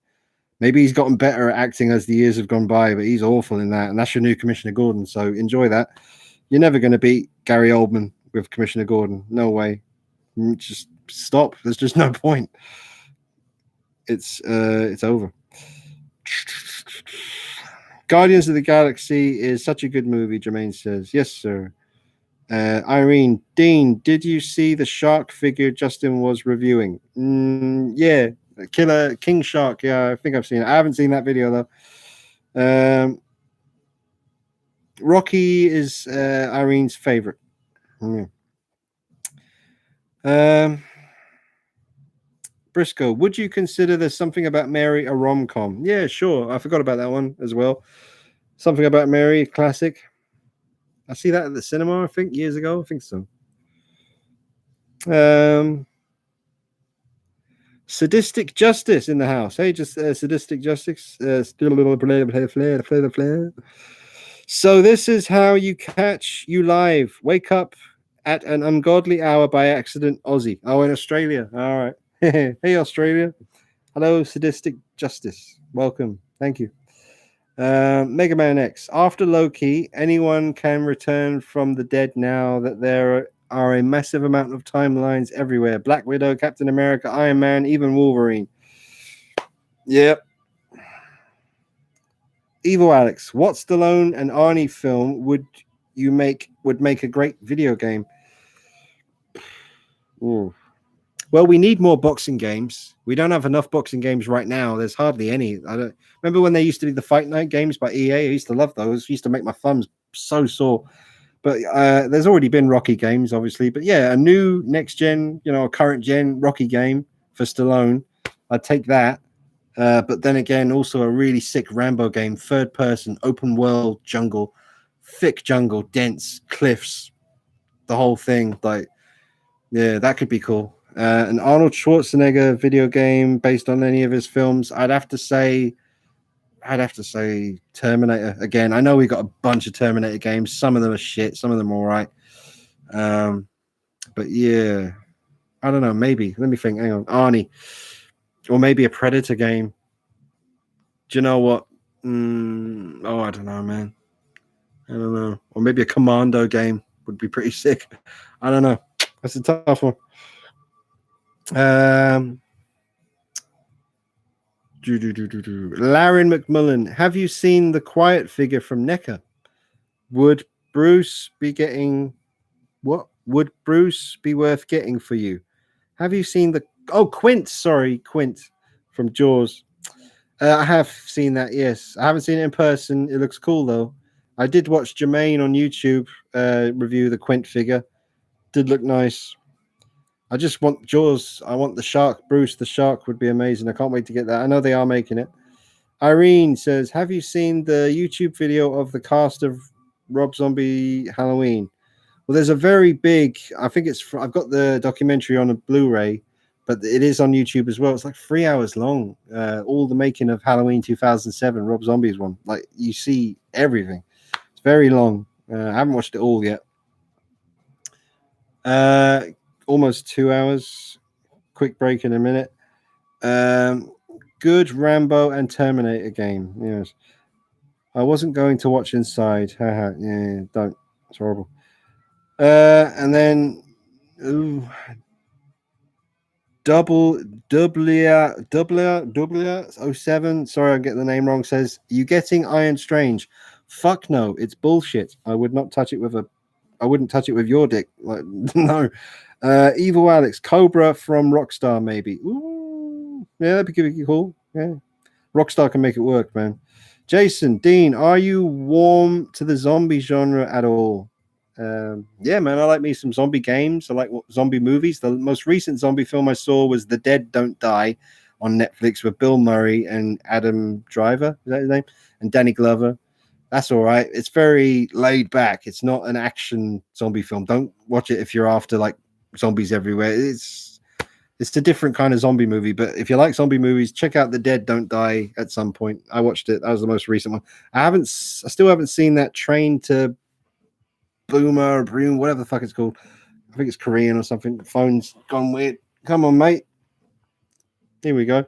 maybe he's gotten better at acting as the years have gone by, but he's awful in that. And that's your new Commissioner Gordon. So enjoy that. You're never going to beat Gary Oldman with Commissioner Gordon. No way. Just stop. There's just no point. It's over. Guardians of the Galaxy is such a good movie, Jermaine says. Yes, sir. Irene, Dean, did you see the shark figure Justin was reviewing? Yeah, Killer King Shark. Yeah, I think I've seen it. I haven't seen that video though. Rocky is Irene's favorite. Briscoe, would you consider There's Something About Mary a rom-com? Yeah, sure. I forgot about that one as well. Something About Mary, classic. I see that at the cinema, I think, years ago. I think so. Sadistic Justice in the house. Hey, just Sadistic Justice. So this is how you catch you live. Wake up at an ungodly hour by accident, Aussie. Oh, in Australia. All right. Hey, Australia. Hello, Sadistic Justice. Welcome. Thank you. Mega Man X. After Loki, anyone can return from the dead now that there are a massive amount of timelines everywhere. Black Widow, Captain America, Iron Man, even Wolverine. Yep. Evil Alex. What Stallone and Arnie film would make a great video game? Ooh. Well, we need more boxing games. We don't have enough boxing games right now. There's hardly any. I don't remember when there used to be the Fight Night games by EA. I used to love those. Used to make my thumbs so sore. But there's already been Rocky games, obviously. But yeah, a new next gen, a current gen Rocky game for Stallone. I'd take that. But then again, also a really sick Rambo game, third person, open world jungle, thick jungle, dense cliffs, the whole thing. Like, yeah, that could be cool. An Arnold Schwarzenegger video game based on any of his films. I'd have to say Terminator again. I know we got a bunch of Terminator games. Some of them are shit. Some of them are all right. But yeah, I don't know. Maybe let me think. Hang on, Arnie, or maybe a Predator game. Do you know what? Oh, I don't know, man. I don't know. Or maybe a Commando game would be pretty sick. I don't know. That's a tough one. Laren McMullen, have you seen The Quiet Figure from NECA? Would Bruce be getting what? Would Bruce be worth getting for you? Have you seen Quint? Sorry, Quint from Jaws. I have seen that. Yes, I haven't seen it in person. It looks cool though. I did watch Jermaine on YouTube review the Quint figure. Did look nice. I just want Jaws. I want the shark. Bruce the shark would be amazing. I can't wait to get that. I know they are making it. Irene says, have you seen the YouTube video of the cast of Rob Zombie Halloween? Well, there's a very big, I've got the documentary on a Blu-ray, but it is on YouTube as well. It's like 3 hours long. All the making of Halloween 2007, Rob Zombie's one. Like, you see everything. It's very long. I haven't watched it all yet. Almost 2 hours. Quick break in a minute. Good Rambo and Terminator game. Yes. I wasn't going to watch Inside. Yeah, don't. It's horrible. And then double 07. Sorry, I'm getting the name wrong. Says, you getting Iron Strange? Fuck no, it's bullshit. I wouldn't touch it with your dick. Like, no. Evil Alex, Cobra from Rockstar, maybe. Ooh, yeah, that'd be cool. Yeah, Rockstar can make it work, man. Jason, Dean, are you warm to the zombie genre at all? Yeah, man, I like me some zombie games. I like zombie movies. The most recent zombie film I saw was The Dead Don't Die on Netflix with Bill Murray and Adam Driver. Is that his name? And Danny Glover. That's all right. It's very laid back. It's not an action zombie film. Don't watch it if you're after like zombies everywhere. It's a different kind of zombie movie. But if you like zombie movies, check out The Dead Don't Die at some point. I watched it. That was the most recent one. I still haven't seen that Train to Boomer or Broom, whatever the fuck it's called. I think it's Korean or something. The phone's gone weird. Come on, mate. Here we go.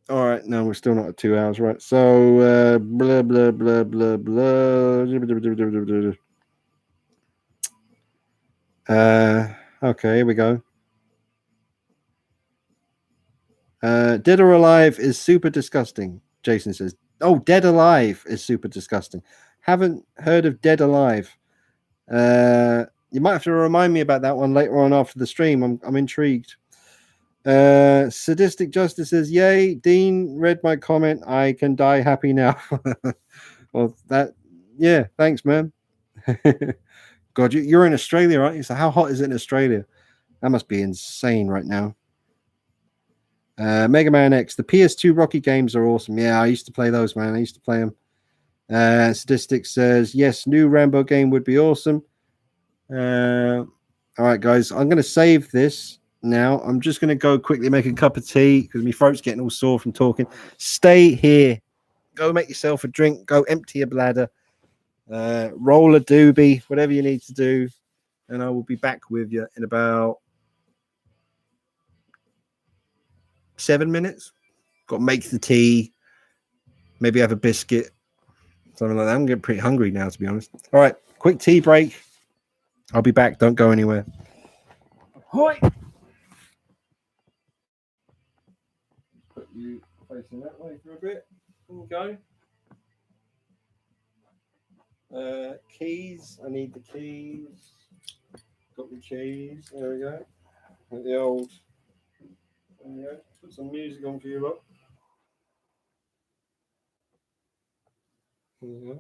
All right, no, we're still not at 2 hours, right? So blah blah blah blah blah. Okay, here we go. Dead or Alive is super disgusting. Jason says, "Oh, Dead Alive is super disgusting." Haven't heard of Dead Alive. You might have to remind me about that one later on after the stream. I'm intrigued. Sadistic Justice says, yay, Dean read my comment. I can die happy now. Well, yeah, thanks, man. God, you're in Australia, aren't you? So how hot is it in Australia? That must be insane right now. Mega Man X. The PS2 Rocky games are awesome. Yeah, I used to play those, man. I used to play them. Statistics says, yes, new Rambo game would be awesome. All right, guys. I'm going to save this now. I'm just going to go quickly make a cup of tea because my throat's getting all sore from talking. Stay here. Go make yourself a drink. Go empty your bladder. Roll a doobie, whatever you need to do. And I will be back with you in about 7 minutes. Got to make the tea. Maybe have a biscuit. Something like that. I'm getting pretty hungry now, to be honest. All right. Quick tea break. I'll be back. Don't go anywhere. Hoi! Put you facing that way for a bit. There we go. Keys. I need the keys. Got the keys. There we go. With the old. There we go. Put some music on for you, lot. There we go.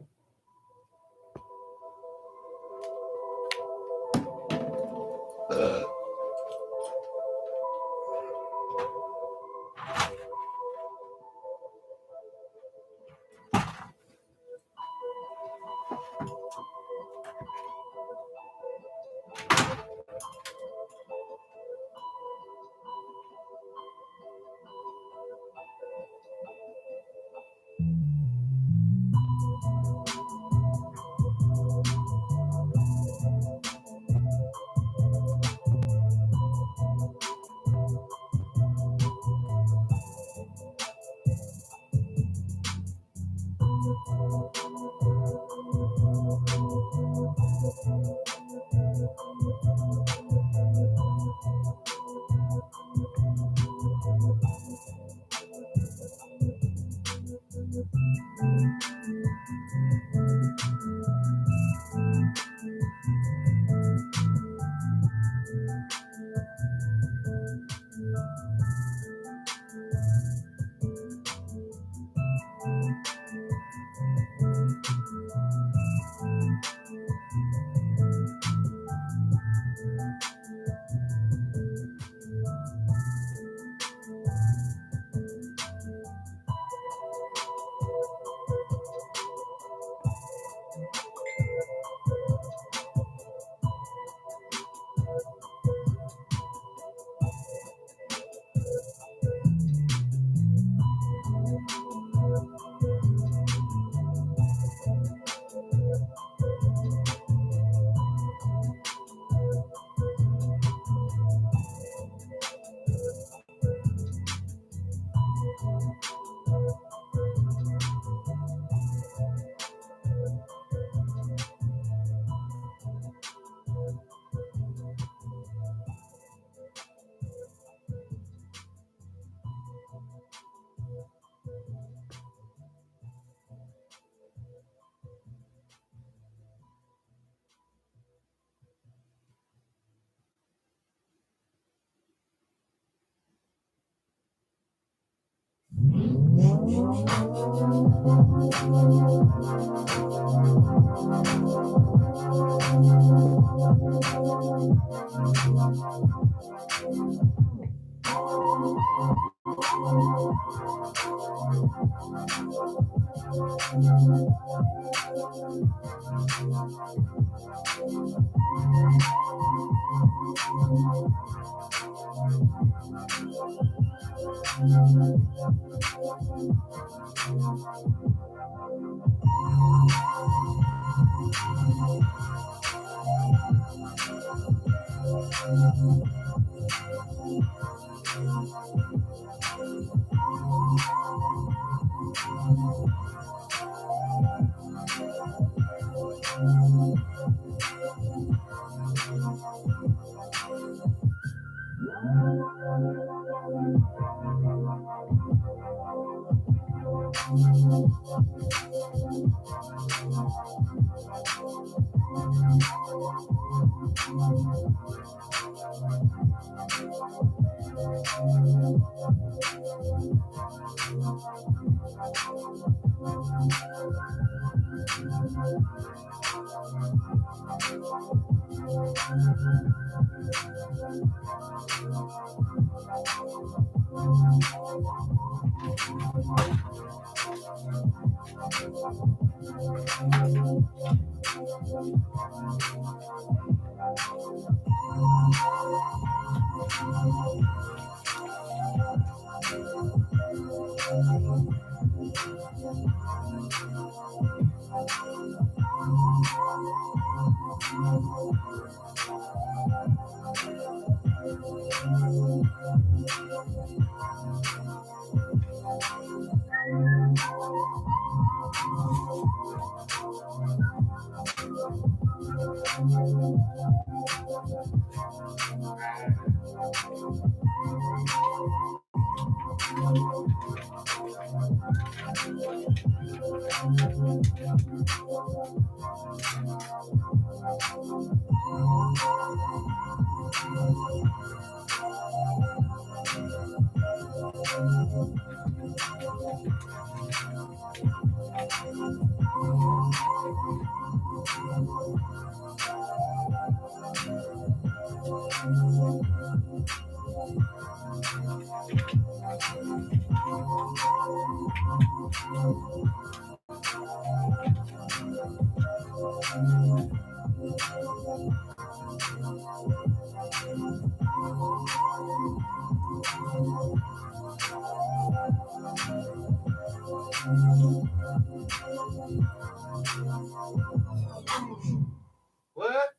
What?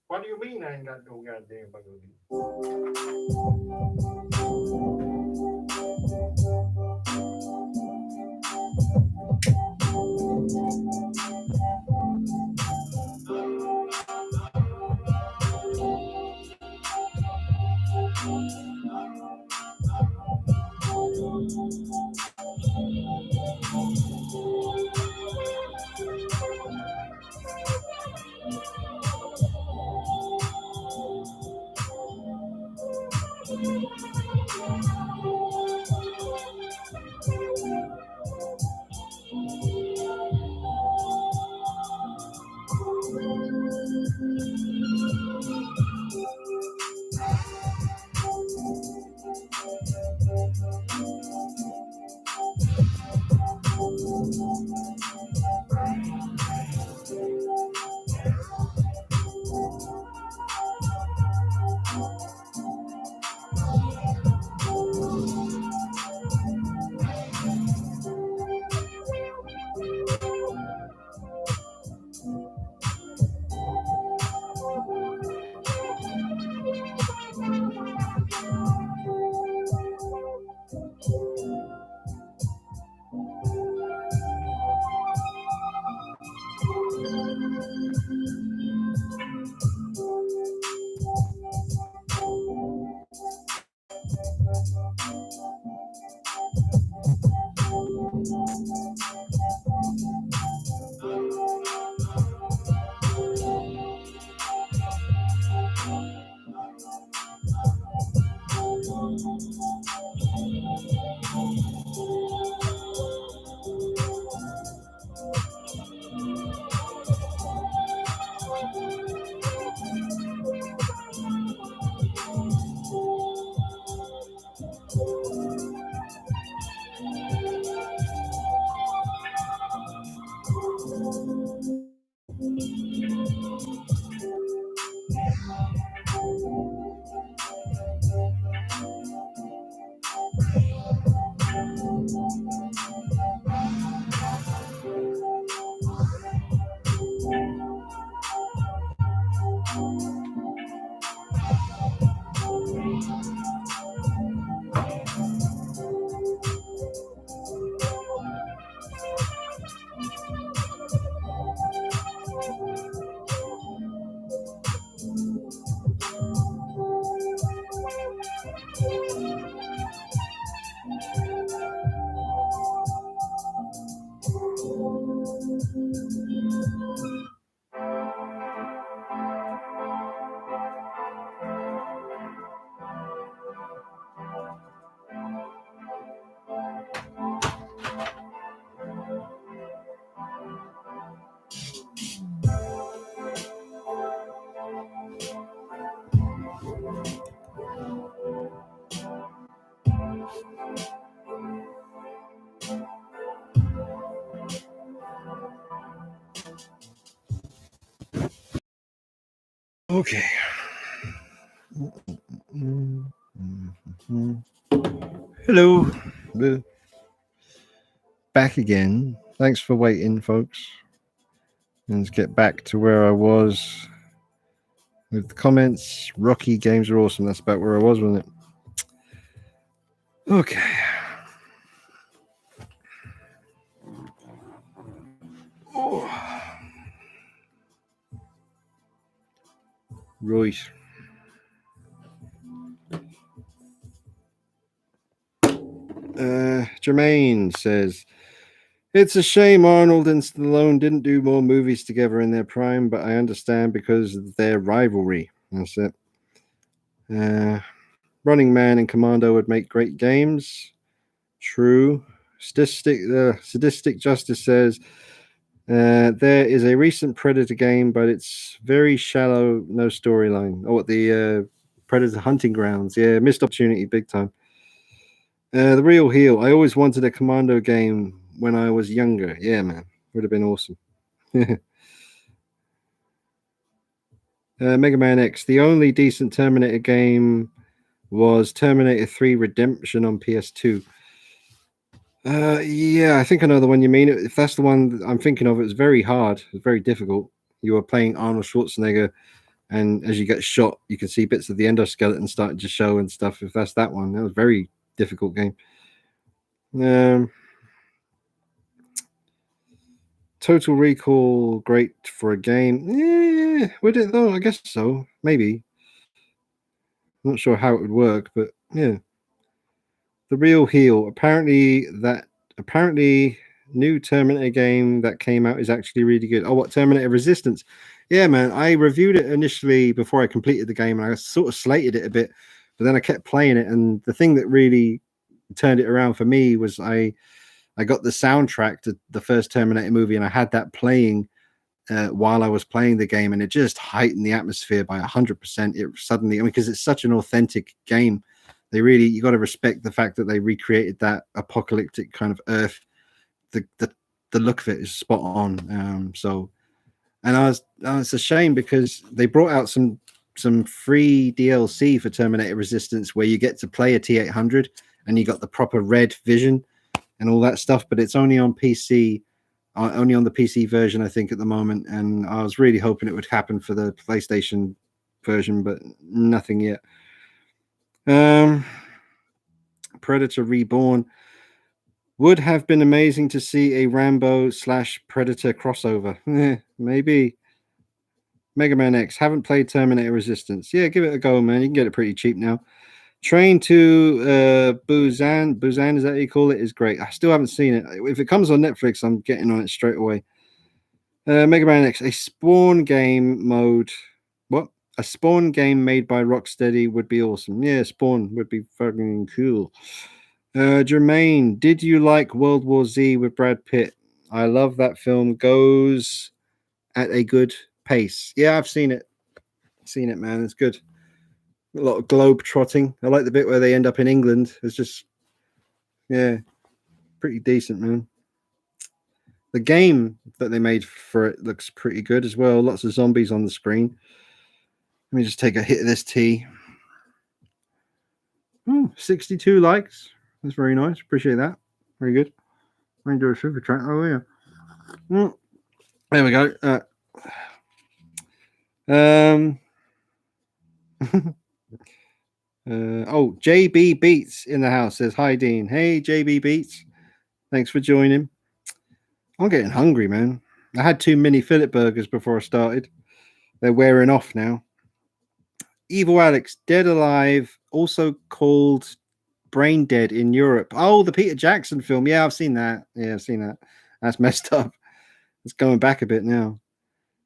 What do you mean I ain't got no goddamn bugger? Okay. Hello. Back again. Thanks for waiting, folks. Let's get back to where I was with the comments. Rocky games are awesome. That's about where I was, wasn't it? Okay. Oh. Right. Jermaine says, it's a shame Arnold and Stallone didn't do more movies together in their prime, but I understand because of their rivalry. That's it. Running Man and Commando would make great games. True. Sadistic Justice says, there is a recent Predator game, but it's very shallow, no storyline. Oh, the Predator Hunting Grounds. Yeah, missed opportunity big time. The Real Heel. I always wanted a Commando game when I was younger. Yeah, man. Would have been awesome. Mega Man X. The only decent Terminator game was Terminator 3 Redemption on PS2. Yeah, I think I know the one you mean. If that's the one I'm thinking of, it was very hard. It was very difficult. You were playing Arnold Schwarzenegger, and as you get shot, you can see bits of the endoskeleton starting to show and stuff. If that's that one, that was a very difficult game. Total Recall, great for a game. Yeah, would it though? I guess so. Maybe. I'm not sure how it would work, but yeah. The Real Heel. Apparently new Terminator game that came out is actually really good. Oh, what, Terminator Resistance? Yeah, man. I reviewed it initially before I completed the game, and I sort of slated it a bit, but then I kept playing it, and the thing that really turned it around for me was I got the soundtrack to the first Terminator movie, and I had that playing while I was playing the game, and it just heightened the atmosphere by 100%. It suddenly, I mean, because it's such an authentic game, you got to respect the fact that they recreated that apocalyptic kind of Earth. The look of it is spot on. And it's a shame because they brought out some free DLC for Terminator Resistance where you get to play a T800 and you got the proper red vision and all that stuff, but it's only on PC. Only on the PC version, I think, at the moment, and I was really hoping it would happen for the PlayStation version, but nothing yet. Predator Reborn would have been amazing to see a Rambo / Predator crossover. Maybe. Mega Man X. Haven't played Terminator Resistance. Yeah, give it a go, man. You can get it pretty cheap now. Train to Busan. Busan, is that what you call it? Is great. I still haven't seen it. If it comes on Netflix, I'm getting on it straight away. Mega Man X, a Spawn game mode. What? A Spawn game made by Rocksteady would be awesome. Yeah, Spawn would be fucking cool. Jermaine, did you like World War Z with Brad Pitt? I love that film. Goes at a good pace. Yeah, I've seen it. Seen it, man. It's good. A lot of globe trotting. I like the bit where they end up in England. It's just, yeah, pretty decent, man. The game that they made for it looks pretty good as well. Lots of zombies on the screen. Let me just take a hit of this tea. 62 likes. That's very nice. Appreciate that. Very good. I can do a super chat. Oh, yeah. There we go. JB Beats in the house says, hi, Dean. Hey, JB Beats. Thanks for joining. I'm getting hungry, man. I had 2 mini fillet burgers before I started. They're wearing off now. Evil Alex, Dead Alive, also called Brain Dead in Europe. Oh, the Peter Jackson film. Yeah, I've seen that. Yeah, I've seen that. That's messed up. It's going back a bit now.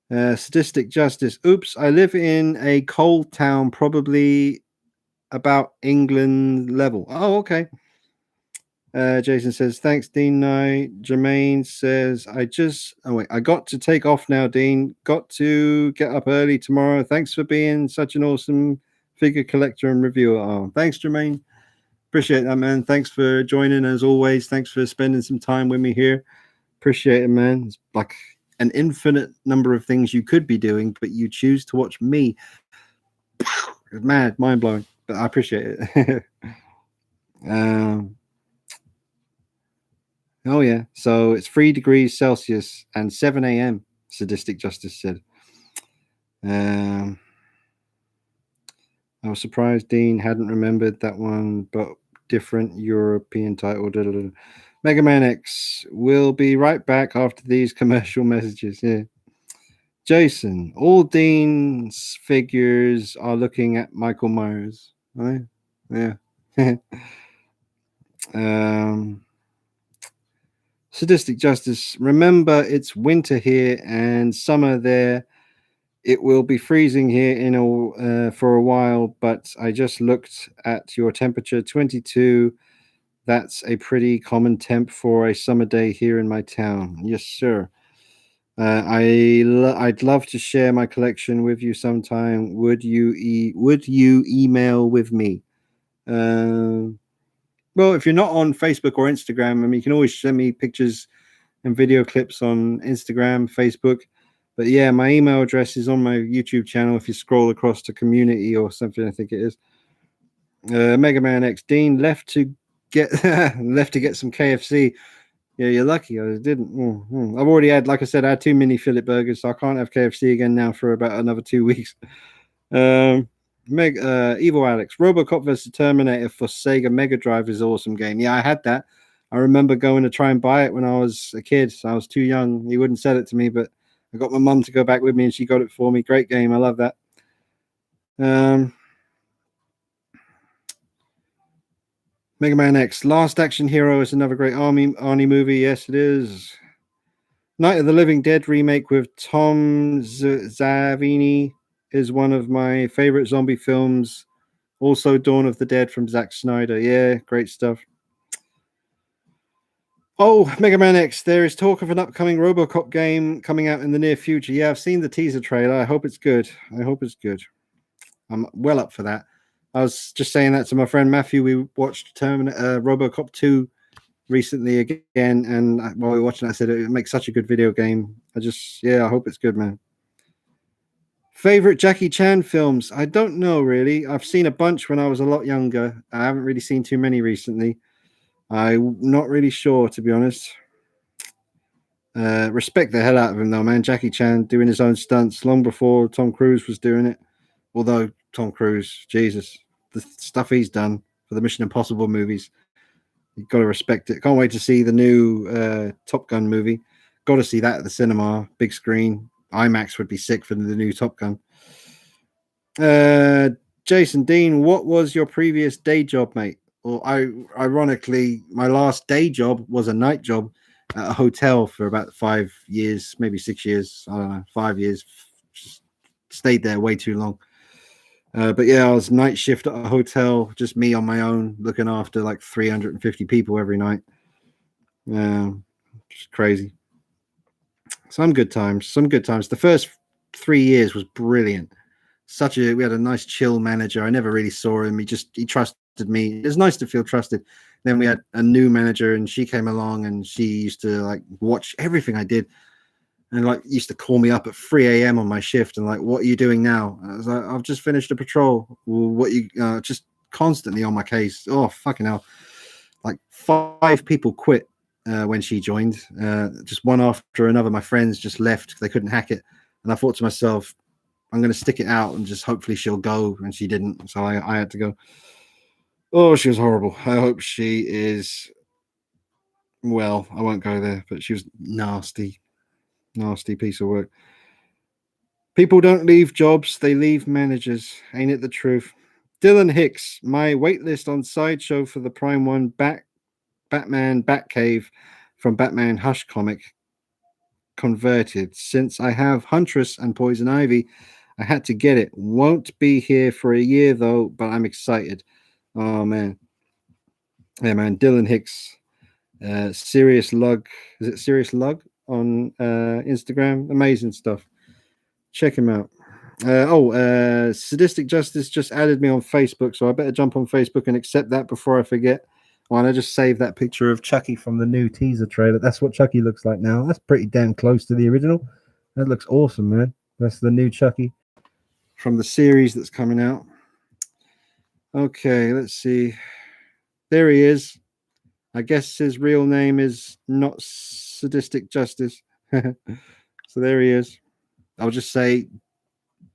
Sadistic Justice. Oops, I live in a cold town, probably about England level. Oh, okay. Jason says, thanks, Dean Knight. Jermaine says, I got to take off now, Dean. Got to get up early tomorrow. Thanks for being such an awesome figure collector and reviewer. Oh, thanks, Jermaine. Appreciate that, man. Thanks for joining as always. Thanks for spending some time with me here. Appreciate it, man. It's like an infinite number of things you could be doing, but you choose to watch me. It's mad, mind blowing, but I appreciate it. Oh yeah, so it's 3 degrees Celsius and 7 a.m. Sadistic Justice said. I was surprised Dean hadn't remembered that one, but different European title. Mega Man X will be right back after these commercial messages. Yeah. Jason, all Dean's figures are looking at Michael Myers. Right? Yeah. Sadistic Justice. Remember, it's winter here and summer there. It will be freezing here for a while, but I just looked at your temperature, 22. That's a pretty common temp for a summer day here in my town. Yes, sir. I'd love to share my collection with you sometime. Would you email with me? Well, if you're not on Facebook or Instagram, I mean, you can always send me pictures and video clips on Instagram, Facebook. But yeah, my email address is on my YouTube channel. If you scroll across to community or something, I think it is. Mega Man X Dean left to get some KFC. Yeah, you're lucky. I didn't. I've already had, like I said, I had 2 mini fillet burgers, so I can't have KFC again now for about another 2 weeks. Evil Alex, RoboCop vs Terminator for Sega Mega Drive is an awesome game. Yeah, I had that. I remember going to try and buy it when I was a kid. So I was too young. He wouldn't sell it to me, but I got my mum to go back with me, and she got it for me. Great game. I love that. Mega Man X, Last Action Hero is another great Arnie movie. Yes, it is. Night of the Living Dead remake with Tom Savini is one of my favorite zombie films. Also, Dawn of the Dead from Zack Snyder. Yeah, great stuff. Oh, Mega Man X, there is talk of an upcoming RoboCop game coming out in the near future. Yeah, I've seen the teaser trailer. I hope it's good. I'm well up for that. I was just saying that to my friend Matthew. We watched RoboCop 2 recently again, and while we were watching, I said it makes such a good video game. I hope it's good, man. Favorite Jackie Chan films? I don't know really. I've seen a bunch when I was a lot younger. I haven't really seen too many recently. I'm not really sure, to be honest. Respect the hell out of him, though, man. Jackie Chan doing his own stunts long before Tom Cruise was doing it. Although Tom Cruise, Jesus, the stuff he's done for the Mission Impossible movies, you've got to respect it. Can't wait to see the new Top Gun movie. Got to see that at the cinema, big screen. IMAX would be sick for the new Top Gun. Jason Dean, what was your previous day job, mate? Well, ironically, my last day job was a night job at a hotel for about 5 years, maybe 6 years. I don't know, 5 years. Just stayed there way too long. But yeah, I was night shift at a hotel, just me on my own, looking after like 350 people every night. Just crazy. Some good times. The first 3 years was brilliant. We had a nice chill manager. I never really saw him. He trusted me. It was nice to feel trusted. Then we had a new manager, and she came along, and she used to like watch everything I did, and like used to call me up at 3 a.m. on my shift and like, what are you doing now? I was like, I've just finished a patrol. Well, just constantly on my case. Oh, fucking hell. Like 5 people quit when she joined, just one after another. My friends just left. They couldn't hack it. And I thought to myself, I'm going to stick it out and just hopefully she'll go. And she didn't. So I had to go. Oh, she was horrible. I hope she is. Well, I won't go there, but she was nasty piece of work. People don't leave jobs, they leave managers. Ain't it the truth? Dylan Hicks, my waitlist on Sideshow for the Prime 1 Batman Batcave from Batman Hush comic converted. Since I have Huntress and Poison Ivy, I had to get it. Won't be here for a year though, but I'm excited. Oh man. Yeah, man. Dylan Hicks, Serious Lug. Is it Serious Lug on Instagram? Amazing stuff. Check him out. Sadistic Justice just added me on Facebook, so I better jump on Facebook and accept that before I forget. Why don't I just save that picture of Chucky from the new teaser trailer? That's what Chucky looks like now. That's pretty damn close to the original. That looks awesome, man. That's the new Chucky from the series that's coming out. Okay, let's see. There he is. I guess his real name is not Sadistic Justice. So there he is. I'll just say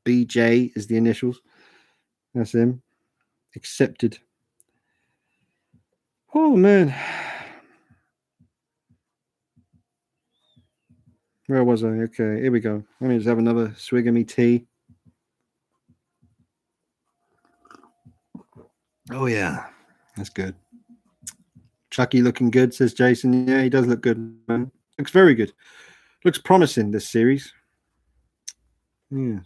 BJ is the initials. That's him. Accepted. Oh, man. Where was I? Okay, here we go. Let me just have another swig of me tea. Oh, yeah. That's good. Chucky looking good, says Jason. Yeah, he does look good, man. Looks very good. Looks promising, this series. Yes.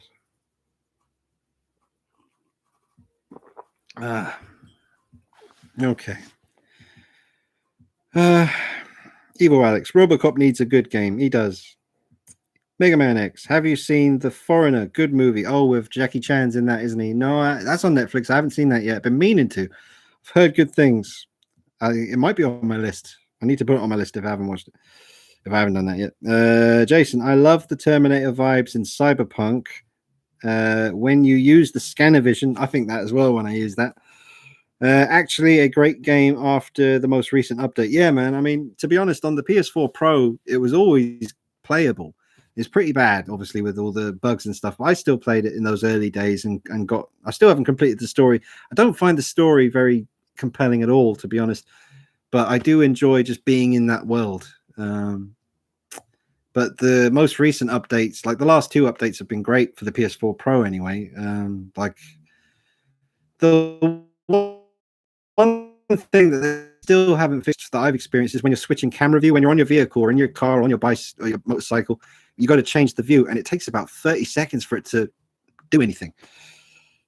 Okay. Evil Alex. Robocop needs a good game. He does. Mega Man X. Have you seen The Foreigner? Good movie. Oh, with Jackie Chan's in that, isn't he? No, that's on Netflix. I haven't seen that yet. Been meaning to. I've heard good things. It might be on my list. I need to put it on my list if I haven't watched it. If I haven't done that yet. Jason, I love the Terminator vibes in Cyberpunk. When you use the scanner vision, I think that as well when I use that. Actually, a great game after the most recent update. Yeah, man. I mean, to be honest, on the PS4 Pro, it was always playable. It's pretty bad, obviously, with all the bugs and stuff. But I still played it in those early days and got. I still haven't completed the story. I don't find the story very compelling at all, to be honest. But I do enjoy just being in that world. But the most recent updates, like the last two updates, have been great for the PS4 Pro anyway. Like the one thing that they still haven't fixed that I've experienced is when you're switching camera view, when you're on your vehicle or in your car or on your bike or your motorcycle, you got to change the view, and it takes about 30 seconds for it to do anything.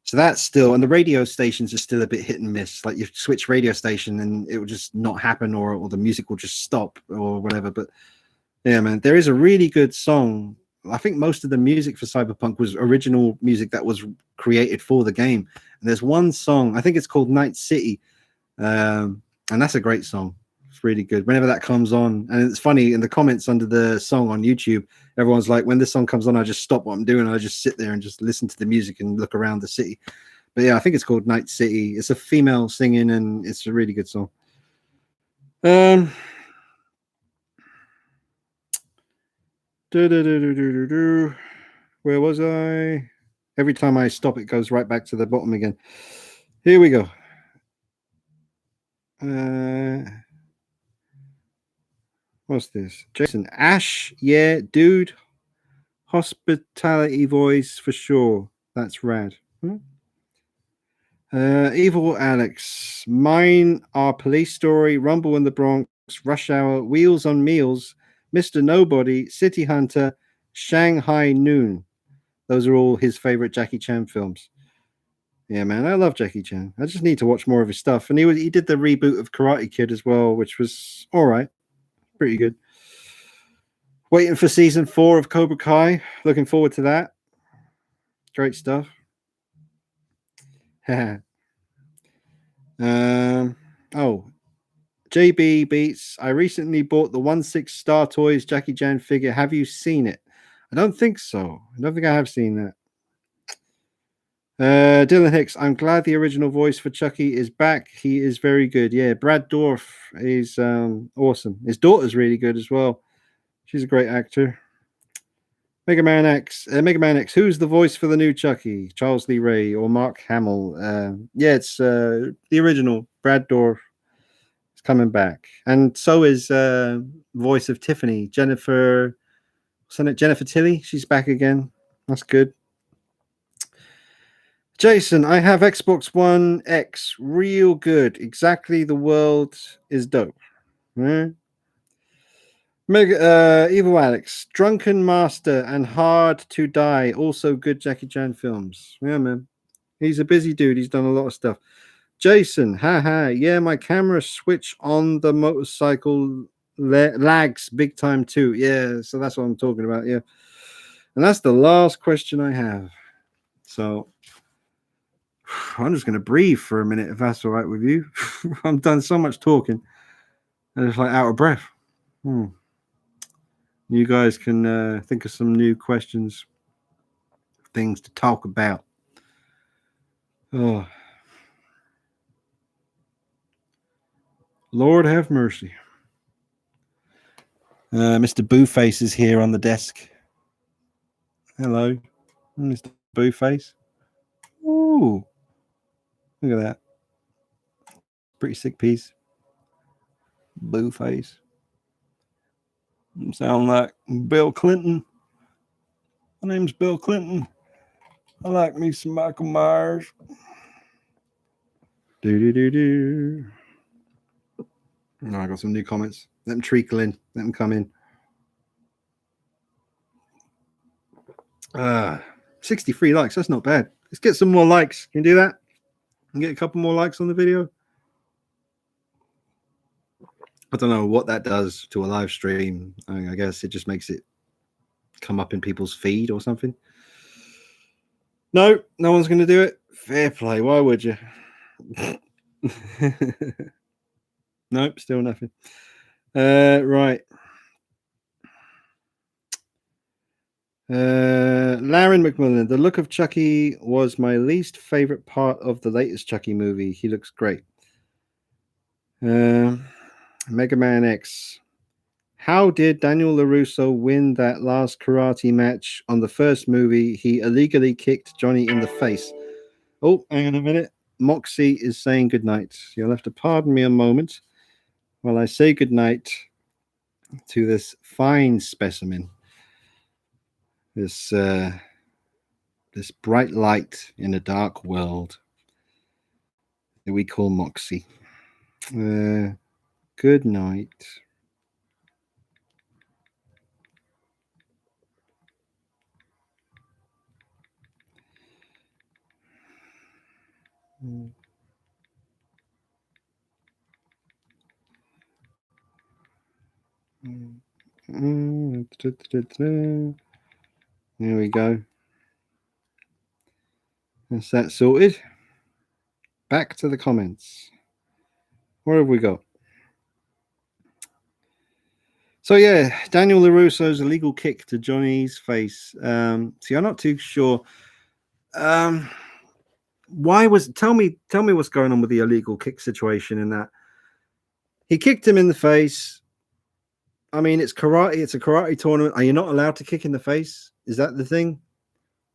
So that's still, and the radio stations are still a bit hit and miss. Like you switch radio station and it will just not happen, or the music will just stop or whatever. But yeah, man, there is a really good song. I think most of the music for Cyberpunk was original music that was created for the game. And there's one song, I think it's called Night City. And that's a great song. It's really good. Whenever that comes on, and it's funny in the comments under the song on YouTube, everyone's like, when this song comes on, I just stop what I'm doing. I just sit there and just listen to the music and look around the city. But yeah, I think it's called Night City. It's a female singing, and it's a really good song. Where was I? Every time I stop, it goes right back to the bottom again. Here we go. What's this? Jason Ash, yeah, dude. Hospitality voice for sure. That's rad. Evil Alex. Mine are Police Story, Rumble in the Bronx, Rush Hour, Wheels on Meals, Mr. Nobody, City Hunter, Shanghai Noon. Those are all his favorite Jackie Chan films. Yeah, man, I love Jackie Chan. I just need to watch more of his stuff. And he did the reboot of Karate Kid as well, which was all right, pretty good. Waiting for season 4 of Cobra Kai. Looking forward to that. Great stuff. JB Beats. I recently bought the 1/6 Star Toys Jackie Chan figure. Have you seen it? I don't think so. I don't think I have seen that. Dylan Hicks. I'm glad the original voice for Chucky is back. He is very good. Yeah, Brad Dourif is awesome. His daughter's really good as well. She's a great actor. Mega Man X. Who's the voice for the new Chucky? Charles Lee Ray or Mark Hamill? Yeah, it's the original. Brad Dourif is coming back, and so is voice of Tiffany, Jennifer Tilly. She's back again. That's good. Jason, I have Xbox One X. Real good. Exactly. The world is dope. Evil Alex, Drunken Master, and Hard to Die. Also good Jackie Chan films. Yeah, man. He's a busy dude. He's done a lot of stuff. Jason, haha. Yeah, my camera switch on the motorcycle lags big time too. Yeah, so that's what I'm talking about. Yeah. And that's the last question I have. So I'm just going to breathe for a minute if that's all right with you. I've done so much talking. I'm just like out of breath. You guys can think of some new questions, things to talk about. Oh, Lord have mercy. Mr. Booface is here on the desk. Hello, Mr. Booface. Ooh, look at that. Pretty sick piece. Booface. Sound like Bill Clinton. My name's Bill Clinton. I like me some Michael Myers. Do. No, I got some new comments. Let them trickle in. Let them come in. 63 likes. That's not bad. Let's get some more likes. Can you do that? And get a couple more likes on the video. I don't know what that does to a live stream. I guess it just makes it come up in people's feed or something. No one's going to do it. Fair play. Why would you? Nope, still nothing. Right. Larry McMillan. The look of Chucky was my least favorite part of the latest Chucky movie. He looks great. Mega Man X. How did Daniel LaRusso win that last karate match on the first movie? He illegally kicked Johnny in the face. Oh, hang on a minute. Moxie is saying goodnight. You'll have to pardon me a moment while I say goodnight to this fine specimen. This bright light in a dark world that we call Moxie. Good night. There we go. That's that sorted. Back to the comments. Where have we got? So yeah, Daniel LaRusso's illegal kick to Johnny's face. See, I'm not too sure. Why was tell me what's going on with the illegal kick situation in that? He kicked him in the face. I mean, it's karate. It's a karate tournament. Are you not allowed to kick in the face? Is that the thing?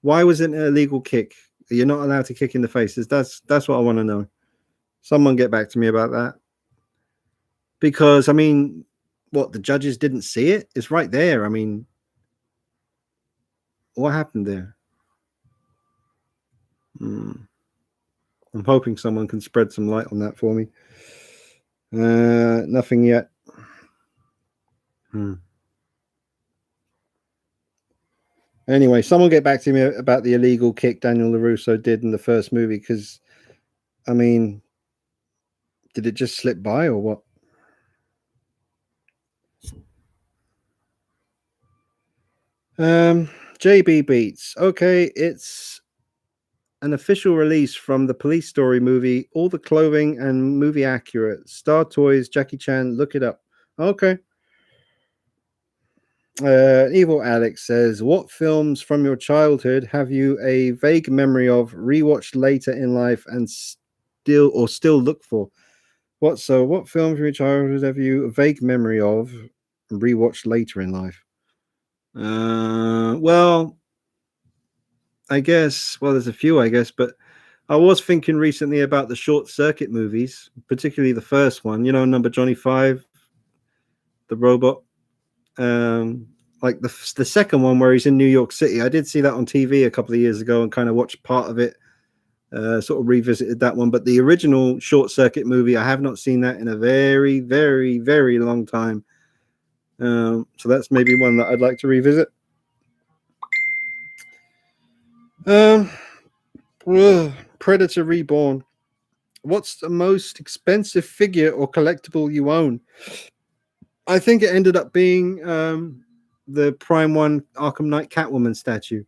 Why was it an illegal kick? You're not allowed to kick in the face. That's what I want to know. Someone get back to me about that. Because I mean, what, the judges didn't see it? It's right there. I mean, what happened there? I'm hoping someone can spread some light on that for me. Nothing yet. Anyway, someone get back to me about the illegal kick Daniel LaRusso did in the first movie, because, I mean, did it just slip by or what? JB Beats. Okay, it's an official release from the Police Story movie. All the clothing and movie accurate. Star Toys, Jackie Chan. Look it up. Okay. Evil Alex says, what films from your childhood have you a vague memory of, rewatched later in life, and still look for? What films from your childhood have you a vague memory of, and rewatched later in life? Well, I guess, there's a few, I guess, but I was thinking recently about the Short Circuit movies, particularly the first one, number Johnny 5, the robot. Like the second one where he's in New York City. I did see that on TV a couple of years ago and kind of watched part of it, sort of revisited that one. But the original Short Circuit movie, I have not seen that in a very, very, very long time. So that's maybe one that I'd like to revisit. Predator Reborn. What's the most expensive figure or collectible you own? I think it ended up being the Prime 1 Arkham Knight Catwoman statue.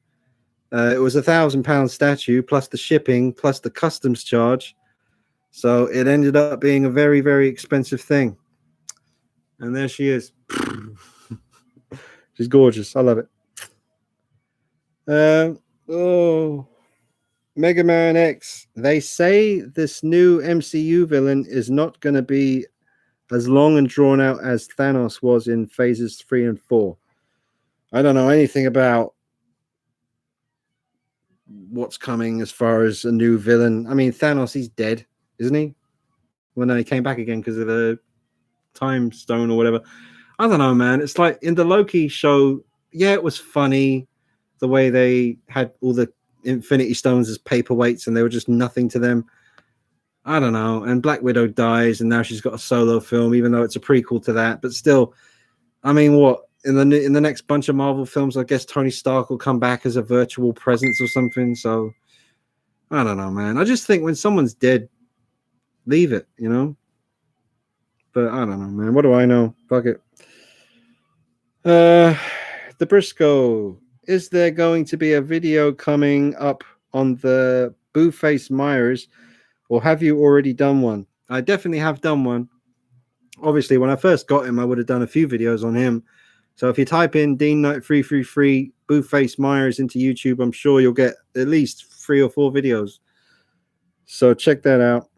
It was £1,000 statue plus the shipping plus the customs charge. So it ended up being a very, very expensive thing. And there she is. She's gorgeous. I love it. Mega Man X. They say this new MCU villain is not going to be as long and drawn out as Thanos was in phases 3 and 4. I don't know anything about what's coming as far as a new villain. I mean, Thanos, he's dead, isn't he? When he came back again because of the time stone or whatever. I don't know, man. It's like in the Loki show, yeah, it was funny the way they had all the Infinity Stones as paperweights and they were just nothing to them. I don't know. And Black Widow dies and now she's got a solo film, even though it's a prequel to that. But still, I mean, what? In the next bunch of Marvel films, I guess Tony Stark will come back as a virtual presence or something. So I don't know, man. I just think when someone's dead, leave it, you know. But I don't know, man. What do I know? Fuck it. The Briscoe. Is there going to be a video coming up on the Blueface Myers, or have you already done one? I definitely have done one. Obviously, when I first got him, I would have done a few videos on him. So if you type in Dean Knight 333 Blueface Myers into YouTube, I'm sure you'll get at least 3 or 4 videos. So check that out.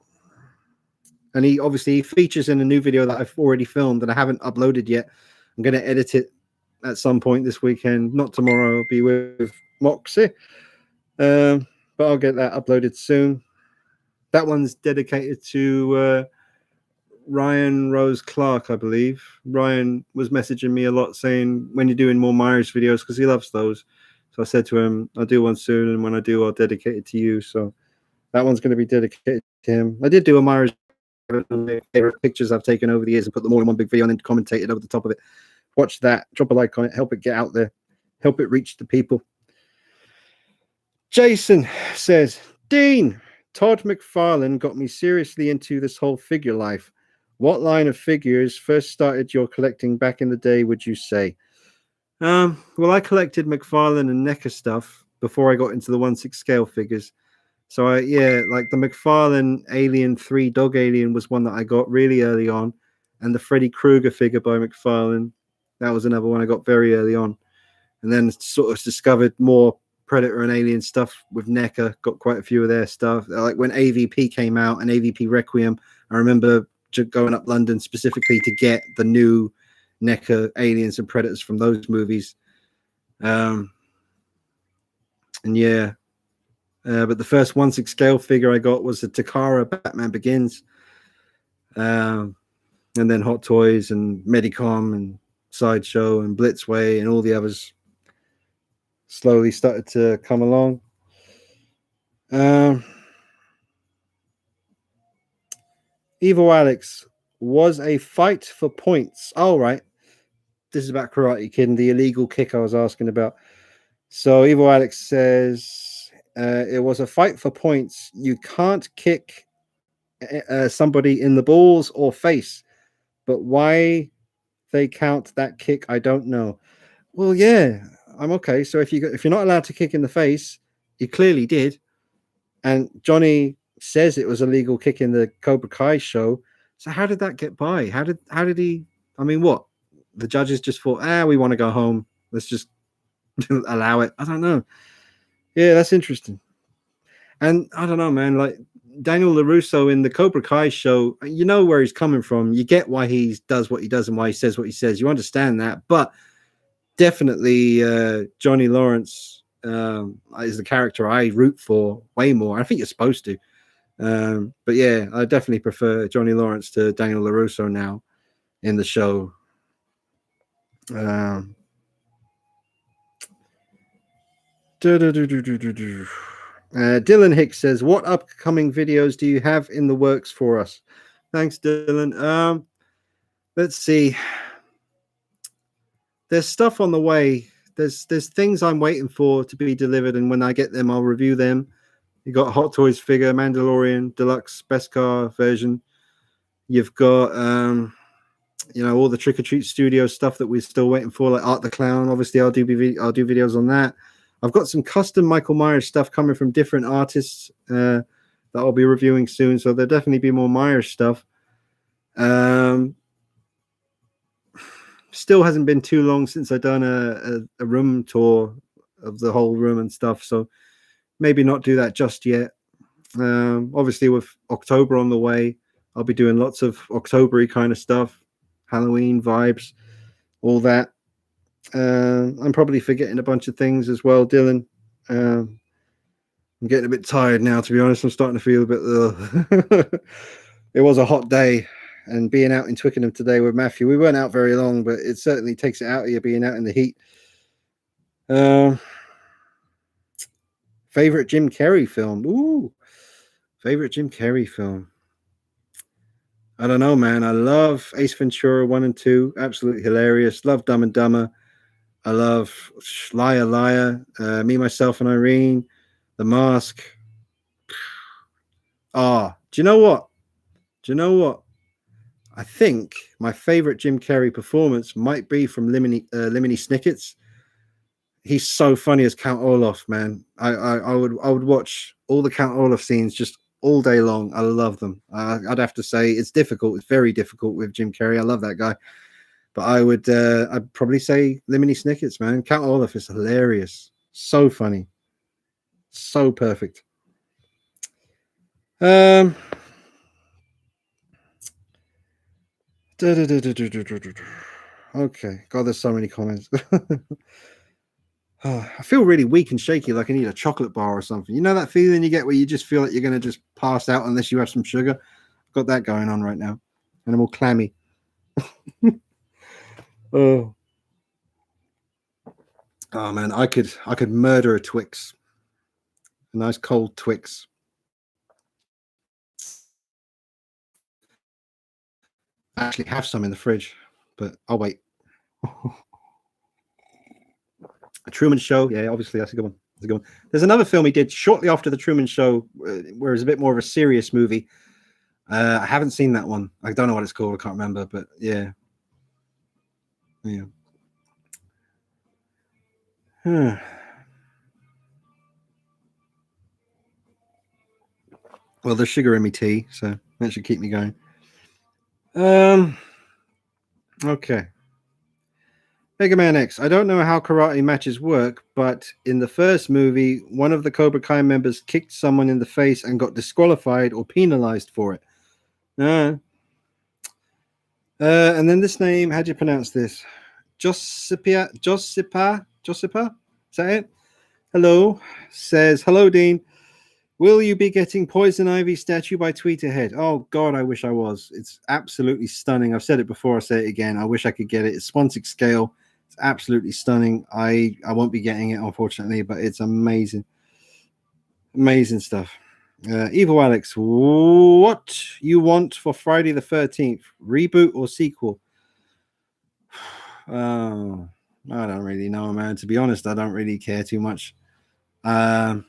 And he obviously features in a new video that I've already filmed and I haven't uploaded yet. I'm going to edit it at some point this weekend. Not tomorrow. I'll be with Moxie. But I'll get that uploaded soon. That one's dedicated to Ryan Rose Clark, I believe. Ryan was messaging me a lot saying, when you're doing more Myers videos, because he loves those. So I said to him, I'll do one soon. And when I do, I'll dedicate it to you. So that one's going to be dedicated to him. I did do a Myers favorite pictures I've taken over the years and put them all in one big video and then commentated over the top of it. Watch that, drop a like on it, help it get out there, help it reach the people. Jason says, Dean, Todd McFarlane got me seriously into this whole figure life. What line of figures first started your collecting back in the day, would you say? Well, I collected McFarlane and NECA stuff before I got into the 1/6 scale figures. So like the McFarlane Alien 3 Dog Alien was one that I got really early on, and the Freddy Krueger figure by McFarlane, that was another one I got very early on, and then sort of discovered more Predator and Alien stuff with NECA. Got quite a few of their stuff. Like when AVP came out and AVP Requiem, I remember going up London specifically to get the new NECA Aliens and Predators from those movies. And yeah. But the first 1/6 scale figure I got was the Takara Batman Begins. And then Hot Toys and Medicom and Sideshow and Blitzway and all the others slowly started to come along. Evil Alex was a fight for points. Oh, right. This is about Karate Kid and the illegal kick I was asking about. So Evil Alex says, it was a fight for points. You can't kick somebody in the balls or face, but why they count that kick, I don't know. Well, yeah, I'm okay. So if you're not allowed to kick in the face, you clearly did, and Johnny says it was a legal kick in the Cobra Kai show. So how did that get by? How did he? I mean, what? The judges just thought, we want to go home. Let's just allow it. I don't know. Yeah, that's interesting. And I don't know, man, like Daniel LaRusso in the Cobra Kai show, you know where he's coming from. You get why he does what he does and why he says what he says. You understand that. But definitely Johnny Lawrence is the character I root for way more. I think you're supposed to. But yeah, I definitely prefer Johnny Lawrence to Daniel LaRusso now in the show. Dylan Hicks says, what upcoming videos do you have in the works for us? Thanks, Dylan. Let's see. There's stuff on the way. There's things I'm waiting for to be delivered, and when I get them, I'll review them. You got Hot Toys figure, Mandalorian Deluxe Beskar version. You've got all the Trick or Treat Studio stuff that we're still waiting for, like Art the Clown. Obviously, I'll do videos on that. I've got some custom Michael Myers stuff coming from different artists that I'll be reviewing soon. So there'll definitely be more Myers stuff. Still hasn't been too long since I've done a room tour of the whole room and stuff. So maybe not do that just yet. Obviously, with October on the way, I'll be doing lots of October-y kind of stuff, Halloween vibes, all that. I'm probably forgetting a bunch of things as well, Dylan. I'm getting a bit tired now, to be honest. I'm starting to feel a bit. It was a hot day, and being out in Twickenham today with Matthew, we weren't out very long, but it certainly takes it out of you being out in the heat. Favorite Jim Carrey film? Ooh, favorite Jim Carrey film. I don't know, man. I love Ace Ventura 1 and 2. Absolutely hilarious. Love Dumb and Dumber. I love Liar Liar, Me, Myself, and Irene, The Mask. Do you know what? I think my favorite Jim Carrey performance might be from Lemony Snicket's. He's so funny as Count Olaf, man. I would watch all the Count Olaf scenes just all day long. I love them. I'd have to say it's difficult. It's very difficult with Jim Carrey. I love that guy. But I'd probably say Lemony Snicket's, man. Count Olaf is hilarious. So funny. So perfect. Okay. God, there's so many comments. I feel really weak and shaky, like I need a chocolate bar or something. You know that feeling you get where you just feel like you're going to just pass out unless you have some sugar? I've got that going on right now. And I'm all clammy. Oh man, I could murder a Twix. A nice cold Twix. I actually have some in the fridge, but I'll wait. A Truman Show, yeah, obviously that's a good one. That's a good one. There's another film he did shortly after the Truman Show, where it's a bit more of a serious movie. I haven't seen that one. I don't know what it's called. I can't remember, but yeah. Well, there's sugar in my tea, so that should keep me going. Okay. Mega Man X. I don't know how karate matches work, but in the first movie, one of the Cobra Kai members kicked someone in the face and got disqualified or penalized for it. And then this name, how do you pronounce this? Josipa? Is that it? Hello. Says, hello, Dean. Will you be getting Poison Ivy statue by Tweet Ahead? Oh, God, I wish I was. It's absolutely stunning. I've said it before. I'll say it again. I wish I could get it. It's Swansea scale. It's absolutely stunning. I won't be getting it, unfortunately, but it's amazing. Amazing stuff. Evil Alex, what you want for Friday the 13th? Reboot or sequel? Oh, I don't really know, man. To be honest, I don't really care too much. Oh,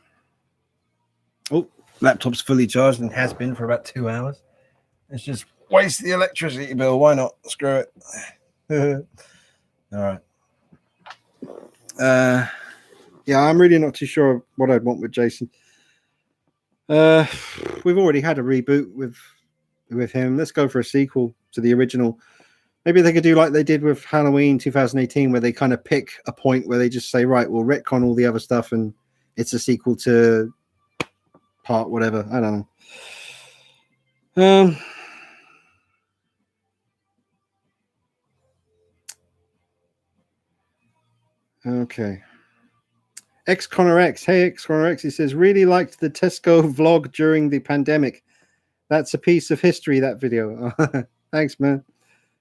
laptop's fully charged and has been for about 2 hours. It's just waste the electricity bill. Why not? Screw it. All right. Yeah, I'm really not too sure what I'd want with Jason. We've already had a reboot with him. Let's go for a sequel to the original. Maybe they could do like they did with Halloween 2018, where they kind of pick a point where they just say, right, we'll retcon all the other stuff and it's a sequel to part whatever. I don't know. Okay. X Connor X. Hey, X Connor X. He says, really liked the Tesco vlog during the pandemic. That's a piece of history, that video. Thanks, man.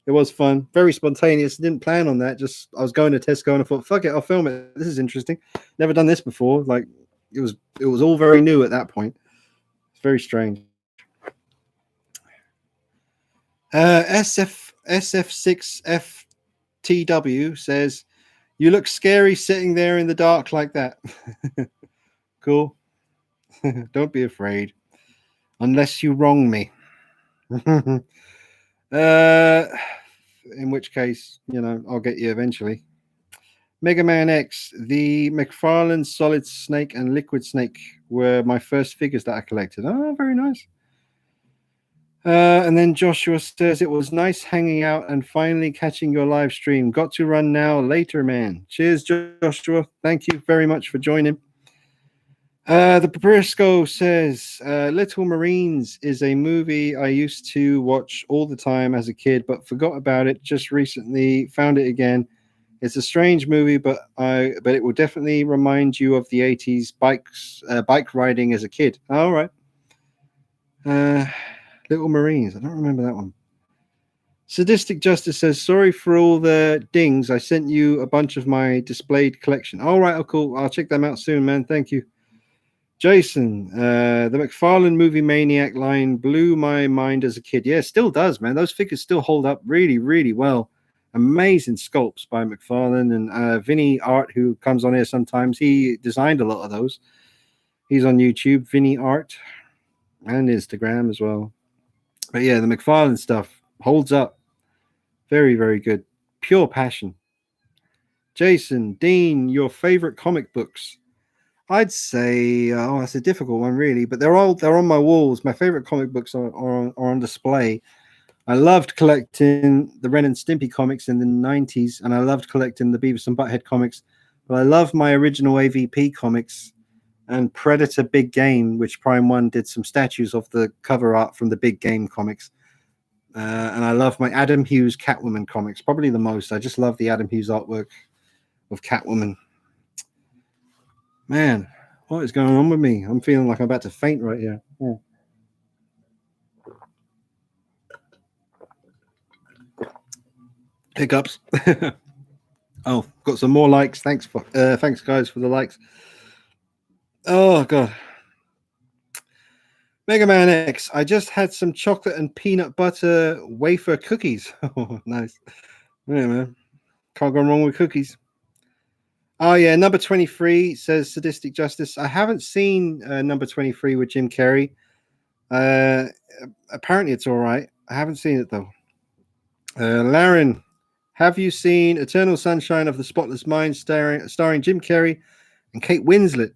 It was fun. Very spontaneous. Didn't plan on that. Just I was going to Tesco and I thought, fuck it, I'll film it. This is interesting. Never done this before. Like it was all very new at that point. It's very strange. SF6FTW says, you look scary sitting there in the dark like that. Cool. Don't be afraid. Unless you wrong me. In which case, I'll get you eventually. Mega Man X, the McFarlane Solid Snake and Liquid Snake were my first figures that I collected. Oh, very nice. And then Joshua says, it was nice hanging out and finally catching your live stream. Got to run now. Later, man. Cheers, Joshua. Thank you very much for joining. The Briscoe says, Little Marines is a movie I used to watch all the time as a kid, but forgot about it just recently. Found it again. It's a strange movie, but it will definitely remind you of the 80s bike riding as a kid. All right. Little Marines. I don't remember that one. Sadistic Justice says, sorry for all the dings. I sent you a bunch of my displayed collection. All right. Oh, cool. I'll check them out soon, man. Thank you. Jason, the McFarlane Movie Maniac line blew my mind as a kid. Yeah, still does, man. Those figures still hold up really, really well. Amazing sculpts by McFarlane and Vinny Art, who comes on here sometimes. He designed a lot of those. He's on YouTube, Vinny Art, and Instagram as well. But yeah, the McFarlane stuff holds up. Very, very good. Pure passion. Jason, Dean, your favorite comic books? I'd say, that's a difficult one, really. But they're on my walls. My favorite comic books are on display. I loved collecting the Ren and Stimpy comics in the 90s, and I loved collecting the Beavis and Butthead comics. But I love my original AVP comics and Predator Big Game, which Prime One did some statues of the cover art from the Big Game comics. And I love my Adam Hughes Catwoman comics, probably the most. I just love the Adam Hughes artwork of Catwoman. Man, what is going on with me? I'm feeling like I'm about to faint right here. Oh. Hiccups. Oh, got some more likes. Thanks guys for the likes. Oh god. Mega Man X. I just had some chocolate and peanut butter wafer cookies. Oh, nice. Yeah, man. Can't go wrong with cookies. Oh yeah, number 23 says Sadistic Justice. I haven't seen number 23 with Jim Carrey. Apparently it's all right. I haven't seen it though. Laren, have you seen Eternal Sunshine of the Spotless Mind starring Jim Carrey and Kate Winslet?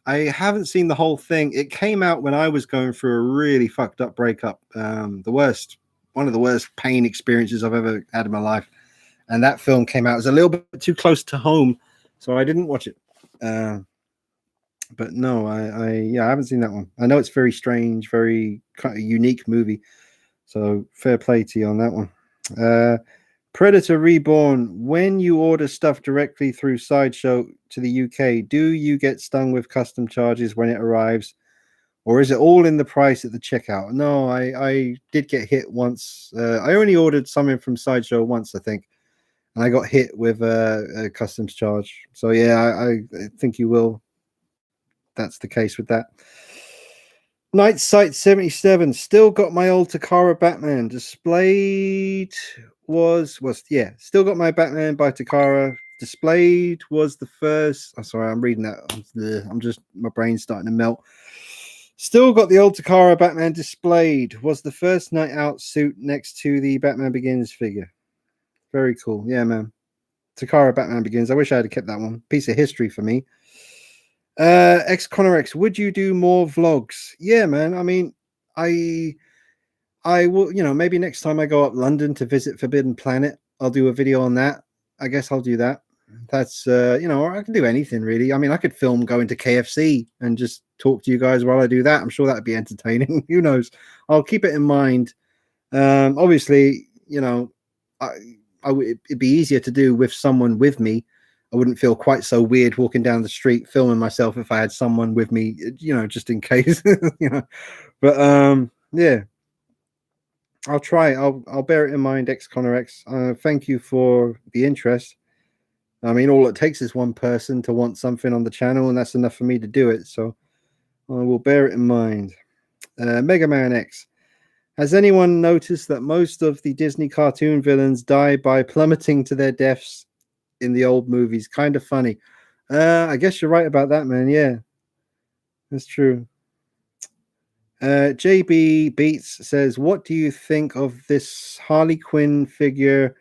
I haven't seen the whole thing. It came out when I was going through a really fucked up breakup. One of the worst pain experiences I've ever had in my life. And that film came out. It was a little bit too close to home, so I didn't watch it. But no, I haven't seen that one. I know it's very strange, very kind of unique movie. So fair play to you on that one. Predator Reborn. When you order stuff directly through Sideshow to the UK, do you get stung with custom charges when it arrives? Or is it all in the price at the checkout? No, I did get hit once. I only ordered something from Sideshow once, I think. And I got hit with a customs charge. So yeah, I think you will. That's the case with that. Night Sight 77. Still got my old Takara Batman displayed. Still got my Batman by Takara. Displayed was the first. Oh, sorry, I'm reading that. I'm just, my brain's starting to melt. Still got the old Takara Batman displayed. Was the first Night Out suit next to the Batman Begins figure. Very cool. Yeah, man. Takara Batman Begins. I wish I had kept that one. Piece of history for me. X Conorex, would you do more vlogs? Yeah, man. I mean, I will, maybe next time I go up London to visit Forbidden Planet, I'll do a video on that. I guess I'll do that. That's or I can do anything really. I mean, I could film going to KFC and just talk to you guys while I do that. I'm sure that'd be entertaining. Who knows? I'll keep it in mind. Obviously, it'd be easier to do with someone with me. I wouldn't feel quite so weird walking down the street filming myself if I had someone with me, just in case, But yeah, I'll try. I'll bear it in mind, XConnorX. Thank you for the interest. I mean, all it takes is one person to want something on the channel, and that's enough for me to do it. So I will bear it in mind. Mega Man X. Has anyone noticed that most of the Disney cartoon villains die by plummeting to their deaths in the old movies? Kind of funny. I guess you're right about that, man. Yeah, that's true. JB Beats says, what do you think of this Harley Quinn figure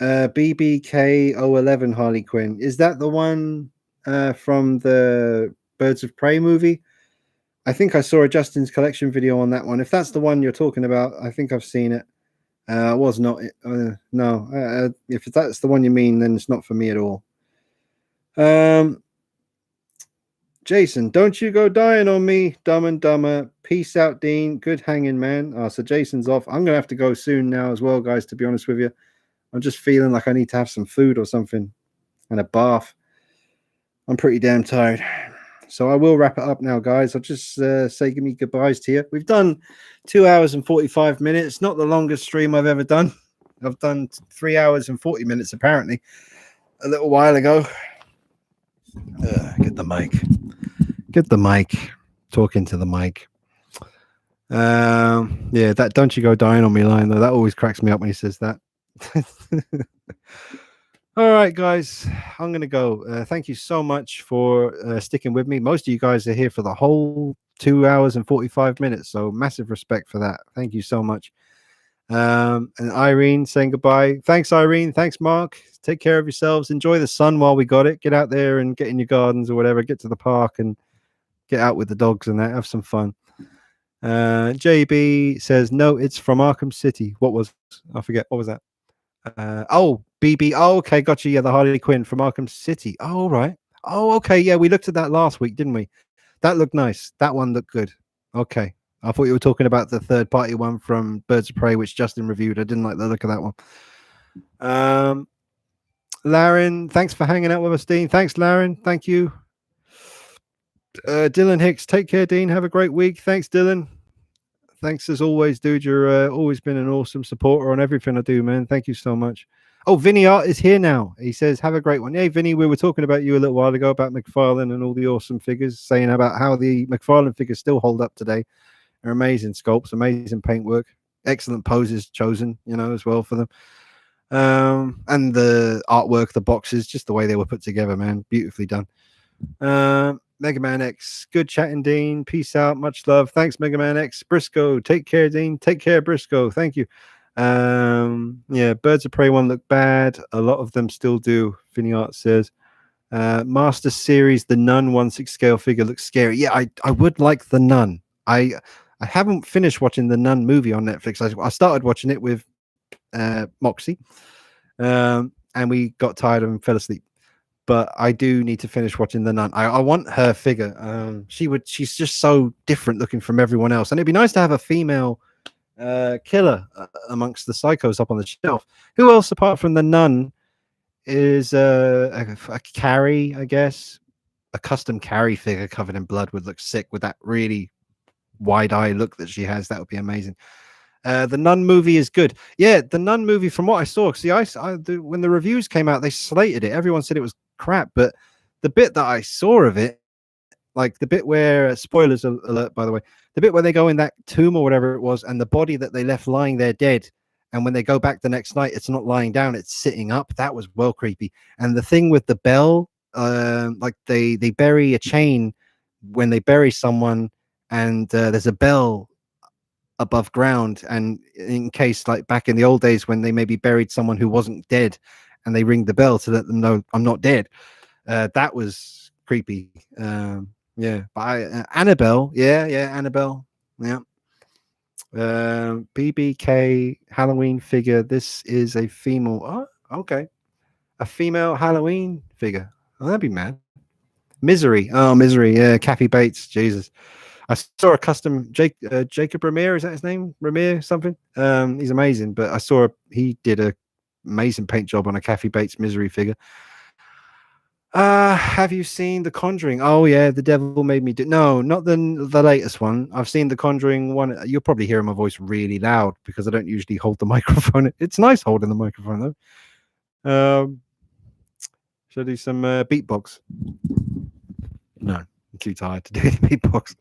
BBK011 Harley Quinn. Is that the one from the Birds of Prey movie? I think I saw a Justin's collection video on that one. If that's the one you're talking about, I think I've seen it. Was not. No. If that's the one you mean, then it's not for me at all. Jason, don't you go dying on me, Dumb and Dumber. Peace out, Dean. Good hanging, man. So Jason's off. I'm gonna have to go soon now as well, guys. To be honest with you, I'm just feeling like I need to have some food or something and a bath. I'm pretty damn tired. So I will wrap it up now, guys. I'll just say give me goodbyes to you. We've done 2 hours and 45 minutes. Not the longest stream I've ever done. I've done 3 hours and 40 minutes, apparently, a little while ago. Get the mic. Get the mic. Talking to the mic. Yeah, that don't you go dying on me line, though. That always cracks me up when he says that. All right, guys, I'm going to go. Thank you so much for sticking with me. Most of you guys are here for the whole 2 hours and 45 minutes, so massive respect for that. Thank you so much. And Irene saying goodbye. Thanks, Irene. Thanks, Mark. Take care of yourselves. Enjoy the sun while we got it. Get out there and get in your gardens or whatever. Get to the park and get out with the dogs and that. Have some fun. JB says, no, it's from Arkham City. What was, I forget. What was that? BB. Oh, okay, gotcha. Yeah, the Harley Quinn from Arkham City. Oh, right. Oh, okay. Yeah, we looked at that last week, didn't we? That looked nice. That one looked good. Okay. I thought you were talking about the third-party one from Birds of Prey, which Justin reviewed. I didn't like the look of that one. Laren, thanks for hanging out with us, Dean. Thanks, Laren. Thank you. Dylan Hicks, take care, Dean. Have a great week. Thanks, Dylan. Thanks as always, dude. You're always been an awesome supporter on everything I do, man. Thank you so much. Oh, Vinny Art is here now. He says, have a great one. Hey, Vinny, we were talking about you a little while ago about McFarlane and all the awesome figures, saying about how the McFarlane figures still hold up today. They're amazing sculpts, amazing paintwork, excellent poses chosen, as well for them. And the artwork, the boxes, just the way they were put together, man. Beautifully done. Mega Man X, good chatting, Dean. Peace out, much love. Thanks, Mega Man X. Briscoe, take care, Dean. Take care, Briscoe. Thank you. Yeah, Birds of Prey one look bad. A lot of them still do. Vinny Art says. Master Series, the Nun 1/6 scale figure looks scary. Yeah, I would like the Nun. I haven't finished watching the Nun movie on Netflix. I started watching it with Moxie, and we got tired and fell asleep. But I do need to finish watching the Nun. I want her figure. She's just so different looking from everyone else, and it'd be nice to have a female killer amongst the psychos up on the shelf. Who else apart from the Nun is a Carrie? I guess a custom Carrie figure covered in blood would look sick with that really wide eye look that she has. That would be amazing. The Nun movie is good. Yeah, the Nun movie, from what I saw, see, when the reviews came out, they slated it. Everyone said it was crap, but the bit that I saw of it, like the bit where, spoilers alert, by the way, the bit where they go in that tomb or whatever it was, and the body that they left lying there dead, and when they go back the next night, it's not lying down, it's sitting up. That was well creepy. And the thing with the bell, like they bury a chain when they bury someone, and there's a bell above ground, and in case, like back in the old days when they maybe buried someone who wasn't dead, and they ring the bell to let them know I'm not dead. That was creepy. Yeah, but Annabelle, Annabelle, yeah. BBK Halloween figure. This is a female. Oh, okay, a female Halloween figure. Oh, that'd be mad. Misery. Oh, Misery. Yeah, Kathy Bates. Jesus. I saw a custom Jacob Ramir. Is that his name? Ramir something. He's amazing. But I saw he did a amazing paint job on a Kathy Bates Misery figure. Have you seen The Conjuring? Oh yeah, The Devil Made Me Do. No, not the latest one. I've seen The Conjuring one. You'll probably hear my voice really loud because I don't usually hold the microphone. It's nice holding the microphone though. Should I do some beatbox? No, I'm too tired to do any beatbox.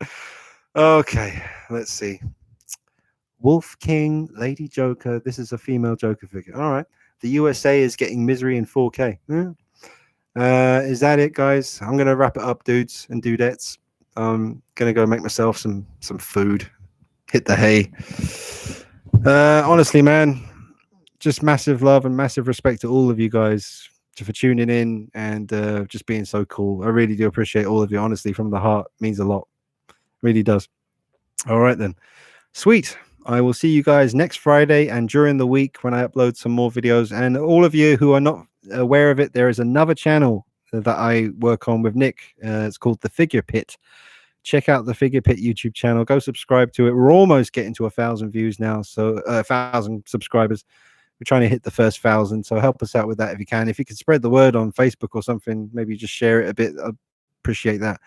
Okay, let's see. Wolf King, Lady Joker. This is a female Joker figure. All right. The USA is getting Misery in 4K. Yeah. Is that it, guys? I'm gonna wrap it up, dudes and dudettes. I'm gonna go make myself some food. Hit the hay. Honestly, man, just massive love and massive respect to all of you guys for tuning in and just being so cool. I really do appreciate all of you. Honestly, from the heart, means a lot. Really does. All right then. Sweet. I will see you guys next Friday and during the week when I upload some more videos. And all of you who are not aware of it, there is another channel that I work on with Nick. It's called The Figure Pit. Check out the Figure Pit YouTube channel. Go subscribe to it. We're almost getting to 1,000 views now, so 1,000 subscribers. We're trying to hit the first 1,000, so help us out with that if you can. If you can spread the word on Facebook or something, maybe just share it a bit. I'd appreciate that.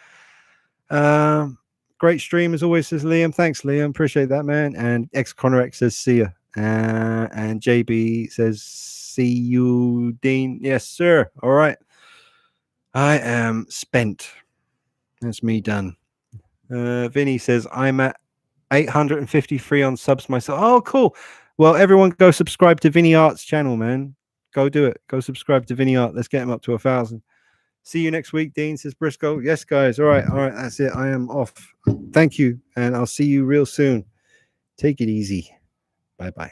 Great stream as always, says Liam. Thanks, Liam. Appreciate that, man. And X-Conrex says see ya. And JB says see you, Dean. Yes, sir. All right. I am spent. That's me done. Vinny says I'm at 853 on subs myself. Oh, cool. Well, everyone go subscribe to Vinny Art's channel, man. Go do it. Go subscribe to Vinny Art. Let's get him up to 1,000. See you next week, Dean, says Briscoe. Yes, guys. All right. That's it. I am off. Thank you. And I'll see you real soon. Take it easy. Bye-bye.